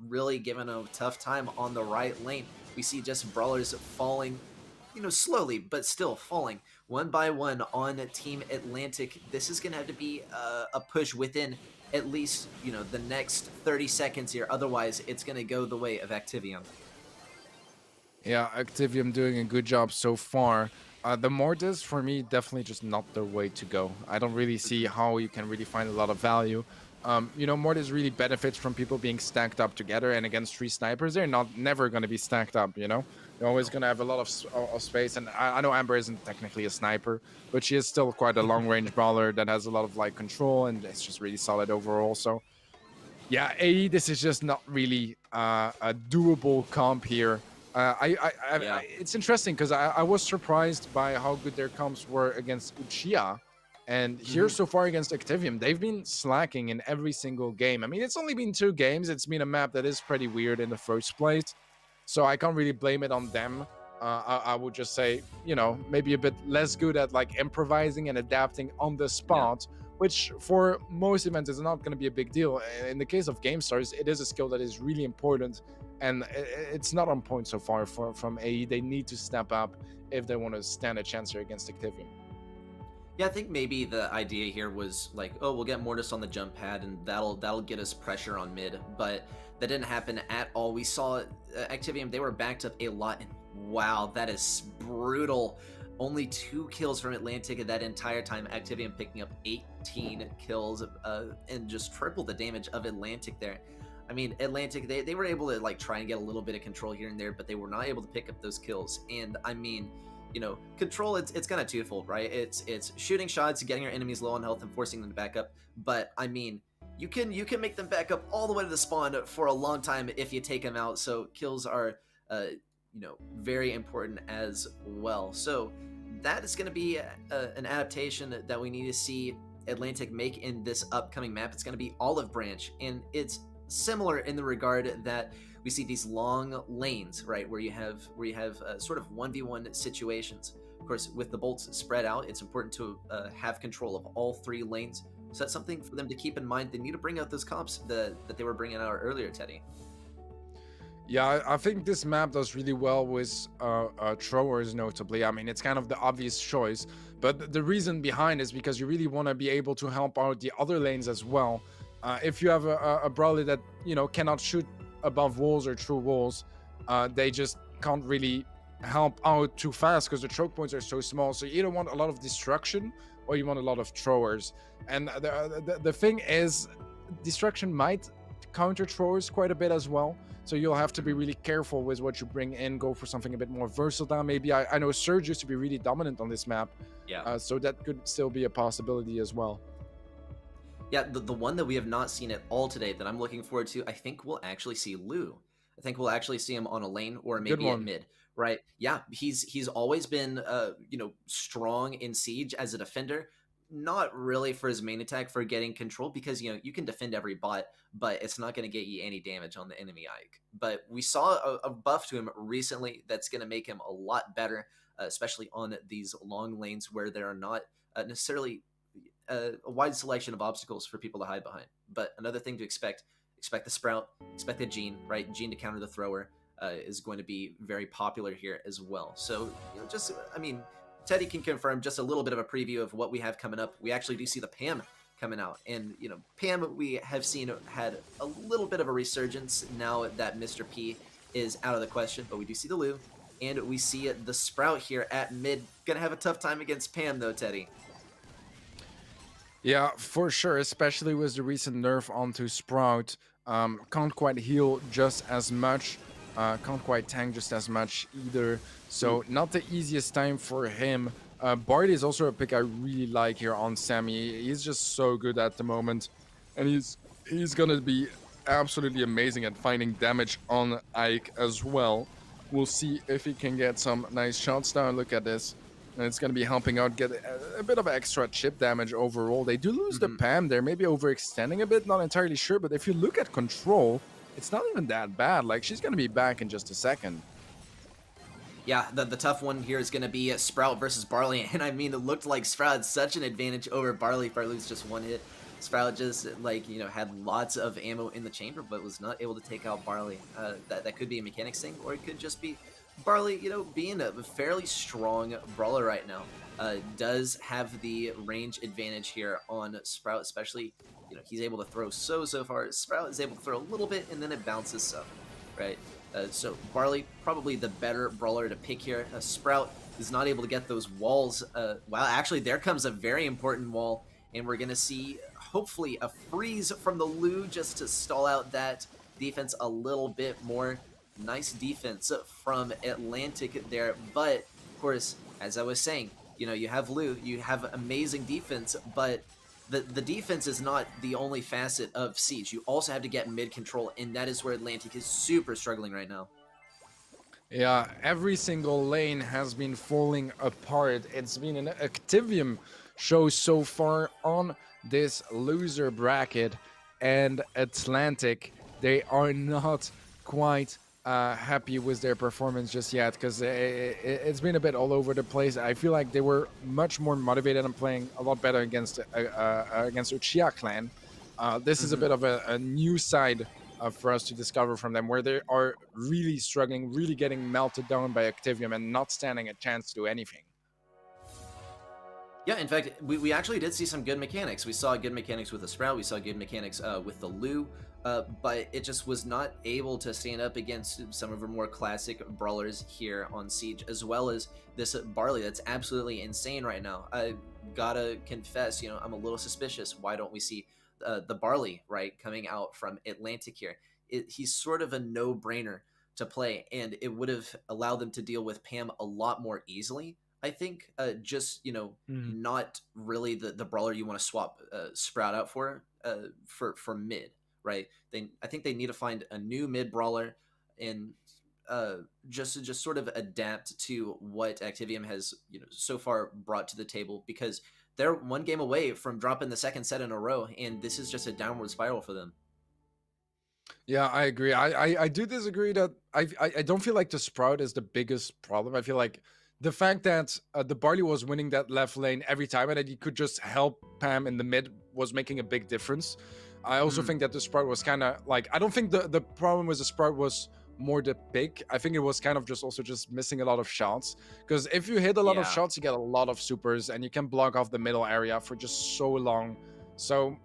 really giving a tough time on the right lane. We see just brawlers falling, slowly, but still falling one by one on Team Atlantic. This is going to have to be a push within at least, the next 30 seconds here. Otherwise, it's going to go the way of Activium. Yeah, Activium doing a good job so far. The Mortis, for me, definitely just not the way to go. I don't really see how you can really find a lot of value. Mortis really benefits from people being stacked up together, and against three snipers, they're never going to be stacked up, You're always going to have a lot of space, and I know Amber isn't technically a sniper, but she is still quite a long-range brawler that has a lot of, control, and it's just really solid overall, so... Yeah, AE, this is just not really a doable comp here. It's interesting because I was surprised by how good their comps were against Uchiha. And here so far against Activium, they've been slacking in every single game. I mean, it's only been 2 games. It's been a map that is pretty weird in the first place. So I can't really blame it on them. I would just say, maybe a bit less good at improvising and adapting on the spot, which for most events is not going to be a big deal. In the case of Gamestars, it is a skill that is really important. And it's not on point so far from AE. They need to step up if they want to stand a chance here against Activium. Yeah, I think maybe the idea here was we'll get Mortis on the jump pad and that'll get us pressure on mid, but that didn't happen at all. We saw Activium, they were backed up a lot, and wow, that is brutal. Only 2 kills from Atlantic that entire time. Activium picking up 18 kills and just triple the damage of Atlantic there. I mean, Atlantic, they were able to try and get a little bit of control here and there, but they were not able to pick up those kills. And I mean, control, it's kind of twofold, right? It's shooting shots, getting your enemies low on health and forcing them to back up. But I mean, you can make them back up all the way to the spawn for a long time if you take them out. So kills are, very important as well. So that is going to be an adaptation that we need to see Atlantic make in this upcoming map. It's going to be Olive Branch, and it's similar in the regard that we see these long lanes, right, where you have sort of 1v1 situations. Of course, with the bolts spread out, it's important to have control of all 3 lanes. So that's something for them to keep in mind. They need to bring out those comps that they were bringing out earlier, Teddy. Yeah, I think this map does really well with throwers, notably. I mean, it's kind of the obvious choice, but the reason behind is because you really want to be able to help out the other lanes as well. If you have a brawler that, cannot shoot above walls or through walls, they just can't really help out too fast because the choke points are so small. So you either want a lot of destruction or you want a lot of throwers. And the thing is, destruction might counter throwers quite a bit as well. So you'll have to be really careful with what you bring in, go for something a bit more versatile. Maybe I know Surge used to be really dominant on this map. Yeah. So that could still be a possibility as well. Yeah, the one that we have not seen at all today that I'm looking forward to, I think we'll actually see Lou. I think we'll actually see him on a lane or maybe at mid, right? Yeah, he's always been strong in Siege as a defender. Not really for his main attack for getting control, because you can defend every bot, but it's not going to get you any damage on the enemy Ike. But we saw a buff to him recently that's going to make him a lot better, especially on these long lanes where there are not necessarily a wide selection of obstacles for people to hide behind. But another thing to expect the Sprout, expect the Gene, right? Gene to counter the thrower is going to be very popular here as well. So Teddy can confirm just a little bit of a preview of what we have coming up. We actually do see the Pam coming out, and Pam we have seen had a little bit of a resurgence now that Mr. P is out of the question, but we do see the Lou, and we see the Sprout here at mid. Gonna have a tough time against Pam though, Teddy. Yeah, for sure, especially with the recent nerf onto Sprout. Can't quite heal just as much, can't quite tank just as much either, so not the easiest time for him. Bard is also a pick I really like here on Sammy. He's just so good at the moment, and he's gonna be absolutely amazing at finding damage on Ike as well. We'll see if he can get some nice shots down. Look at this. And it's going to be helping out get a bit of extra chip damage overall. They do lose the Pam. They're maybe overextending a bit, not entirely sure. But if you look at control, it's not even that bad. Like, she's going to be back in just a second. Yeah, the tough one here is going to be Sprout versus Barley. And I mean, it looked like Sprout had such an advantage over Barley. Barley's just one hit. Sprout just, had lots of ammo in the chamber, but was not able to take out Barley. That could be a mechanics thing, or it could just be Barley, being a fairly strong brawler right now, does have the range advantage here on Sprout, especially, he's able to throw so far. Sprout is able to throw a little bit, and then it bounces some, right? So Barley, probably the better brawler to pick here. Sprout is not able to get those walls. Wow, actually, there comes a very important wall, and we're going to see, hopefully, a freeze from the Lou just to stall out that defense a little bit more. Nice defense from Atlantic there, but of course, as I was saying, you have Lou, you have amazing defense, but the defense is not the only facet of Siege. You also have to get mid control, and that is where Atlantic is super struggling right now. Yeah, every single lane has been falling apart. It's been an Activium show so far on this loser bracket, and Atlantic, they are not quite happy with their performance just yet, because it's been a bit all over the place. I feel like they were much more motivated and playing a lot better against Uchiha Clan. This is a bit of a new side for us to discover from them, where they are really struggling, really getting melted down by Activium and not standing a chance to do anything. Yeah, in fact, we actually did see some good mechanics. We saw good mechanics with the Sprout, we saw good mechanics with the Lou, but it just was not able to stand up against some of our more classic brawlers here on Siege, as well as this Barley that's absolutely insane right now. I gotta confess, I'm a little suspicious. Why don't we see the Barley, right, coming out from Atlantic here? He's sort of a no-brainer to play, and it would have allowed them to deal with Pam a lot more easily. I think not really the brawler you want to swap Sprout out for mid, right? I think they need to find a new mid brawler and just sort of adapt to what Activium has so far brought to the table, because they're one game away from dropping the second set in a row, and this is just a downward spiral for them. Yeah, I agree. I do disagree that I don't feel like the Sprout is the biggest problem. I feel like the fact that the Barley was winning that left lane every time and that he could just help Pam in the mid was making a big difference. I also think that the Sprout was kind of like, I don't think the problem with the Sprout was more the pick. I think it was kind of just missing a lot of shots, because if you hit a lot of shots, you get a lot of supers and you can block off the middle area for just so long. So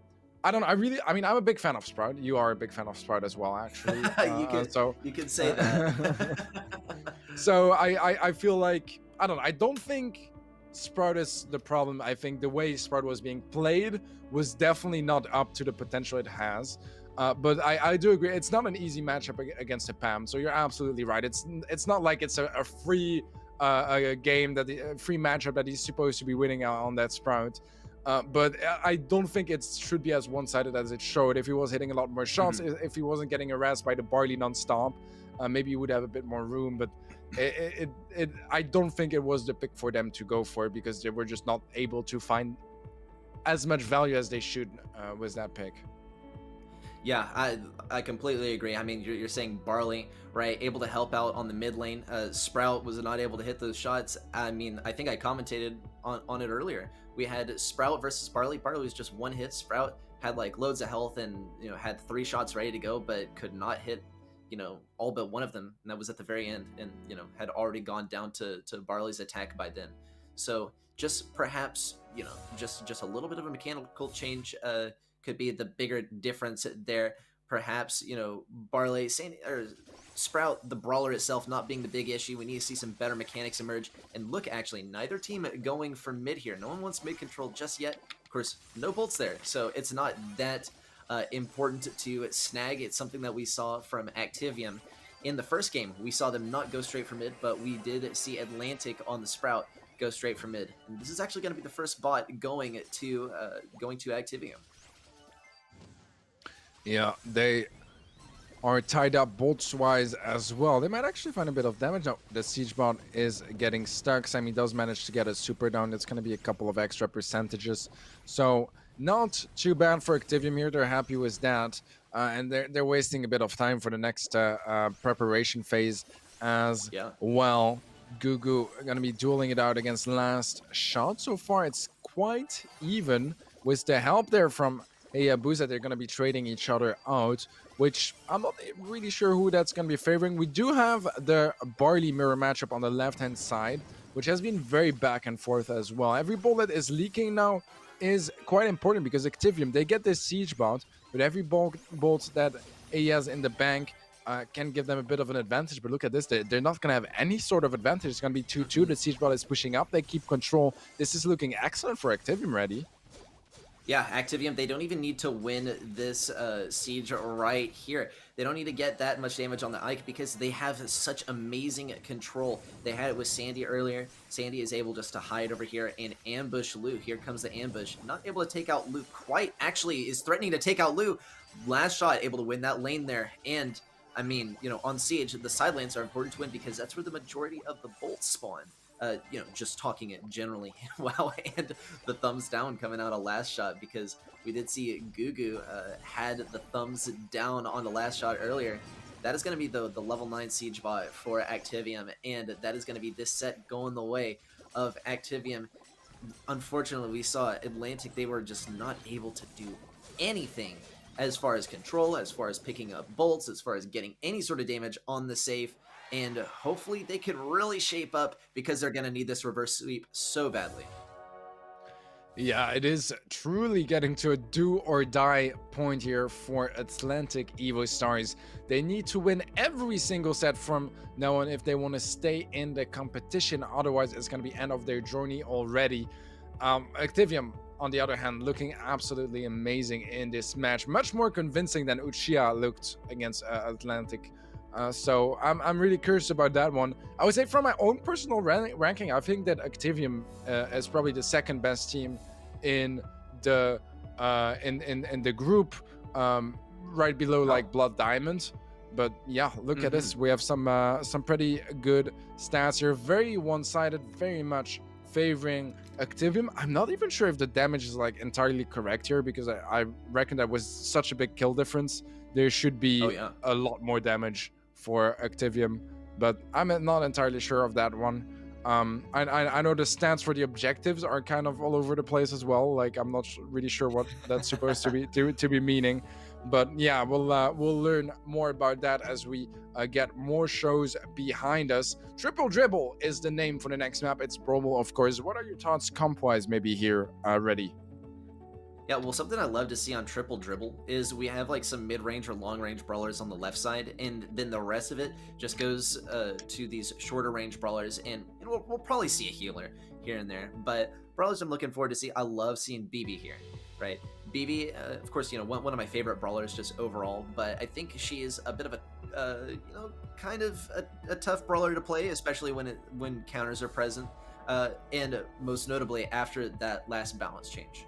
I don't know. I'm a big fan of Sprout. You are a big fan of Sprout as well, actually. You could say that. So I feel like, I don't think Sprout is the problem. I think the way Sprout was being played was definitely not up to the potential it has. But I do agree, it's not an easy matchup against a Pam. So you're absolutely right. It's not like it's a free a game that a free matchup that he's supposed to be winning on that Sprout. But I don't think it should be as one-sided as it showed. If he was hitting a lot more shots, if he wasn't getting harassed by the Barley non-stop, maybe he would have a bit more room. But I don't think it was the pick for them to go for, because they were just not able to find as much value as they should with that pick. Yeah, I completely agree. I mean, you're saying Barley, right, able to help out on the mid lane. Sprout was not able to hit those shots. I mean, I think I commentated on it earlier. We had Sprout versus Barley. Barley was just one hit. Sprout had like loads of health and, you know, had 3 shots ready to go, but could not hit, you know, all but one of them. And that was at the very end, and, you know, had already gone down to Barley's attack by then. So just perhaps, you know, just a little bit of a mechanical change could be the bigger difference there. Perhaps, you know, Barley, or Sprout, the brawler itself not being the big issue. We need to see some better mechanics emerge. And look, actually, neither team going for mid here. No one wants mid control just yet. Of course, no bolts there, so it's not that important to snag. It's something that we saw from Activium. In the first game, we saw them not go straight for mid, but we did see Atlantic on the Sprout go straight for mid. And this is actually going to be the first bot going to Activium. Yeah, they are tied up bolts-wise as well. They might actually find a bit of damage. No, the siege bot is getting stuck. Sammy does manage to get a super down. It's going to be a couple of extra percentages. So not too bad for Activium here. They're happy with that. And they're wasting a bit of time for the next preparation phase as well. Gugu going to be dueling it out against Last Shot. So far, it's quite even with the help there from Hayabusa. They're going to be trading each other out, which I'm not really sure who that's going to be favoring. We do have the Barley mirror matchup on the left-hand side, which has been very back and forth as well. Every ball that is leaking now is quite important, because Activium, they get this siege bot, but every bolt that he has in the bank can give them a bit of an advantage. But look at this, they're not going to have any sort of advantage. It's going to be 2-2. The siege bot is pushing up. They keep control. This is looking excellent for Activium ready. Yeah, Activium, they don't even need to win this siege right here. They don't need to get that much damage on the Ike, because they have such amazing control. They had it with Sandy earlier. Sandy is able just to hide over here and ambush Lu. Here comes the ambush. Not able to take out Lu quite. Actually, is threatening to take out Lu. Last shot, able to win that lane there. And, I mean, you know, on siege, the side lanes are important to win, because that's where the majority of the bolts spawn. You know, just talking it generally. Wow, and the thumbs down coming out of Last Shot, because we did see Gugu had the thumbs down on the Last Shot earlier. That is going to be the level 9 siege bot for Activium, and that is going to be this set going the way of Activium. Unfortunately, we saw Atlantic, they were just not able to do anything as far as control, as far as picking up bolts, as far as getting any sort of damage on the safe. And hopefully they can really shape up, because they're going to need this reverse sweep so badly. Yeah, it is truly getting to a do or die point here for Atlantic Evo Stars. They need to win every single set from now on if they want to stay in the competition. Otherwise, it's going to be end of their journey already. Activium, on the other hand, looking absolutely amazing in this match. Much more convincing than Uchiha looked against Atlantic. So I'm really curious about that one. I would say from my own personal ranking, I think that Activium is probably the second best team in the in the group, right below like Blood Diamond. But yeah, look at this. We have some pretty good stats here. Very one-sided, very much favoring Activium. I'm not even sure if the damage is like entirely correct here, because I reckon that was such a big kill difference. There should be a lot more damage for Activium, but I'm not entirely sure of that one. I know the stats for the objectives are kind of all over the place as well. Like, I'm not really sure what that's supposed to be meaning, but yeah, we'll learn more about that as we get more shows behind us. Triple Dribble is the name for the next map. It's Brawl, of course. What are your thoughts comp-wise maybe here, Reddy? Yeah, well, something I love to see on Triple Dribble is we have like some mid-range or long-range brawlers on the left side, and then the rest of it just goes to these shorter range brawlers, and we'll probably see a healer here and there. But brawlers I'm looking forward to see, I love seeing BB here, right? BB, of course, one of my favorite brawlers just overall, but I think she is a bit of a, kind of a tough brawler to play, especially when counters are present, and most notably after that last balance change.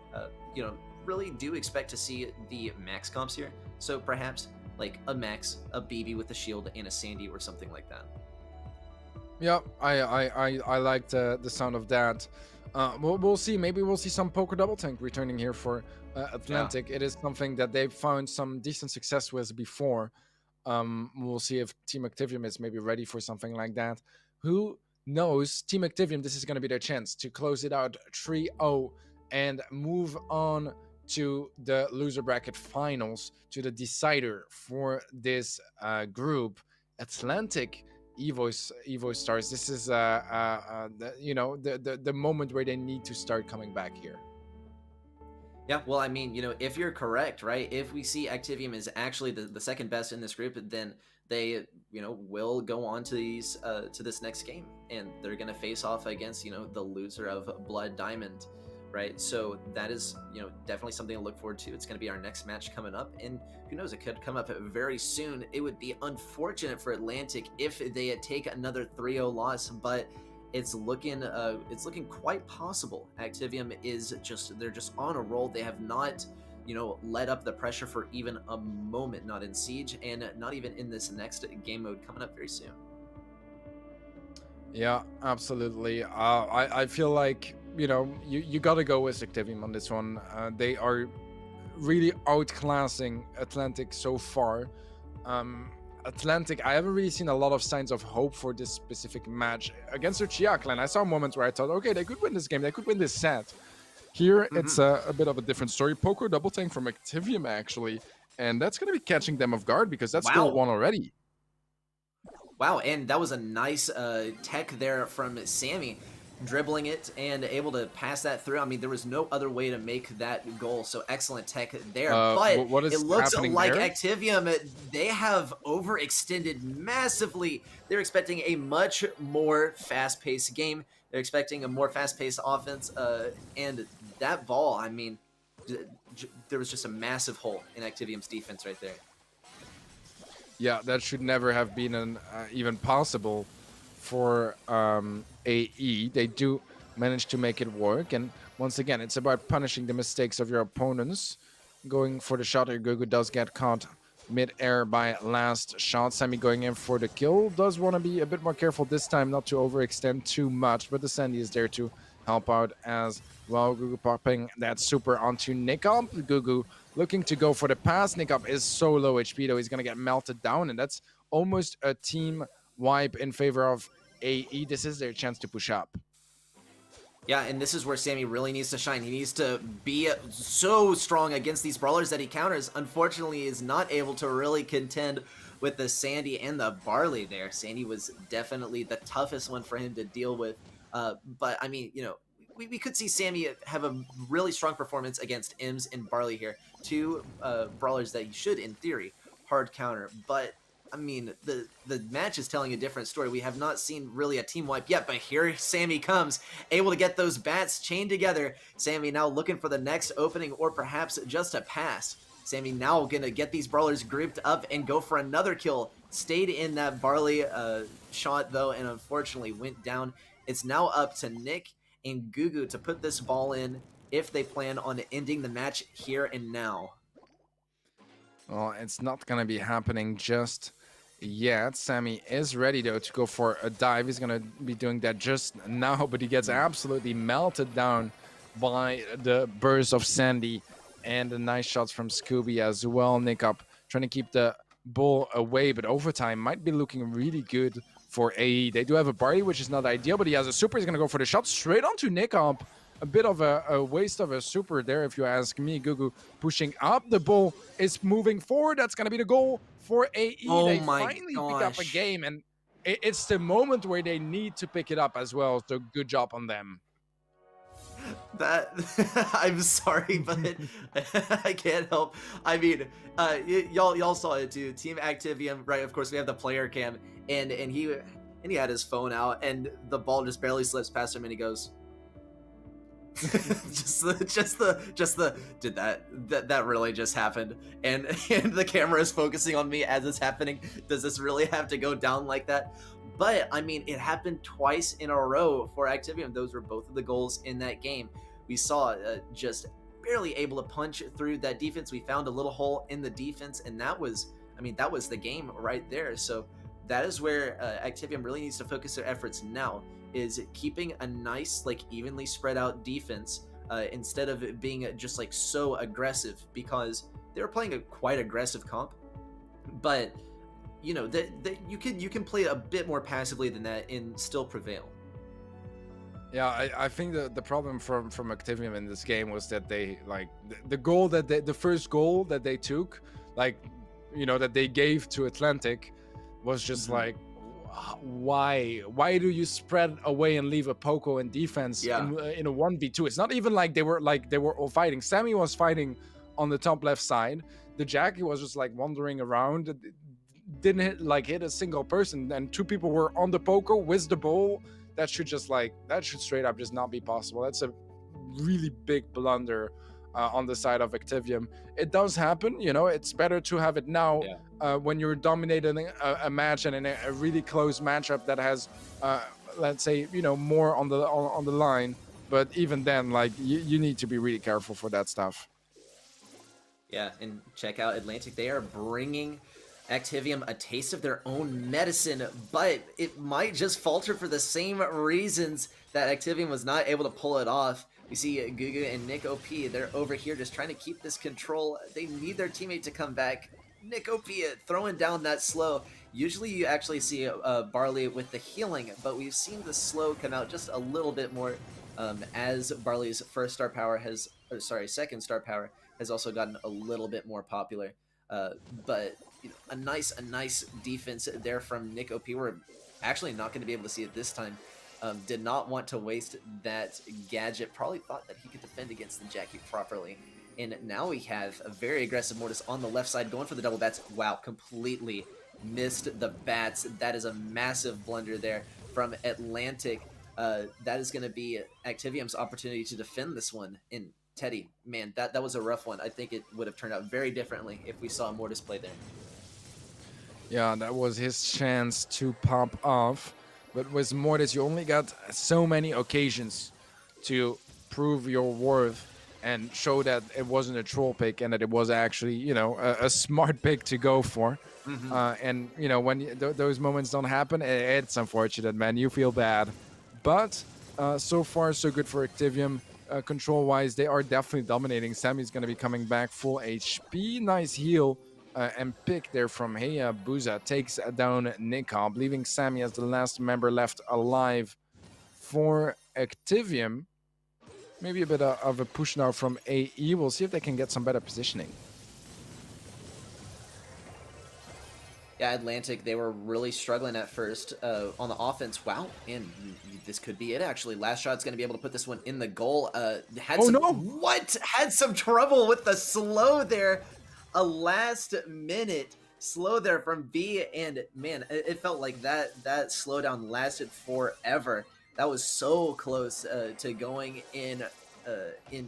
Really do expect to see the max comps here, so perhaps like a Max, a BB with a shield, and a Sandy or something like that. Yeah, I liked the sound of that. We'll see. Maybe we'll see some poker double tank returning here for Atlantic. Yeah. It is something that they've found some decent success with before. We'll see if Team Activium is maybe ready for something like that. Who knows? Team Activium, this is going to be their chance to close it out 3-0 and move on to the loser bracket finals, to the decider for this group. Atlantic Evo Stars, this is the moment where they need to start coming back here. Yeah, well, I mean, if you're correct, right? If we see Activium is actually the second best in this group, then they, will go on to these to this next game, and they're gonna face off against, the loser of Blood Diamond, right? So that is, definitely something to look forward to. It's gonna be our next match coming up, and who knows, it could come up very soon. It would be unfortunate for Atlantic if they take another 3-0 loss, but it's looking quite possible. Activium they're just on a roll. They have not, let up the pressure for even a moment, not in Siege and not even in this next game mode coming up very soon. Yeah, absolutely. I feel like, you got to go with Activium on this one. They are really outclassing Atlantic so far. Atlantic, I haven't really seen a lot of signs of hope for this specific match against Uchiha Clan. I saw moments where I thought, okay, they could win this game, they could win this set. Here, it's a bit of a different story. Poker double tank from Activium, actually, and that's going to be catching them off guard because that's still one already. Wow, and that was a nice tech there from Sammy, dribbling it and able to pass that through. I mean, there was no other way to make that goal, so excellent tech there. But it looks like there? Activium, they have overextended massively. They're expecting a much more fast-paced game. They're expecting a more fast-paced offense, and that ball, I mean, there was just a massive hole in Activium's defense right there. Yeah, that should never have been even possible for AE. They do manage to make it work, and once again, it's about punishing the mistakes of your opponents. Going for the shot here, Gugu does get caught mid-air by last shot. Sammy going in for the kill. Does want to be a bit more careful this time not to overextend too much, but the Sandy is there to help out as well. Gugu popping that super onto Nickup. Gugu looking to go for the pass. Nickup is so low HP though, he's going to get melted down, and that's almost a team wipe in favor of AE. This is their chance to push up. Yeah, and this is where Sammy really needs to shine. He needs to be so strong against these brawlers that he counters. Unfortunately, is not able to really contend with the Sandy and the Barley there. Sandy was definitely the toughest one for him to deal with. But, I mean, we could see Sammy have a really strong performance against Ims and Barley here. Two brawlers that he should, in theory, hard counter. But I mean, the match is telling a different story. We have not seen really a team wipe yet, but here Sammy comes, able to get those bats chained together. Sammy now looking for the next opening or perhaps just a pass. Sammy now going to get these brawlers grouped up and go for another kill. Stayed in that Barley shot, though, and unfortunately went down. It's now up to Nick and Gugu to put this ball in if they plan on ending the match here and now. Well, it's not going to be happening just yet. Sammy is ready, though, to go for a dive. He's going to be doing that just now, but he gets absolutely melted down by the burst of Sandy and the nice shots from Scooby as well. Nick up trying to keep the ball away, but overtime might be looking really good for AE. They do have a Barley, which is not ideal, but he has a super. He's going to go for the shot straight onto Nick up. A bit of a waste of a super there, if you ask me. Gugu pushing up. The ball is moving forward. That's going to be the goal for AE. Oh, they my finally gosh. pick up a game, and it's the moment where they need to pick it up as well. So good job on them. That I'm sorry, but I can't help. I mean, y'all saw it too. Team Activium, right? Of course, we have the player cam, and he had his phone out, and the ball just barely slips past him, and he goes, just the did that really just happened, and the camera is focusing on me as it's happening. Does this really have to go down like that? But I mean, it happened twice in a row for Activium. Those were both of the goals in that game. We saw just barely able to punch through that defense. We found a little hole in the defense, and that was the game right there. So that is where Activium really needs to focus their efforts now, is keeping a nice, like, evenly spread out defense instead of it being just like so aggressive, because they were playing a quite aggressive comp, but you know that you can play a bit more passively than that and still prevail. Yeah, I think the problem from Activium in this game was that they, like, the first goal that they took, like, you know, that they gave to Atlantic was just like, why do you spread away and leave a Poco in defense in a 1v2? It's not even like they were all fighting. Sammy was fighting on the top left side. The Jackie was just like wandering around, didn't hit a single person, and two people were on the Poco with the ball. That should straight up just not be possible. That's a really big blunder on the side of Activium. It does happen, you know. It's better to have it now when you're dominating a match and in a really close matchup that has, let's say, you know, more on the line. But even then, like, you need to be really careful for that stuff. Yeah, and check out Atlantic. They are bringing Activium a taste of their own medicine, but it might just falter for the same reasons that Activium was not able to pull it off. We see Gugu and Nick OP, they're over here just trying to keep this control. They need their teammate to come back. Nick OP throwing down that slow. Usually you actually see Barley with the healing, but we've seen the slow come out just a little bit more as Barley's second star power has also gotten a little bit more popular. But you know, a nice defense there from Nick OP. We're actually not going to be able to see it this time. Did not want to waste that gadget. Probably thought that he could defend against the Jackie properly. And now we have a very aggressive Mortis on the left side going for the double bats. Wow, completely missed the bats. That is a massive blunder there from Atlantic. That is going to be Activium's opportunity to defend this one. And Teddy, man, that was a rough one. I think it would have turned out very differently if we saw Mortis play there. Yeah, that was his chance to pop off. But with Mortis, you only got so many occasions to prove your worth and show that it wasn't a troll pick and that it was actually, you know, a smart pick to go for. And, you know, when those moments don't happen, it's unfortunate, man. You feel bad. But so far, so good for Activium. Control-wise, they are definitely dominating. Sammy's going to be coming back full HP. Nice heal. And pick there from Hayabusa takes down Nikop, leaving Sammy as the last member left alive for Activium. Maybe a bit of a push now from AE. We'll see if they can get some better positioning. Yeah, Atlantic, they were really struggling at first on the offense. Wow, and this could be it, actually. Last shot's going to be able to put this one in the goal. Had some trouble with the slow there. A last-minute slow there from B, and man, it felt like that slowdown lasted forever. That was so close to going in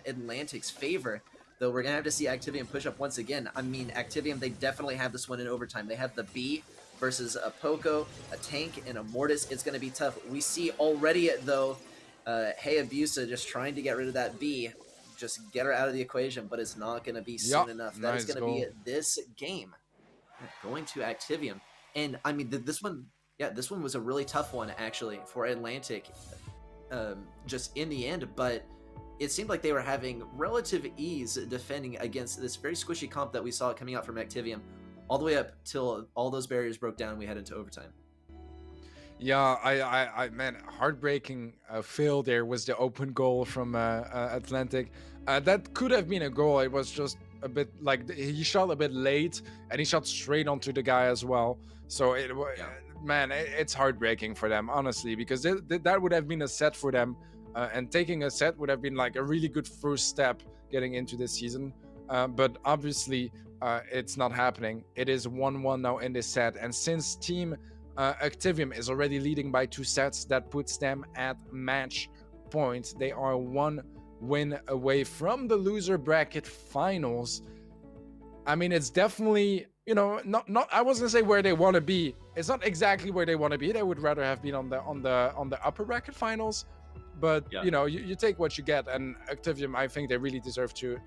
Atlantic's favor. Though we're gonna have to see Activium push up once again. I mean, Activium, they definitely have this one in overtime. They have the B versus a Poco, a tank, and a Mortis. It's gonna be tough. We see already though, Hayabusa just trying to get rid of that B. Just get her out of the equation, but it's not going to be soon enough. That is going to be this game. Going to Activium. And, I mean, this one was a really tough one, actually, for Atlantic, just in the end. But it seemed like they were having relative ease defending against this very squishy comp that we saw coming out from Activium, all the way up till all those barriers broke down and we head into overtime. Yeah, I man, heartbreaking fail there was the open goal from Atlantic. That could have been a goal. It was just a bit like he shot a bit late and he shot straight onto the guy as well. So man, it's heartbreaking for them, honestly, because that would have been a set for them, and taking a set would have been like a really good first step getting into this season. But obviously, it's not happening. It is 1-1 now in this set, and since Team Activium is already leading by 2 sets, that puts them at match point. They are 1 win away from the loser bracket finals. I mean, it's definitely, you know, not I wasn't gonna say where they want to be. It's not exactly where they want to be. They would rather have been on the upper bracket finals. But Yeah. you know, you take what you get, and Activium, I think they really deserve to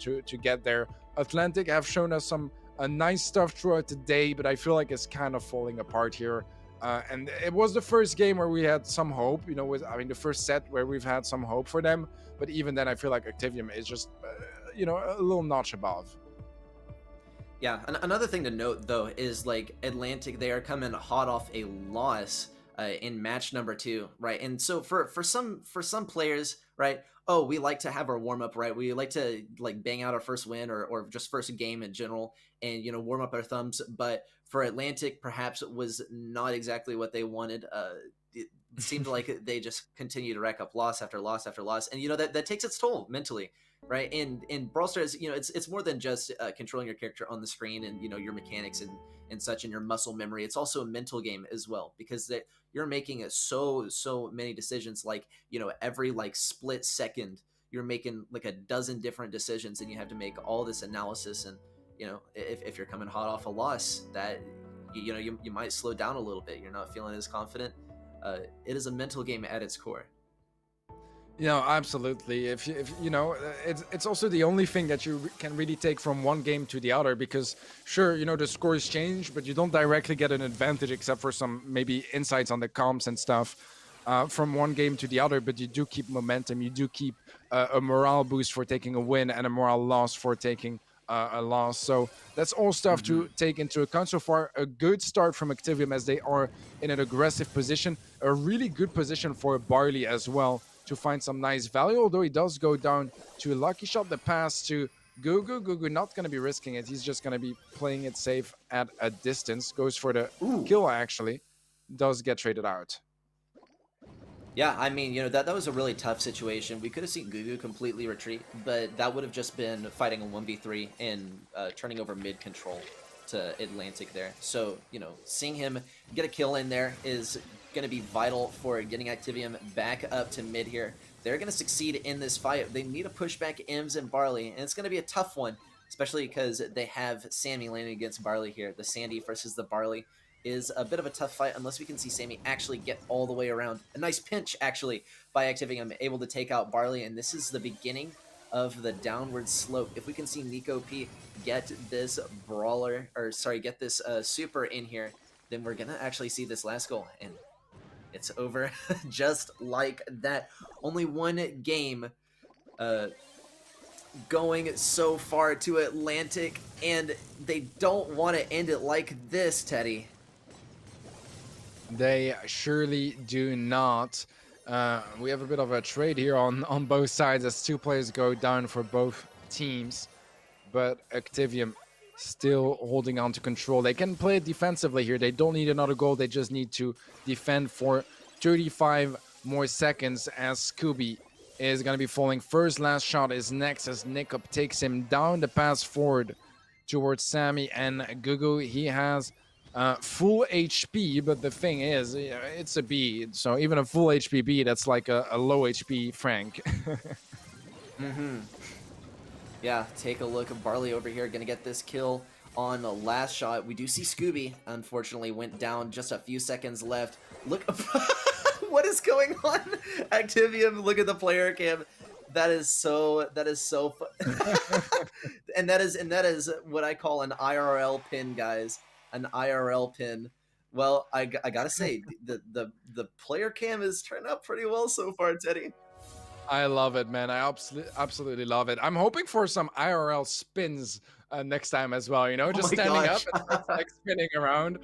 get there. Atlantic have shown us some nice stuff throughout the day, but I feel like it's kind of falling apart here. And it was the first game where we had some hope, you know, the first set where we've had some hope for them. But even then, I feel like Activium is just, you know, a little notch above. Yeah, another thing to note though is like Atlantic, they are coming hot off a loss in match number 2, right? And so for some players, right? Oh, we like to have our warm up, right? We like to like bang out our first win or just first game in general, and you know, warm up our thumbs. But for Atlantic, perhaps it was not exactly what they wanted. It seemed like they just continue to rack up loss after loss after loss, and you know that takes its toll mentally. Right, and in Brawl Stars, you know, it's more than just controlling your character on the screen and you know your mechanics and such and your muscle memory. It's also a mental game as well, because you're making so many decisions. Like, you know, every like split second, you're making like a dozen different decisions, and you have to make all this analysis. And you know, if you're coming hot off a loss, that you know you might slow down a little bit. You're not feeling as confident. It is a mental game at its core. Yeah, absolutely. If you know, it's also the only thing that you can really take from one game to the other, because sure, you know, the scores change, but you don't directly get an advantage except for some maybe insights on the comps and stuff from one game to the other. But you do keep momentum. You do keep a morale boost for taking a win and a morale loss for taking a loss. So that's all stuff to take into account. So far, a good start from Activium as they are in an aggressive position, a really good position for Barley as well, to find some nice value, although he does go down to a lucky shot. The pass to Gugu. Gugu not going to be risking it. He's just going to be playing it safe at a distance. Goes for the kill, actually. Does get traded out. Yeah, I mean, you know, that was a really tough situation. We could have seen Gugu completely retreat, but that would have just been fighting a 1v3 and turning over mid control to Atlantic there. So, you know, seeing him get a kill in there is going to be vital for getting Activium back up to mid here. They're going to succeed in this fight. They need to push back Ims and Barley, and it's going to be a tough one, especially because they have Sammy landing against Barley here. The Sandy versus the Barley is a bit of a tough fight unless we can see Sammy actually get all the way around. A nice pinch, actually, by Activium, able to take out Barley, and this is the beginning of the downward slope. If we can see Nico P get this brawler, or sorry, get this super in here, then we're going to actually see this last goal, and it's over just like that. Only one game going so far to Atlantic, and they don't want to end it like this, Teddy. They surely do not. We have a bit of a trade here on both sides as two players go down for both teams. But Activium still holding on to control. They can play it defensively here. They don't need another goal. They just need to defend for 35 more seconds as Scooby is going to be falling. First last shot is next as Nico takes him down. The pass forward towards Sammy and Gugu. He has full HP, but the thing is, it's a B. So even a full HP B, that's like a low HP Frank. Yeah, take a look at Barley over here, gonna get this kill on the last shot. We do see Scooby, unfortunately, went down, just a few seconds left. Look, what is going on? Activium, look at the player cam. That is so fun. and that is what I call an IRL pin, guys. An IRL pin. Well, I gotta say, the player cam is turned out pretty well so far, Teddy. I love it, man. I absolutely love it. I'm hoping for some IRL spins next time as well. You know, just standing up and like spinning around.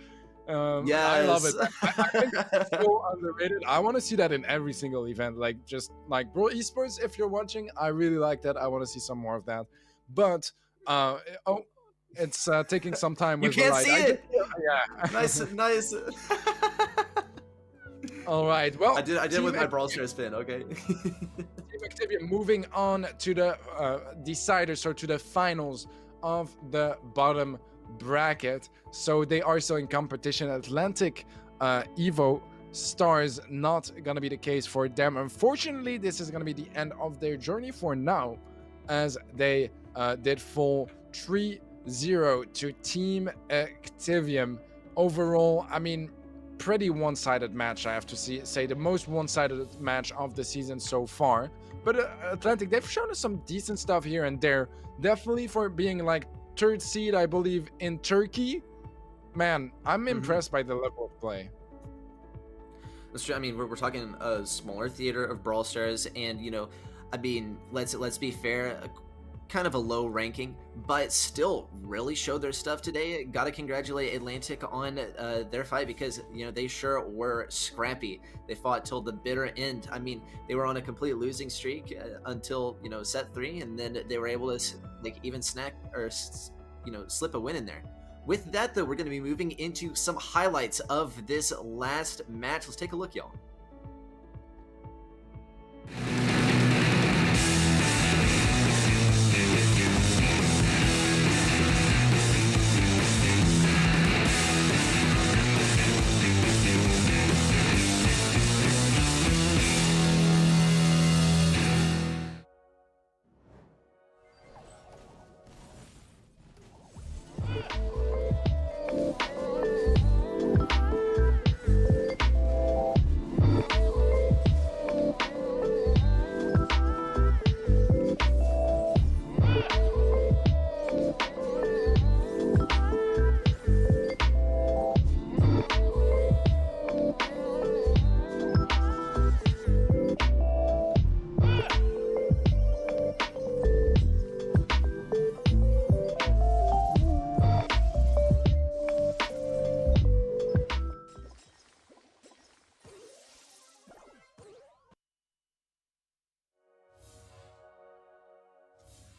Yeah, I love it. I think it's so underrated. I want to see that in every single event. Like just like Brawl Esports, if you're watching, I really like that. I want to see some more of that. But it's taking some time. You can't see it. Yeah. Nice. All right. Well, I did with my Brawl Stars spin. Okay. Team Activium moving on to the deciders, or to the finals of the bottom bracket. So they are still in competition. Atlantic Evo Stars, not gonna be the case for them. Unfortunately, this is gonna be the end of their journey for now, as they did fall 3-0 to Team Activium. Overall, I mean, pretty one-sided match, I have to say the most one-sided match of the season so far. But Atlantic, they've shown us some decent stuff here and there. Definitely for being like third seed, I believe, in Turkey. Man, I'm impressed by the level of play. That's true. I mean, we're talking a smaller theater of Brawl Stars, and I mean, let's be fair, kind of a low ranking, but still really showed their stuff today. Gotta congratulate Atlantic on their fight, because they sure were scrappy. They fought till the bitter end. I mean, they were on a complete losing streak until set 3, and then they were able to even snack or slip a win in there. With that, though, we're going to be moving into some highlights of this last match. Let's take a look, y'all.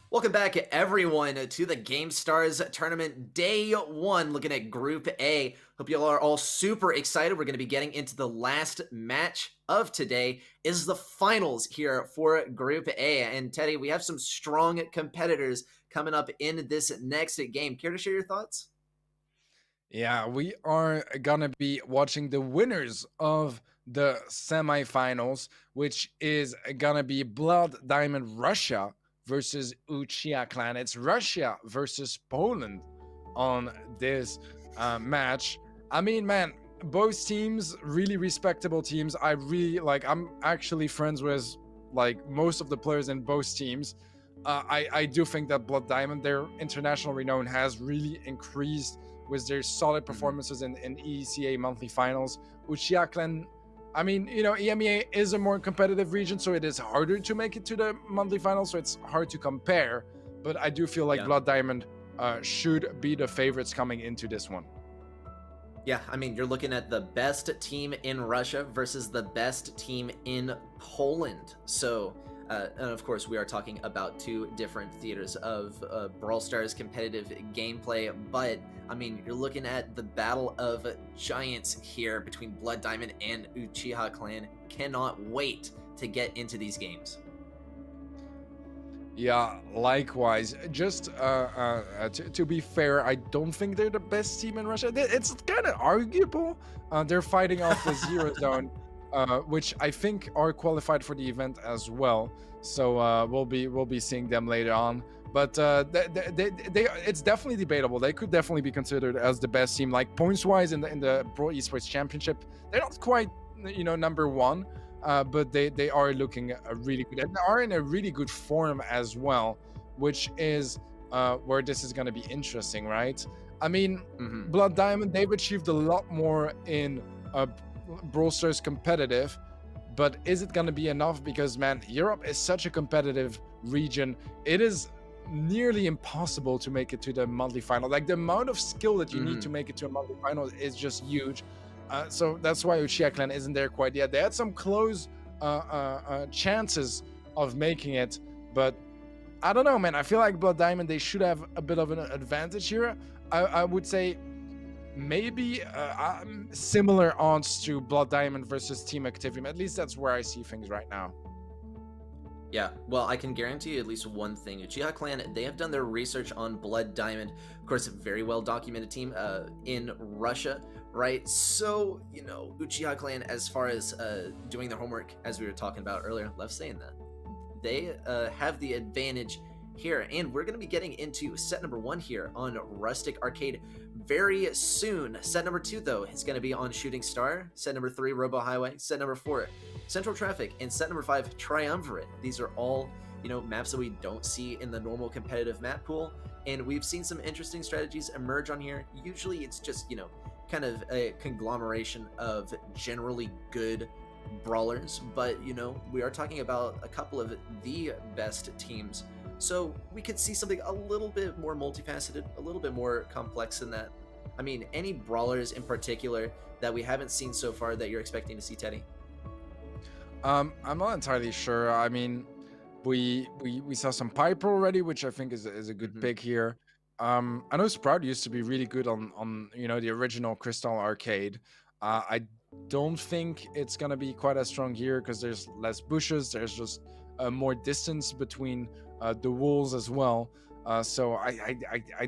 Welcome back, everyone, to the Gamestars tournament day 1, looking at Group A. Hope you all are all super excited. We're going to be getting into the last match of today. Is the finals here for Group A. And Teddy, we have some strong competitors coming up in this next game. Care to share your thoughts? Yeah, we are gonna be watching the winners of the semifinals, which is gonna be Blood Diamond Russia versus Uchiha Clan. It's Russia versus Poland on this match. I mean, man, both teams, really respectable teams. I'm actually friends with most of the players in both teams. I do think that Blood Diamond, their international renown has really increased with their solid performances in ECA monthly finals. Uchiha Clan, I mean, EMEA is a more competitive region, so it is harder to make it to the monthly finals, so it's hard to compare. But I do feel like Blood Diamond should be the favorites coming into this one. Yeah, I mean, you're looking at the best team in Russia versus the best team in Poland. So, and of course, we are talking about two different theaters of Brawl Stars competitive gameplay. But, I mean, you're looking at the battle of giants here between Blood Diamond and Uchiha Clan. Cannot wait to get into these games. Yeah, likewise. Just to be fair, I don't think they're the best team in Russia. It's kind of arguable. They're fighting off the Zero Zone, which I think are qualified for the event as well. So we'll be seeing them later on. But it's definitely debatable. They could definitely be considered as the best team. Like points-wise in the Pro Esports Championship, they're not quite number one. But they are looking really good, and they are in a really good form as well, which is where this is going to be interesting, right? I mean, Blood Diamond, they've achieved a lot more in Brawl Stars competitive, but is it going to be enough? Because, man, Europe is such a competitive region. It is nearly impossible to make it to the monthly final. Like, the amount of skill that you need to make it to a monthly final is just huge. So that's why Uchiha Clan isn't there quite yet. They had some close chances of making it, but I don't know, man. I feel like Blood Diamond, they should have a bit of an advantage here. I would say maybe similar odds to Blood Diamond versus Team Activium. At least that's where I see things right now. Yeah, well, I can guarantee you at least one thing. Uchiha Clan, they have done their research on Blood Diamond. Of course, a very well documented team in Russia, right? So, you know, Uchiha Clan, as far as doing their homework, as we were talking about earlier, love saying that, they have the advantage here. And we're going to be getting into set number 1 here on Rustic Arcade very soon. Set number 2, though, is going to be on Shooting Star. Set number 3, Robo Highway. Set number 4, Central Traffic. And set number 5, Triumvirate. These are all, you know, maps that we don't see in the normal competitive map pool. And we've seen some interesting strategies emerge on here. Usually it's just, you know, kind of a conglomeration of generally good brawlers. But, you know, we are talking about a couple of the best teams. So we could see something a little bit more multifaceted, a little bit more complex than that. I mean, any brawlers in particular that we haven't seen so far that you're expecting to see, Teddy? I'm not entirely sure. I mean, we saw some Piper already, which I think is a good pick here. I know Sprout used to be really good on you know, the original Crystal Arcade. I don't think it's gonna be quite as strong here because there's less bushes. There's just more distance between the walls as well. So I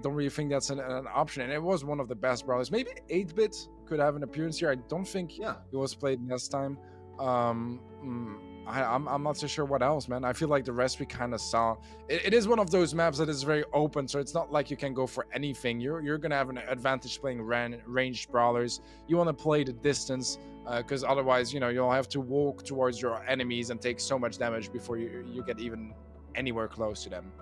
don't really think that's an option. And it was one of the best brawlers. Maybe 8-bit could have an appearance here. I don't think it was played last time. I'm not so sure what else, man. I feel like the rest we kind of saw. It is one of those maps that is very open, so it's not like you can go for anything. You're gonna have an advantage playing ranged brawlers. You want to play the distance, because otherwise, you know, you'll have to walk towards your enemies and take so much damage before you get even anywhere close to them.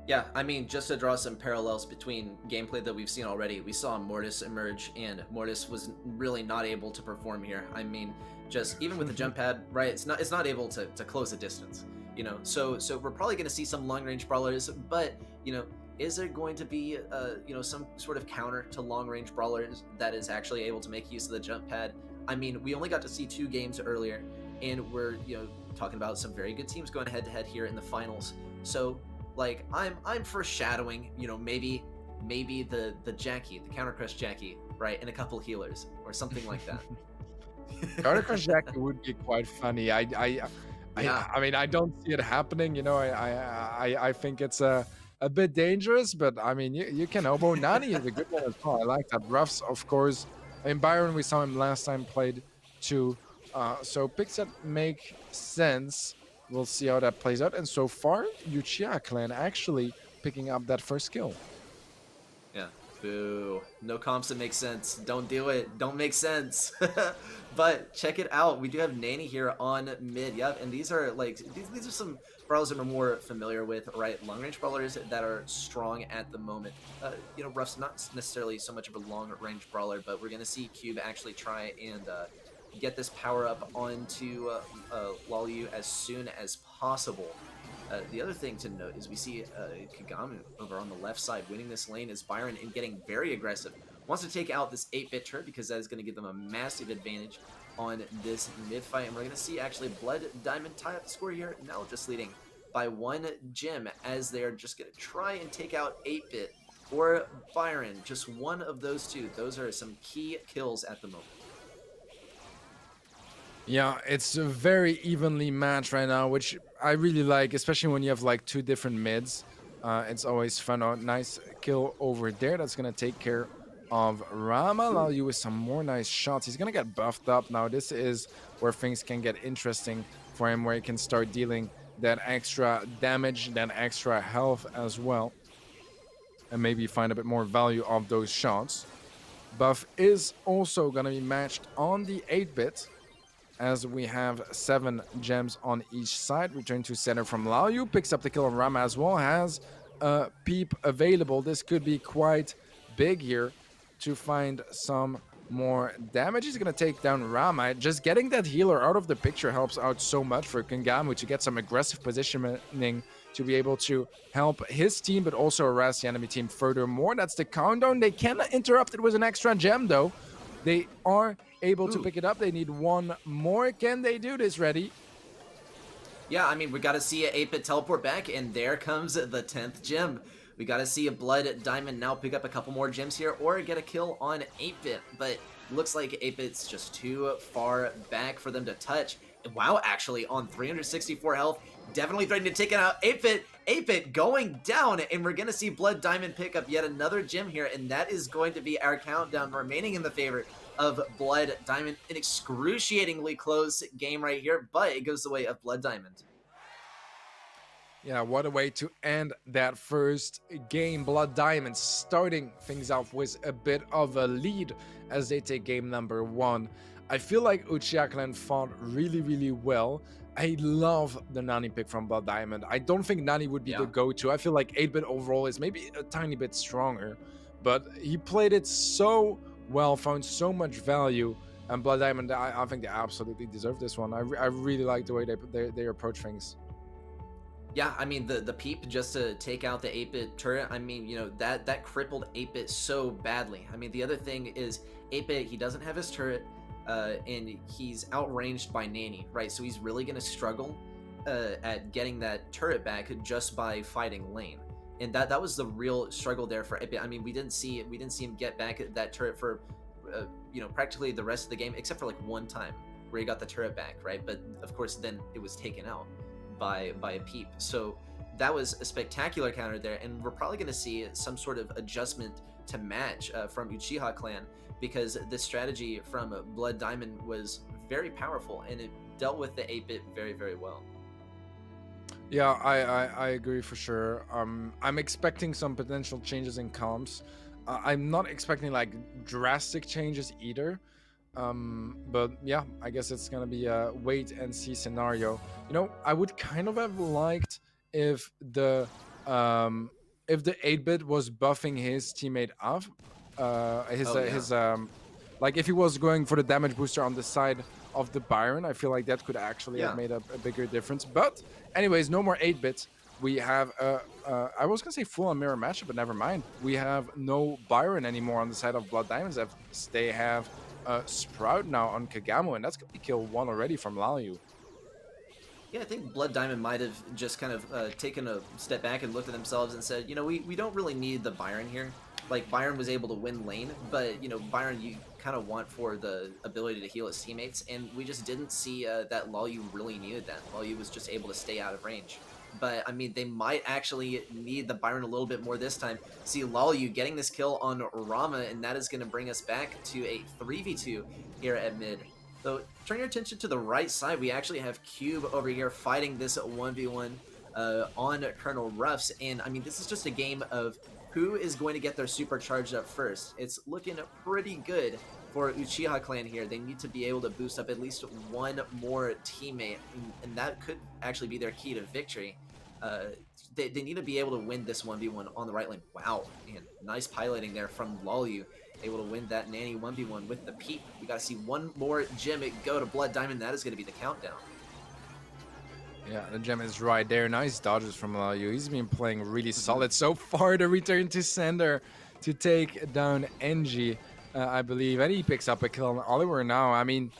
Yeah, I mean, just to draw some parallels between gameplay that we've seen already, we saw Mortis emerge, and Mortis was really not able to perform here. I mean, just even with the jump pad, right? It's not able to close the distance, you know. So we're probably going to see some long range brawlers, but you know, is there going to be you know, some sort of counter to long range brawlers that is actually able to make use of the jump pad? I mean, we only got to see 2 games earlier, and we're, you know, talking about some very good teams going head to head here in the finals. So like, I'm foreshadowing, you know, maybe the Jackie, the Counter Crush Jackie, right, and a couple healers or something like that. Counter Crush Jackie would be quite funny. I mean, I don't see it happening. You know, I think it's a bit dangerous, but I mean, you can elbow. Nani is a good one as well. I like that. Ruffs, of course. I mean, Byron, we saw him last time played too. So picks that make sense. We'll see how that plays out. And so far, Uchiha Clan actually picking up that first kill. Yeah. Boo. No comps that make sense. Don't do it. Don't make sense. But check it out. We do have Nanny here on mid. Yep. And these are like, these are some brawlers that we're more familiar with, right? Long range brawlers that are strong at the moment. You know, Ruff's not necessarily so much of a long range brawler, but we're going to see Cube actually try and get this power up onto Lalyu as soon as possible. The other thing to note is we see Kagamu over on the left side winning this lane as Byron and getting very aggressive. Wants to take out this 8-bit turret because that is going to give them a massive advantage on this mid fight. And we're going to see actually Blood Diamond tie up the score here, now just leading by 1 gem as they're just going to try and take out 8-bit or Byron. Just one of those two. Those are some key kills at the moment. Yeah, it's very evenly matched right now, which I really like, especially when you have like 2 different mids. It's always fun. Oh, nice kill over there. That's going to take care of Rama. Allow you with some more nice shots. He's going to get buffed up now. This is where things can get interesting for him, where he can start dealing that extra damage, that extra health as well. And maybe find a bit more value of those shots. Buff is also going to be matched on the 8-bit. As we have 7 gems on each side. Return to center from Lalyu. Picks up the kill on Rama as well. Has a peep available. This could be quite big here to find some more damage. He's going to take down Rama. Just getting that healer out of the picture helps out so much for Kangamu to get some aggressive positioning to be able to help his team, but also harass the enemy team furthermore. That's the countdown. They cannot interrupt it with an extra gem, though. They are able to pick it up. They need 1 more. Can they do this? Ready? Yeah, I mean, we got to see an 8-bit teleport back, and there comes the 10th gem. We got to see a Blood Diamond now pick up a couple more gems here or get a kill on 8-bit, but looks like 8-bit's just too far back for them to touch. Wow, actually, on 364 health, definitely threatening to take it out. 8-Bit, 8-Bit going down, and we're going to see Blood Diamond pick up yet another gem here, and that is going to be our countdown remaining in the favor of Blood Diamond. An excruciatingly close game right here, but it goes the way of Blood Diamond. Yeah, what a way to end that first game. Blood Diamond starting things off with a bit of a lead as they take game number 1. I feel like Uchiha Clan fought really, really well. I love the Nani pick from Blood Diamond. I don't think Nani would be the go-to. I feel like 8-Bit overall is maybe a tiny bit stronger, but he played it so well, found so much value, and Blood Diamond, I think they absolutely deserve this one. I really like the way they approach things. Yeah, I mean, the peep just to take out the 8-Bit turret, I mean, you know, that crippled 8-Bit so badly. I mean, the other thing is 8-Bit, he doesn't have his turret, and he's outranged by Nani, right? So he's really going to struggle at getting that turret back just by fighting lane. And that was the real struggle there for 8-Bit. I mean, we didn't see him get back that turret for, you know, practically the rest of the game, except for like one time where he got the turret back, right? But of course, then it was taken out by a peep. So that was a spectacular counter there, and we're probably going to see some sort of adjustment to match from Uchiha Clan, because this strategy from Blood Diamond was very powerful and it dealt with the 8-Bit very, very well. Yeah, I agree for sure. I'm expecting some potential changes in comps. I'm not expecting like drastic changes either. But yeah, I guess it's gonna be a wait and see scenario. You know, I would kind of have liked if the 8-Bit was buffing his teammate up, like if he was going for the damage booster on the side of the Byron. I feel like that could actually have made a bigger difference. But anyways, no more 8-Bit. We have I was gonna say full on mirror matchup, but never mind. We have no Byron anymore on the side of Blood Diamonds. They have Sprout now on Kagamo, and that's gonna be kill 1 already from Lalyu. Yeah, I think Blood Diamond might have just kind of taken a step back and looked at themselves and said, you know, we don't really need the Byron here. Like, Byron was able to win lane, but, you know, Byron you kind of want for the ability to heal his teammates, and we just didn't see that Lalyu really needed that. Lalyu was just able to stay out of range. But, I mean, they might actually need the Byron a little bit more this time. See Lalyu getting this kill on Rama, and that is going to bring us back to a 3v2 here at mid. So, turn your attention to the right side. We actually have Cube over here fighting this 1v1 on Colonel Ruffs. And, I mean, this is just a game of who is going to get their super charged up first. It's looking pretty good for Uchiha Clan here. They need to be able to boost up at least one more teammate, and that could actually be their key to victory. They need to be able to win this 1v1 on the right lane. Wow, man, nice piloting there from Lalyu. Able to win that Nani 1v1 with the peep. We got to see one more gem go to Blood Diamond. That is going to be the countdown. Yeah, the gem is right there. Nice dodges from Lalyu. He's been playing really solid so far. The return to sender to take down NG, I believe. And he picks up a kill on Oliver now. I mean,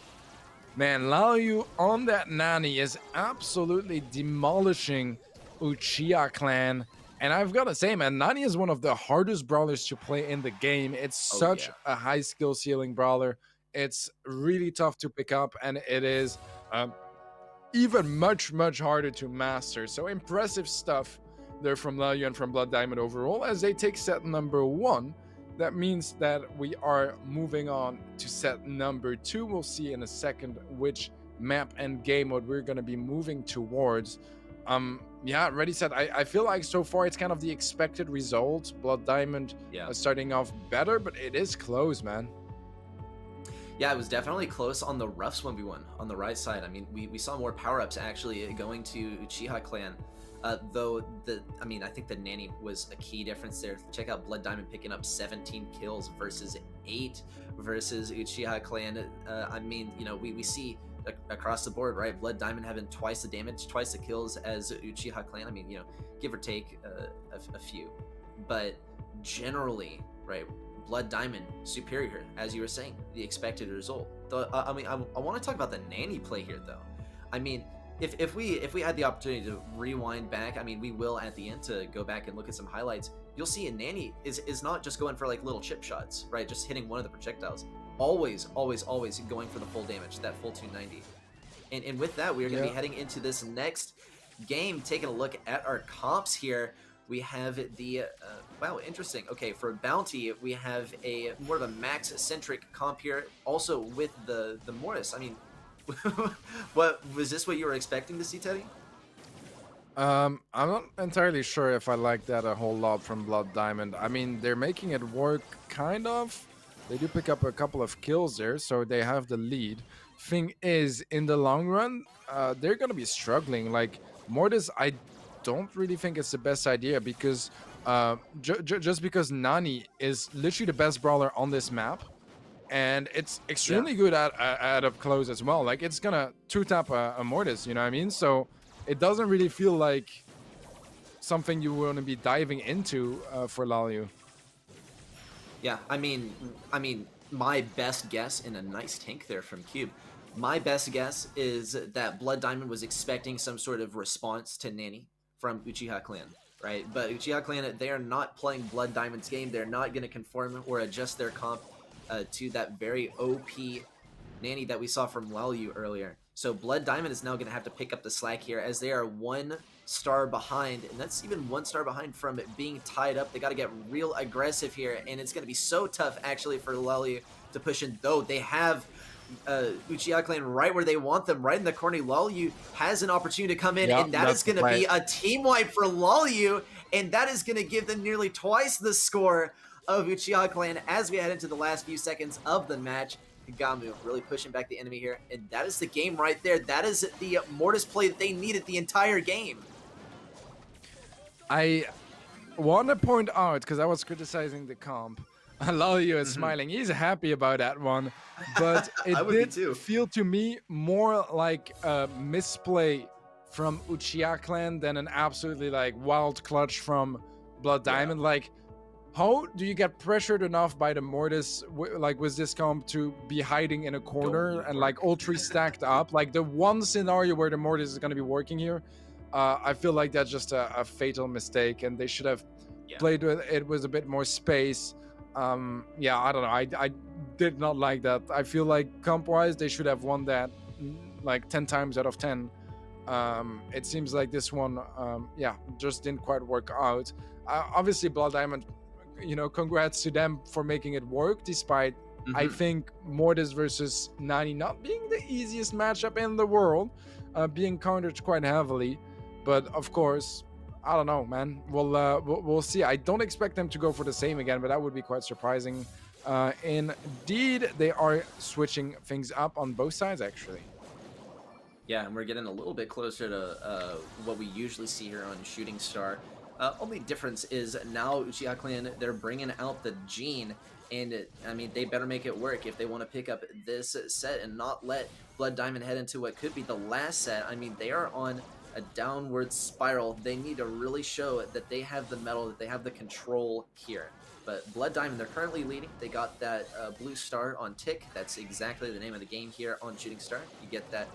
man, Lalyu on that Nani is absolutely demolishing Uchiha Clan. And I've got to say, man, Nani is one of the hardest brawlers to play in the game. It's such a high skill ceiling brawler. It's really tough to pick up, and it is even much harder to master. So impressive stuff there from Lalyu and from Blood Diamond overall as they take set number 1. That means that we are moving on to set number 2. We'll see in a second which map and game mode we're going to be moving towards. Yeah, ready, set. I feel like so far it's kind of the expected result. Blood Diamond starting off better, but it is close, man. Yeah, it was definitely close on the Ruffs 1v1 on the right side. I mean, we saw more power-ups actually going to Uchiha Clan. Though, I think the Nani was a key difference there. Check out Blood Diamond picking up 17 kills versus 8 versus Uchiha Clan. I mean, you know, we see across the board, right? Blood Diamond having twice the damage, twice the kills as Uchiha Clan. I mean, you know, give or take a few. But generally, right, Blood Diamond superior, as you were saying, the expected result. I mean, I want to talk about the Nani play here, though. I mean, if we had the opportunity to rewind back, I mean, we will at the end to go back and look at some highlights. You'll see a Nani is not just going for like little chip shots, right? Just hitting one of the projectiles. Always going for the full damage, that full 290. And with that, we are going to be heading into this next game, taking a look at our comps here. We have the, wow, interesting. Okay, for Bounty, we have a more of a max-centric comp here, also with the Mortis. I mean, what was this what you were expecting to see, Teddy? I'm not entirely sure if I like that a whole lot from Blood Diamond. I mean, they're making it work, kind of. They do pick up a couple of kills there, so they have the lead. Thing is, in the long run, they're gonna be struggling. Like, Mortis, I don't really think it's the best idea because just because Nani is literally the best brawler on this map, and it's extremely good at up close as well. Like, it's gonna two-tap a Mortis, you know what I mean? So it doesn't really feel like something you want to be diving into for Lalyu. Yeah, I mean, my best guess, in a nice tank there from Cube, my best guess is that Blood Diamond was expecting some sort of response to Nani from Uchiha Clan, right? But Uchiha Clan, they are not playing Blood Diamond's game. They're not going to conform or adjust their comp to that very OP Nani that we saw from Lalyu earlier. So Blood Diamond is now going to have to pick up the slack here as they are 1 star behind, and that's even 1 star behind from it being tied up. They got to get real aggressive here, and it's going to be so tough actually for Lalyu to push in, though they have Uchiha Clan right where they want them, right in the corner. Lalyu has an opportunity to come in, and that is going to be a team wipe for Lalyu, and that is going to give them nearly twice the score of Uchiha Clan as we head into the last few seconds of the match. Gamu really pushing back the enemy here, and that is the game right there. That is the Mortis play that they needed the entire game. I want to point out, because I was criticizing the comp, Lalyu is smiling. He's happy about that one, but it did feel to me more like a misplay from Uchiha Clan than an absolutely like wild clutch from Blood Diamond. Like, how do you get pressured enough by the Mortis, like with this comp, to be hiding in a corner and like all 3 stacked up? Like the one scenario where the Mortis is going to be working here, I feel like that's just a fatal mistake, and they should have played with it with a bit more space. Yeah, I don't know. I did not like that. I feel like comp-wise, they should have won that like 10 times out of 10. It seems like this one, yeah, just didn't quite work out. Obviously, Blood Diamond, you know, congrats to them for making it work, despite I think Mortis versus Nani not being the easiest matchup in the world, being countered quite heavily. But of course, I don't know, man. We'll see. I don't expect them to go for the same again, but that would be quite surprising. Indeed, they are switching things up on both sides, actually. Yeah, and we're getting a little bit closer to what we usually see here on Shooting Star. Only difference is now Uchiha Clan, they're bringing out the Gene, and I mean, they better make it work if they want to pick up this set and not let Blood Diamond head into what could be the last set. I mean, they are on a downward spiral. They need to really show that they have the metal, that they have the control here. But Blood Diamond, they're currently leading. They got that blue star on Tick. That's exactly the name of the game here on Shooting Star. You get that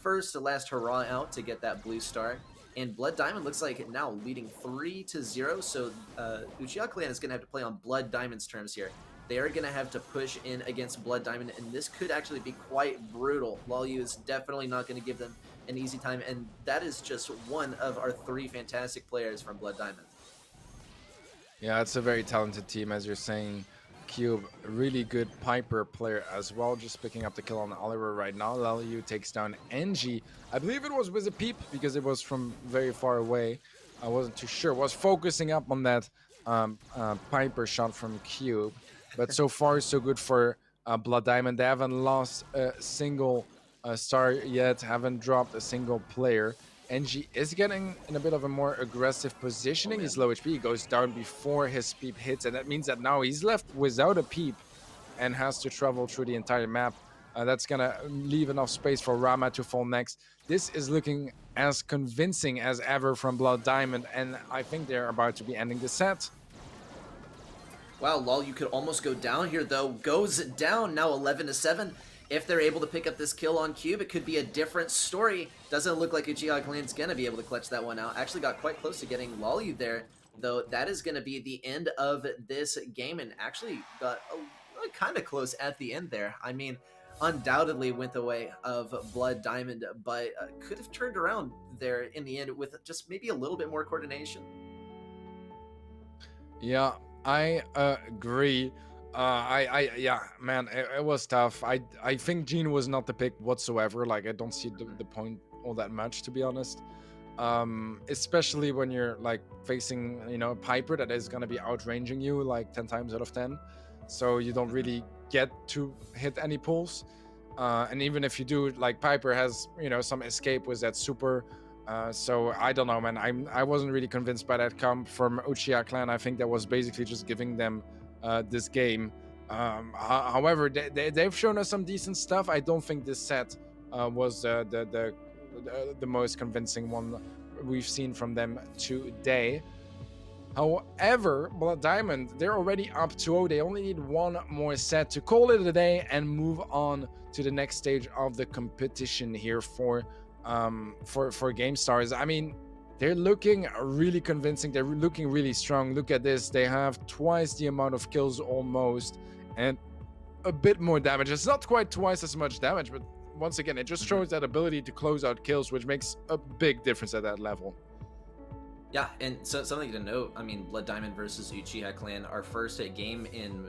first to last hurrah out to get that blue star. And Blood Diamond looks like now leading 3-0, so Uchiha Clan is going to have to play on Blood Diamond's terms here. They are going to have to push in against Blood Diamond, and this could actually be quite brutal. Lalyu is definitely not going to give them an easy time, and that is just one of our 3 fantastic players from Blood Diamond. Yeah, it's a very talented team, as you're saying. Cube, really good Piper player as well, just picking up the kill on Oliver right now. Lalyu takes down NG. I believe it was with a peep because it was from very far away. I wasn't too sure. Was focusing up on that Piper shot from Cube. But so far, so good for Blood Diamond. They haven't lost a single star yet, haven't dropped a single player. NG is getting in a bit of a more aggressive positioning. He's low HP, he goes down before his peep hits, and that means that now he's left without a peep and has to travel through the entire map. That's gonna leave enough space for Rama to fall next. This is looking as convincing as ever from Blood Diamond, and I think they're about to be ending the set. Wow, Lalyu could almost go down here, though. Goes down now 11-7. If they're able to pick up this kill on Cube, it could be a different story. Doesn't look like Uchiha Clan's going to be able to clutch that one out. Actually got quite close to getting Lalyu there, though that is going to be the end of this game, and actually got kind of close at the end there. I mean, undoubtedly went the way of Blood Diamond, but could have turned around there in the end with just maybe a little bit more coordination. Yeah, I agree. Yeah, man, it was tough. I think Gene was not the pick whatsoever. Like, I don't see the point all that much, to be honest. Especially when you're like facing, Piper that is gonna be outranging you like 10 times out of 10. So you don't really get to hit any pulls. And even if you do, like Piper has, some escape with that super. So I don't know, man. I wasn't really convinced by that comp from Uchiha Clan. I think that was basically just giving them this game. However, they've shown us some decent stuff. I don't think this set was the most convincing one we've seen from them today. However, Blood Diamond, they're already up 2-0. They only need one more set to call it a day and move on to the next stage of the competition here for Gamestars. I mean, they're looking really convincing. They're looking really strong. Look at this. They have twice the amount of kills almost, and a bit more damage. It's not quite twice as much damage, but once again, it just shows that ability to close out kills, which makes a big difference at that level. Yeah, and so something to note, I mean, Blood Diamond versus Uchiha Clan, our first game in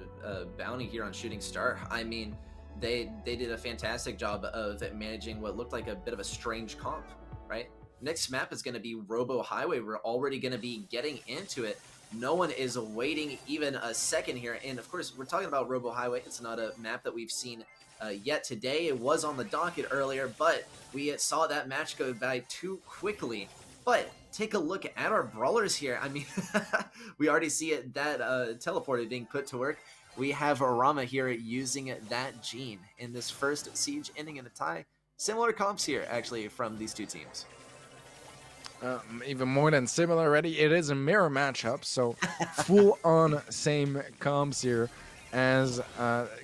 Bounty here on Shooting Star. I mean, they did a fantastic job of managing what looked like a bit of a strange comp, right? Next map is going to be Robo Highway. We're already going to be getting into it. No one is waiting even a second here. And of course, we're talking about Robo Highway. It's not a map that we've seen yet today. It was on the docket earlier, but we saw that match go by too quickly. But take a look at our brawlers here. I mean, we already see it, that teleporter being put to work. We have Rama here using that gene in this first siege, ending in a tie. Similar comps here, actually, from these two teams. Even more than similar already. It is a mirror matchup, so full on same comps here, as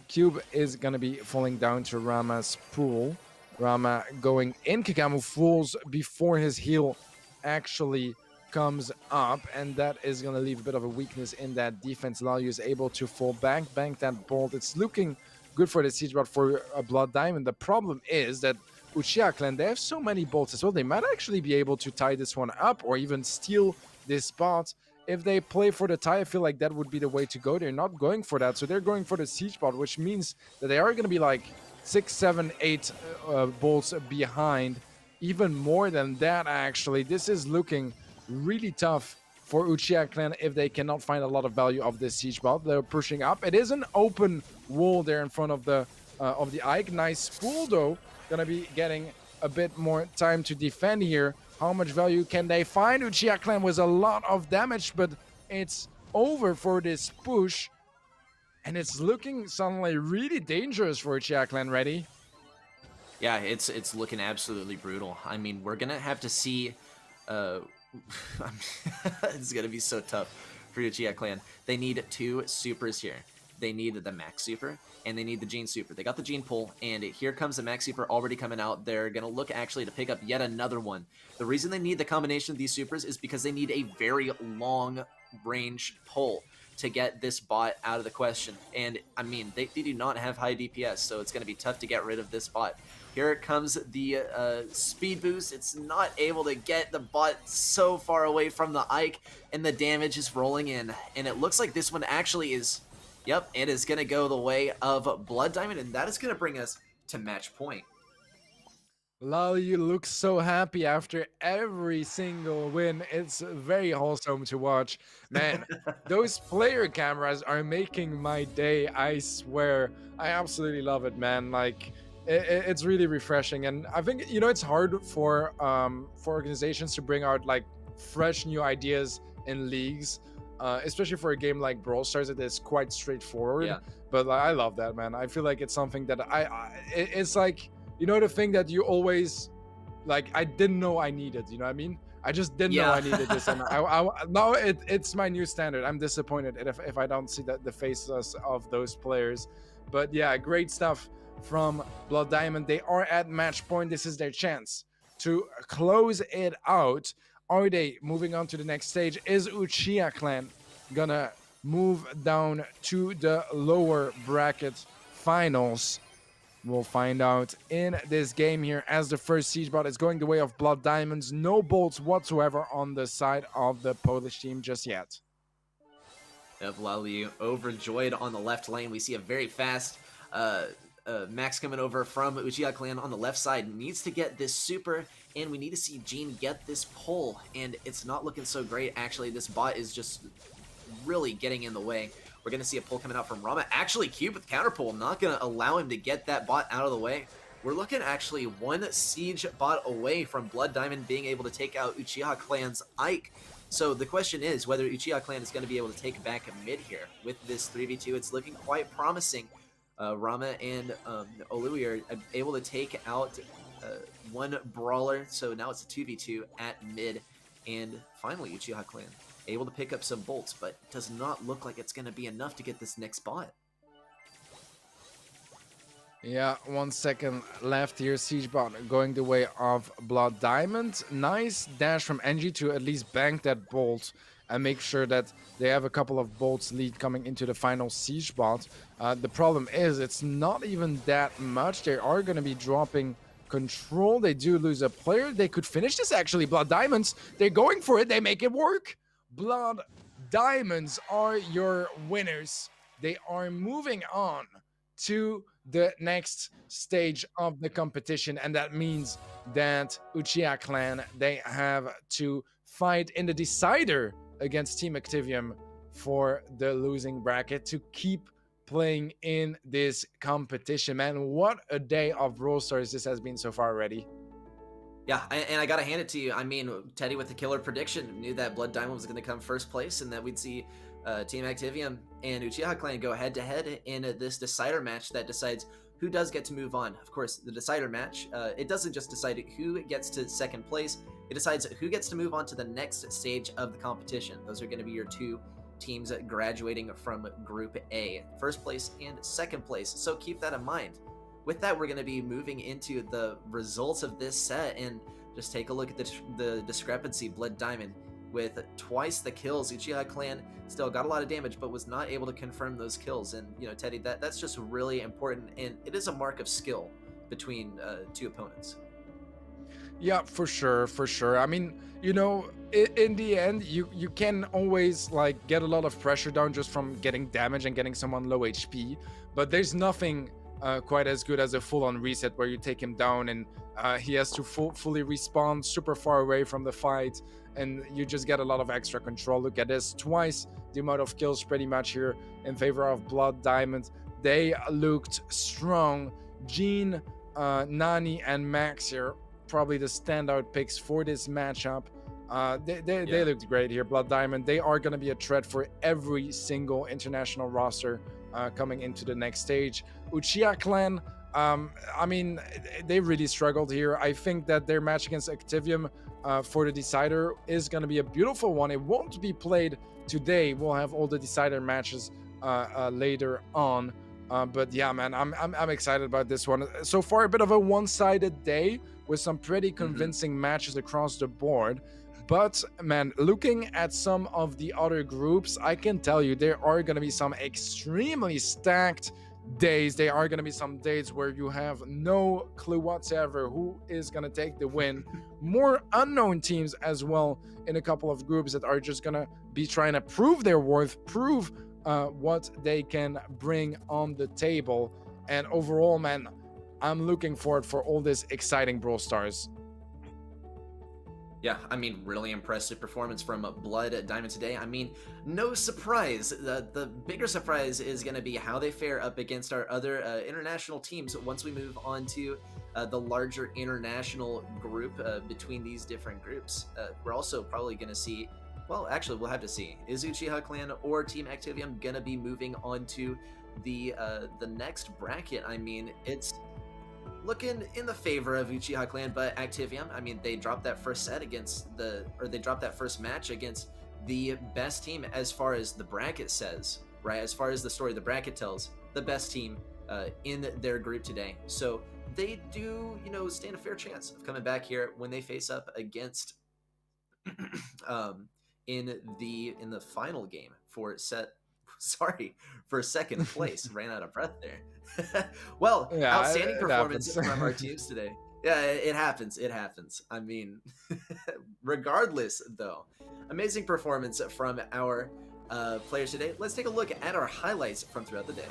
Cube is going to be falling down to Rama's pool. Rama going in Kakamu Fools before his heal actually comes up, and that is going to leave a bit of a weakness in that defense. Lalu is able to fall back, bank that bolt. It's looking good for the siege, but for a Blood Diamond, the problem is that Uchiha Clan, they have so many bolts as well. They might actually be able to tie this one up or even steal this spot. If they play for the tie, I feel like that would be the way to go. They're not going for that, so they're going for the siege bot, which means that they are going to be like 6, 7, 8 bolts behind. Even more than that, actually. This is looking really tough for Uchiha Clan if they cannot find a lot of value of this siege bot. They're pushing up. It is an open wall there in front of the Ike. Nice spool, though. Gonna be getting a bit more time to defend here. How much value can they find? Uchiha Clan was a lot of damage, but it's over for this push. And it's looking suddenly really dangerous for Uchiha Clan. Ready? Yeah, it's looking absolutely brutal. I mean, we're gonna have to see. It's gonna be so tough for Uchiha Clan. They need 2 supers here. They need the Max Super, and they need the Gene Super. They got the Gene pull, and here comes the Max Super already coming out. They're going to look actually to pick up yet another one. The reason they need the combination of these supers is because they need a very long range pull to get this bot out of the question. And, I mean, they do not have high DPS, so it's going to be tough to get rid of this bot. Here comes the speed boost. It's not able to get the bot so far away from the Ike, and the damage is rolling in. And it looks like this one actually is... Yep, it is going to go the way of Blood Diamond, and that is going to bring us to match point. Lalu, you look so happy after every single win. It's very wholesome to watch. Man, those player cameras are making my day, I swear. I absolutely love it, man. Like, it's really refreshing. And I think, it's hard for organizations to bring out, like, fresh new ideas in leagues. Especially for a game like Brawl Stars, it is quite straightforward. Yeah. But I love that, man. I feel like it's something that it's like, the thing that you always, like, I didn't know I needed, you know what I mean? I just didn't know I needed this. And now it's my new standard. I'm disappointed if I don't see the faces of those players. But yeah, great stuff from Blood Diamond. They are at match point. This is their chance to close it out. Are they moving on to the next stage? Is Uchiha Clan gonna move down to the lower bracket finals? We'll find out in this game here as the first siege bot is going the way of Blood Diamonds. No bolts whatsoever on the side of the Polish team just yet. Vlali overjoyed on the left lane. We see a very fast Max coming over from Uchiha Clan on the left side. Needs to get this super, and we need to see Gene get this pull, and it's not looking so great. Actually, this bot is just really getting in the way. We're going to see a pull coming out from Rama. Actually, Cube with counter pull, not going to allow him to get that bot out of the way. We're looking actually one siege bot away from Blood Diamond being able to take out Uchiha Clan's Ike. So the question is whether Uchiha Clan is going to be able to take back mid here. With this 3v2, it's looking quite promising. Rama and Olui are able to take out one brawler, so now it's a 2v2 at mid. And finally, Uchiha Clan able to pick up some bolts, but does not look like it's going to be enough to get this next bot. Yeah, 1 second left here. Siege bot going the way of Blood Diamond. Nice dash from NG to at least bank that bolt and make sure that they have a couple of bolts lead coming into the final siege bot. The problem is it's not even that much. They are going to be dropping control. They do lose a player. They could finish this actually. Blood Diamonds, they're going for it. They make it work. Blood Diamonds are your winners. They are moving on to the next stage of the competition, and that means that Uchiha Clan, they have to fight in the decider against Team Activium for the losing bracket to keep playing in this competition. Man, what a day of Brawl Stars this has been so far already. Yeah, and I gotta hand it to you. I mean, Teddy with the killer prediction knew that Blood Diamond was going to come first place and that we'd see Team Activium and Uchiha Clan go head-to-head in this decider match that decides who does get to move on. Of course, the decider match, it doesn't just decide who gets to second place, it decides who gets to move on to the next stage of the competition. Those are going to be your two teams graduating from Group A, first place and second place, so keep that in mind. With that, we're going to be moving into the results of this set, and just take a look at the discrepancy. Blood Diamond with twice the kills. Uchiha Clan still got a lot of damage, but was not able to confirm those kills. And, you know, Teddy, that's just really important, and it is a mark of skill between two opponents. Yeah, for sure, for sure. I mean, you know, in the end, you can always like get a lot of pressure down just from getting damage and getting someone low HP, but there's nothing quite as good as a full-on reset where you take him down and he has to fully respawn super far away from the fight, and you just get a lot of extra control. Look at this, twice the amount of kills pretty much here in favor of Blood Diamond. They looked strong. Gene, Nani, and Max here, probably the standout picks for this matchup. They looked great here. Blood Diamond, they are going to be a threat for every single international roster coming into the next stage. Uchiha Clan, I mean, they really struggled here. I think that their match against Activium for the decider is going to be a beautiful one. It won't be played today. We'll have all the decider matches later on. But yeah, man, I'm excited about this one. So far, a bit of a one-sided day with some pretty convincing matches across the board. But man, looking at some of the other groups, I can tell you there are going to be some extremely stacked days. There are going to be some days where you have no clue whatsoever who is going to take the win. More unknown teams as well in a couple of groups that are just going to be trying to prove their worth, prove what they can bring on the table. And overall, man, I'm looking forward for all this exciting Brawl Stars. Yeah, I mean, really impressive performance from Blood Diamond today. I mean, no surprise. The bigger surprise is going to be how they fare up against our other international teams once we move on to the larger international group between these different groups. We're also probably going to see, well, actually, we'll have to see. Is Uchiha Clan or Team Activium going to be moving on to the next bracket? I mean, it's looking in the favor of Uchiha Clan, but Activium, I mean, they dropped that first set they dropped that first match against the best team as far as the bracket says, right? As far as the story the bracket tells, the best team in their group today. So they do, you know, stand a fair chance of coming back here when they face up against in the final game for set sorry for second place. Ran out of breath there. Well, Yeah, outstanding it performance happens. from our teams today. Yeah, it happens. It happens. I mean, regardless, though, amazing performance from our players today. Let's take a look at our highlights from throughout the day.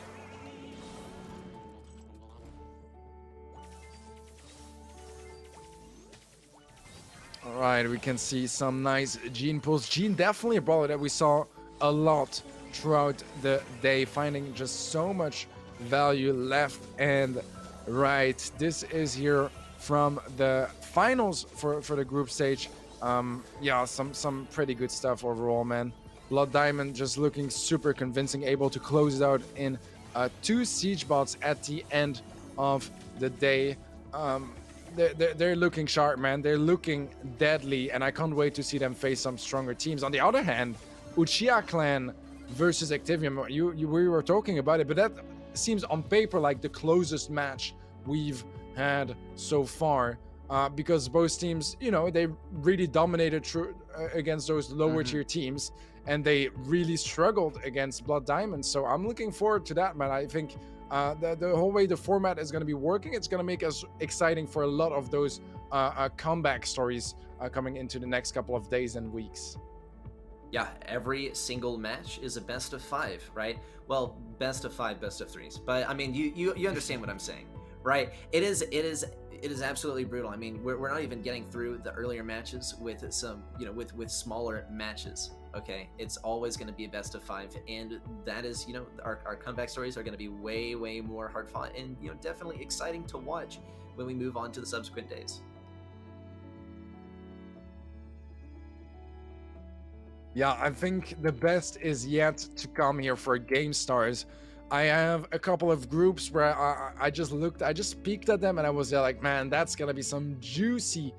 All right, we can see some nice Gene pulls. Gene definitely a brawler that we saw a lot throughout the day, finding just so much value left and right. This is here from the finals for the group stage. Yeah, some pretty good stuff overall, man. Blood Diamond just looking super convincing, able to close it out in 2 siege bots at the end of the day. They're looking sharp, man. They're looking deadly, and I can't wait to see them face some stronger teams. On the other hand, Uchiha Clan versus Activium, we were talking about it, but that seems on paper like the closest match we've had so far, because both teams, you know, they really dominated against those lower tier teams, and they really struggled against Blood Diamond. So I'm looking forward to that, man. I think the whole way the format is going to be working, it's going to make us exciting for a lot of those comeback stories coming into the next couple of days and weeks. Yeah, every single match is a best of 5, right? Well, best of 5, best of 3s. But I mean, you understand what I'm saying, right? It is absolutely brutal. I mean, we're not even getting through the earlier matches with some, you know, with smaller matches. Okay, it's always going to be a best of 5, and that is, you know, our comeback stories are going to be way more hard fought, and, you know, definitely exciting to watch when we move on to the subsequent days. Yeah, I think the best is yet to come here for Gamestars. I have a couple of groups where I just peeked at them, and I was like, man, that's gonna be some juicy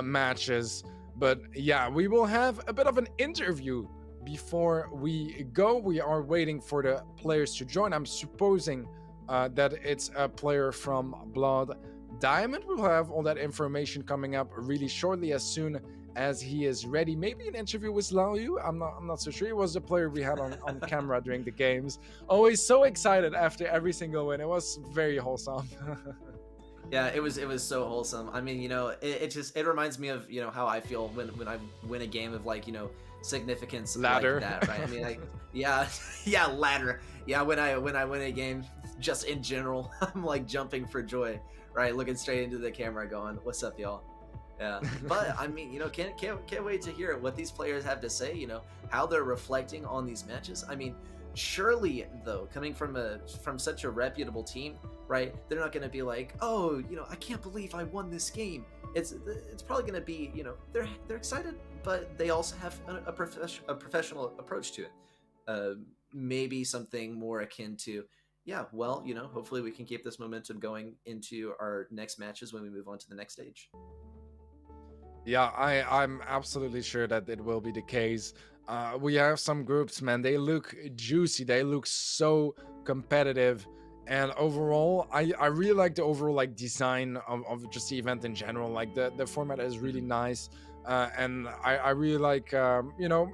matches. But yeah, we will have a bit of an interview before we go. We are waiting for the players to join. I'm supposing that it's a player from Blood Diamond. We'll have all that information coming up really shortly, as soon as he is ready. Maybe an interview with Laoyu. I'm not so sure. He was the player we had on camera during the games. Always so excited after every single win. It was very wholesome. Yeah, it was so wholesome. I mean, you know, it reminds me of, you know, how I feel when I win a game of, like, you know, significance Ladder. like that, right? I mean, like, yeah, ladder. Yeah, when I win a game, just in general, I'm like jumping for joy, right? Looking straight into the camera, going, "What's up, y'all?" Yeah, but I mean, you know, can't wait to hear what these players have to say. You know, how they're reflecting on these matches. I mean, surely, though, coming from such a reputable team, right? They're not going to be like, "Oh, you know, I can't believe I won this game." It's probably going to be, you know, they're excited, but they also have a professional approach to it. Maybe something more akin to, yeah, well, you know, hopefully we can keep this momentum going into our next matches when we move on to the next stage. Yeah, I'm absolutely sure that it will be the case. We have some groups, man. They look juicy. They look so competitive. And overall, I really like the overall, like, design of just the event in general. Like, the format is really nice. And I really like, you know,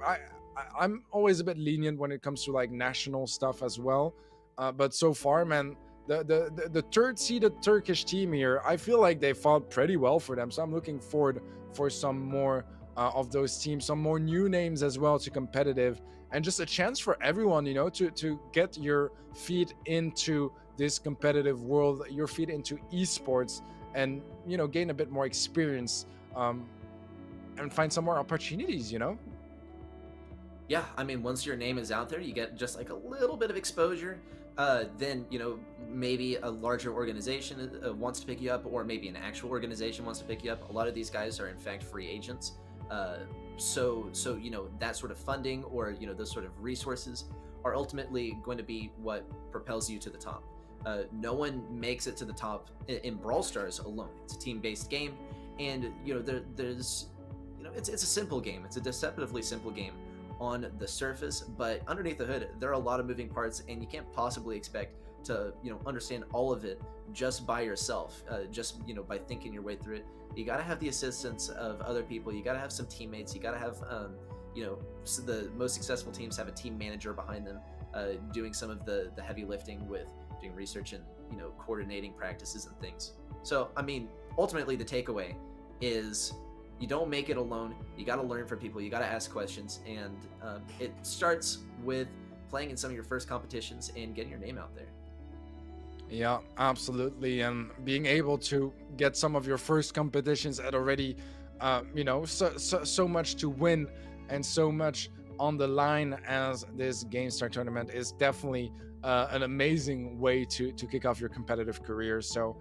I'm always a bit lenient when it comes to, like, national stuff as well. But so far, man, the third seeded Turkish team here, I feel like they fought pretty well for them. So I'm looking forward for some more of those teams, some more new names as well to competitive, and just a chance for everyone, you know, to get your feet into this competitive world, your feet into esports, and, you know, gain a bit more experience, and find some more opportunities, you know. Yeah, I mean, once your name is out there, you get just like a little bit of exposure. Then, you know, maybe a larger organization wants to pick you up, or maybe an actual organization wants to pick you up. A lot of these guys are, in fact, free agents. So you know, that sort of funding, or, you know, those sort of resources are ultimately going to be what propels you to the top. No one makes it to the top in Brawl Stars alone. It's a team-based game, and, you know, there's, you know, it's a simple game. It's a deceptively simple game on the surface, but underneath the hood, there are a lot of moving parts, and you can't possibly expect to, you know, understand all of it just by yourself, just, you know, by thinking your way through it. You got to have the assistance of other people. You got to have some teammates. You got to have, the most successful teams have a team manager behind them, doing some of the heavy lifting with doing research and coordinating practices and things. So I mean, ultimately the takeaway is you don't make it alone. You got to learn from people. You got to ask questions, and it starts with playing in some of your first competitions and getting your name out there. Yeah, absolutely. And being able to get some of your first competitions at already, so much to win and so much on the line as this GameStar tournament is definitely an amazing way to kick off your competitive career. So,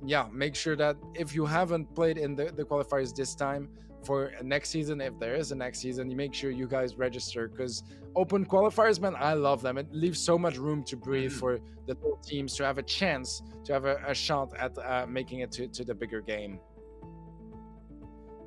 yeah, make sure that if you haven't played in the qualifiers this time, for next season, if there is a next season, you make sure you guys register, because open qualifiers, man, I love them. It leaves so much room to breathe for the little teams to have a chance to have a shot at making it to the bigger game.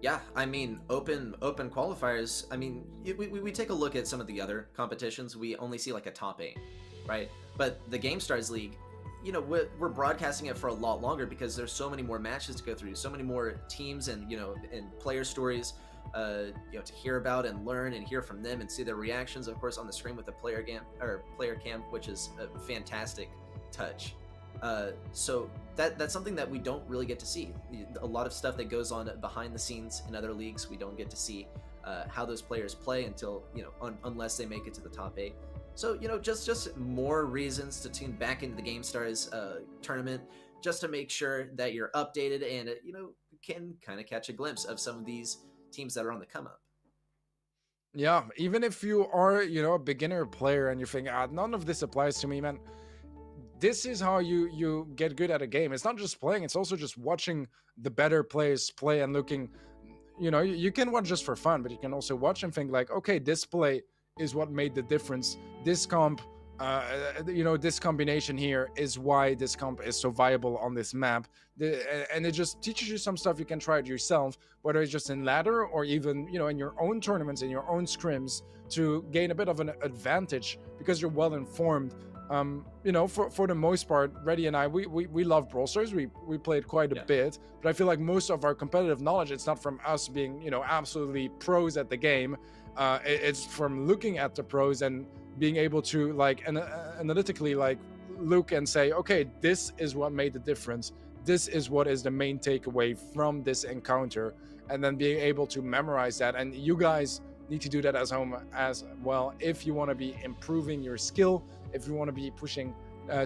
Yeah, I mean, open qualifiers. I mean, we take a look at some of the other competitions. We only see like a top 8, right? But the GameStars League, we're broadcasting it for a lot longer because there's so many more matches to go through, so many more teams and and player stories to hear about and learn and hear from them and see their reactions, of course, on the screen with the player cam, which is a fantastic touch. So that's something that we don't really get to see. A lot of stuff that goes on behind the scenes in other leagues, we don't get to see how those players play until unless they make it to the top 8. So, just more reasons to tune back into the GameStars tournament, just to make sure that you're updated and, can kind of catch a glimpse of some of these teams that are on the come up. Yeah, even if you are, a beginner player and you think, none of this applies to me, man, this is how you get good at a game. It's not just playing, it's also just watching the better players play and looking, you can watch just for fun, but you can also watch and think like, okay, this play is what made the difference. This comp, this combination here is why this comp is so viable on this map. And it just teaches you some stuff you can try it yourself, whether it's just in ladder or even, in your own tournaments, in your own scrims, to gain a bit of an advantage because you're well informed. For the most part, Reddy and I, we love Brawl Stars. We played quite a bit, but I feel like most of our competitive knowledge, it's not from us being, absolutely pros at the game. It's from looking at the pros and being able to analytically look and say, okay, this is what made the difference. This is what is the main takeaway from this encounter, and then being able to memorize that. And you guys need to do that as home as well if you want to be improving your skill, if you want to be pushing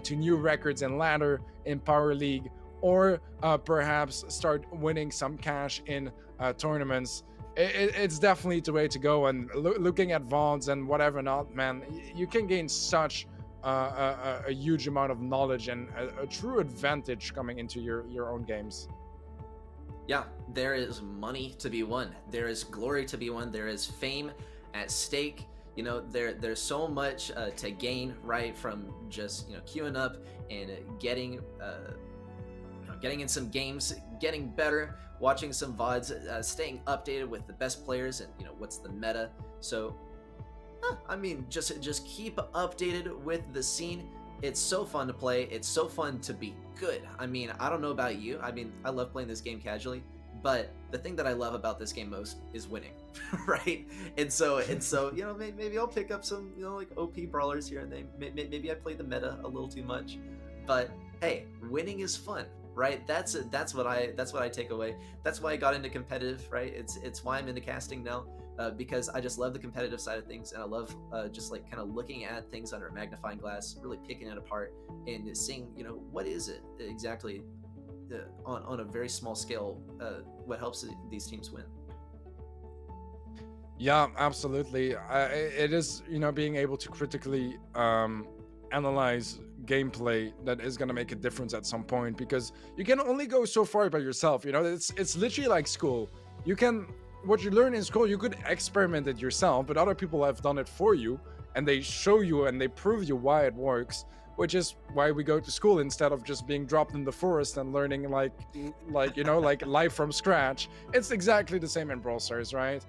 to new records in ladder, in Power League, or perhaps start winning some cash in tournaments. It's definitely the way to go. And looking at VODs and whatever not, man, you can gain such a huge amount of knowledge and a true advantage coming into your own games. Yeah, there is money to be won. There is glory to be won. There is fame at stake. There's so much to gain, right, from just queuing up and getting in some games, getting better, watching some VODs, staying updated with the best players and what's the meta. So I mean, just keep updated with the scene. It's so fun to play. It's so fun to be good. I mean, I don't know about you. I mean, I love playing this game casually, but the thing that I love about this game most is winning, right? And so maybe I'll pick up some OP brawlers here and there. Maybe I play the meta a little too much, but hey, winning is fun, right? That's what I take away. That's why I got into competitive, right? It's why I'm into casting now. Because I just love the competitive side of things, and I love just kind of looking at things under a magnifying glass, really picking it apart and seeing, what is it exactly on a very small scale, what helps these teams win. Yeah, absolutely. It is, being able to critically analyze gameplay that is going to make a difference at some point, because you can only go so far by yourself. It's literally like school. What you learn in school, you could experiment it yourself, but other people have done it for you, and they show you and they prove you why it works, which is why we go to school instead of just being dropped in the forest and learning like life from scratch. It's exactly the same in Brawl Stars, right?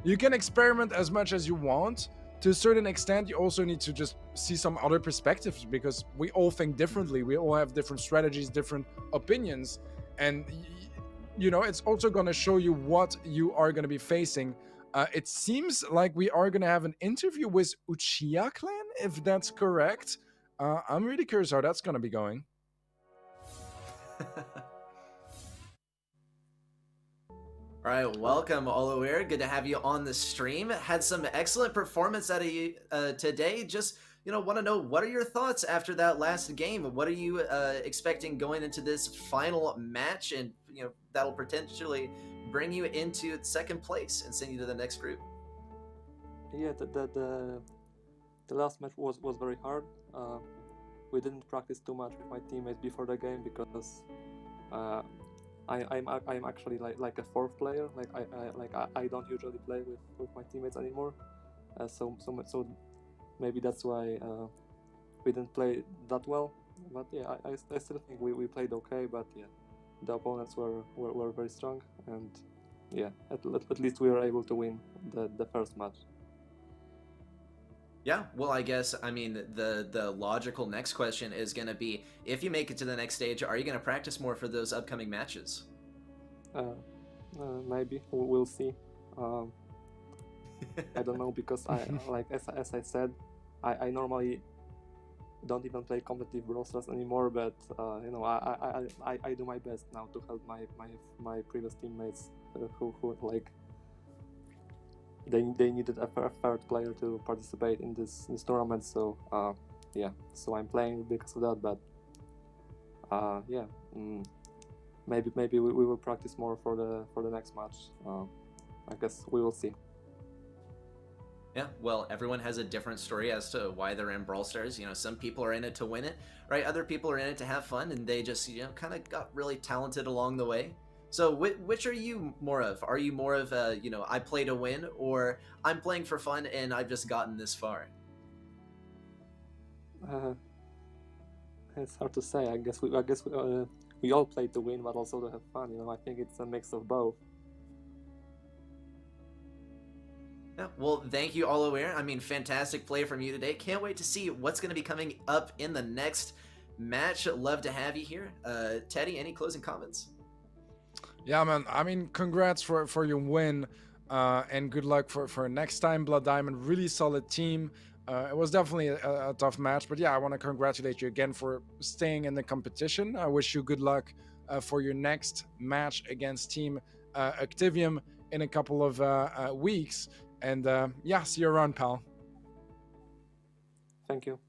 You can experiment as much as you want. To a certain extent, you also need to just see some other perspectives, because we all think differently. We all have different strategies, different opinions, and it's also going to show you what you are going to be facing It seems like we are going to have an interview with Uchiha Clan, if that's correct. I'm really curious how that's going to be going. All right, welcome, Oloir. Good to have you on the stream. Had some excellent performance out of you today. Just want to know, what are your thoughts after that last game? What are you expecting going into this final match, and that'll potentially bring you into second place and send you to the next group? Yeah, the last match was very hard. We didn't practice too much with my teammates before the game because I'm actually like a fourth player. I don't usually play with my teammates anymore. So maybe that's why we didn't play that well. But yeah, I still think we played okay. But yeah, the opponents were very strong, and yeah, at least we were able to win the first match. Yeah, well, I guess, the logical next question is going to be, if you make it to the next stage, are you going to practice more for those upcoming matches? Maybe we'll see. I don't know, because as I said, I normally don't even play competitive Brawl Stars anymore. But I do my best now to help my previous teammates who like they needed a third player to participate in this tournament. So yeah, so I'm playing because of that. But yeah, maybe we will practice more for the next match. I guess we will see. Yeah, well, everyone has a different story as to why they're in Brawl Stars. Some people are in it to win it, right? Other people are in it to have fun, and they just, kind of got really talented along the way. So which are you more of? Are you more of a, I play to win, or I'm playing for fun and I've just gotten this far? It's hard to say. I guess we all play to win, but also to have fun. I think it's a mix of both. Yeah, well, thank you, all aware. Fantastic play from you today. Can't wait to see what's going to be coming up in the next match. Love to have you here. Teddy, any closing comments? Yeah, man. Congrats for your win, and good luck for next time, Blood Diamond. Really solid team. It was definitely a tough match, but yeah, I want to congratulate you again for staying in the competition. I wish you good luck for your next match against Team Activium in a couple of weeks. And yeah, see you around, pal. Thank you.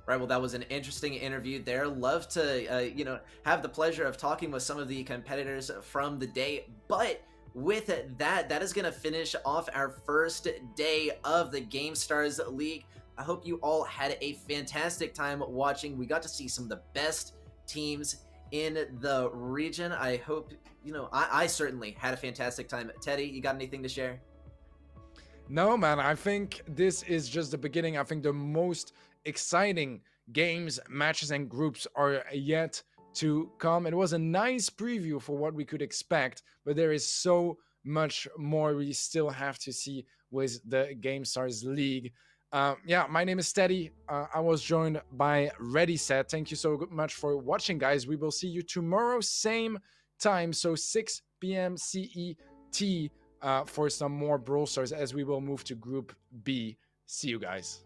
Right, well, that was an interesting interview there. Love to, have the pleasure of talking with some of the competitors from the day. But with that is going to finish off our first day of the Gamestars League. I hope you all had a fantastic time watching. We got to see some of the best teams in the region. I hope, I certainly had a fantastic time. Teddy, you got anything to share? No, man, I think this is just the beginning. I think the most exciting games, matches, and groups are yet to come. It was a nice preview for what we could expect, but there is so much more we still have to see with the Gamestars League. Yeah, my name is Teddy. I was joined by Ready Set. Thank you so much for watching, guys. We will see you tomorrow, same time, so 6 p.m. CET, for some more Brawl Stars as we will move to Group B. See you guys.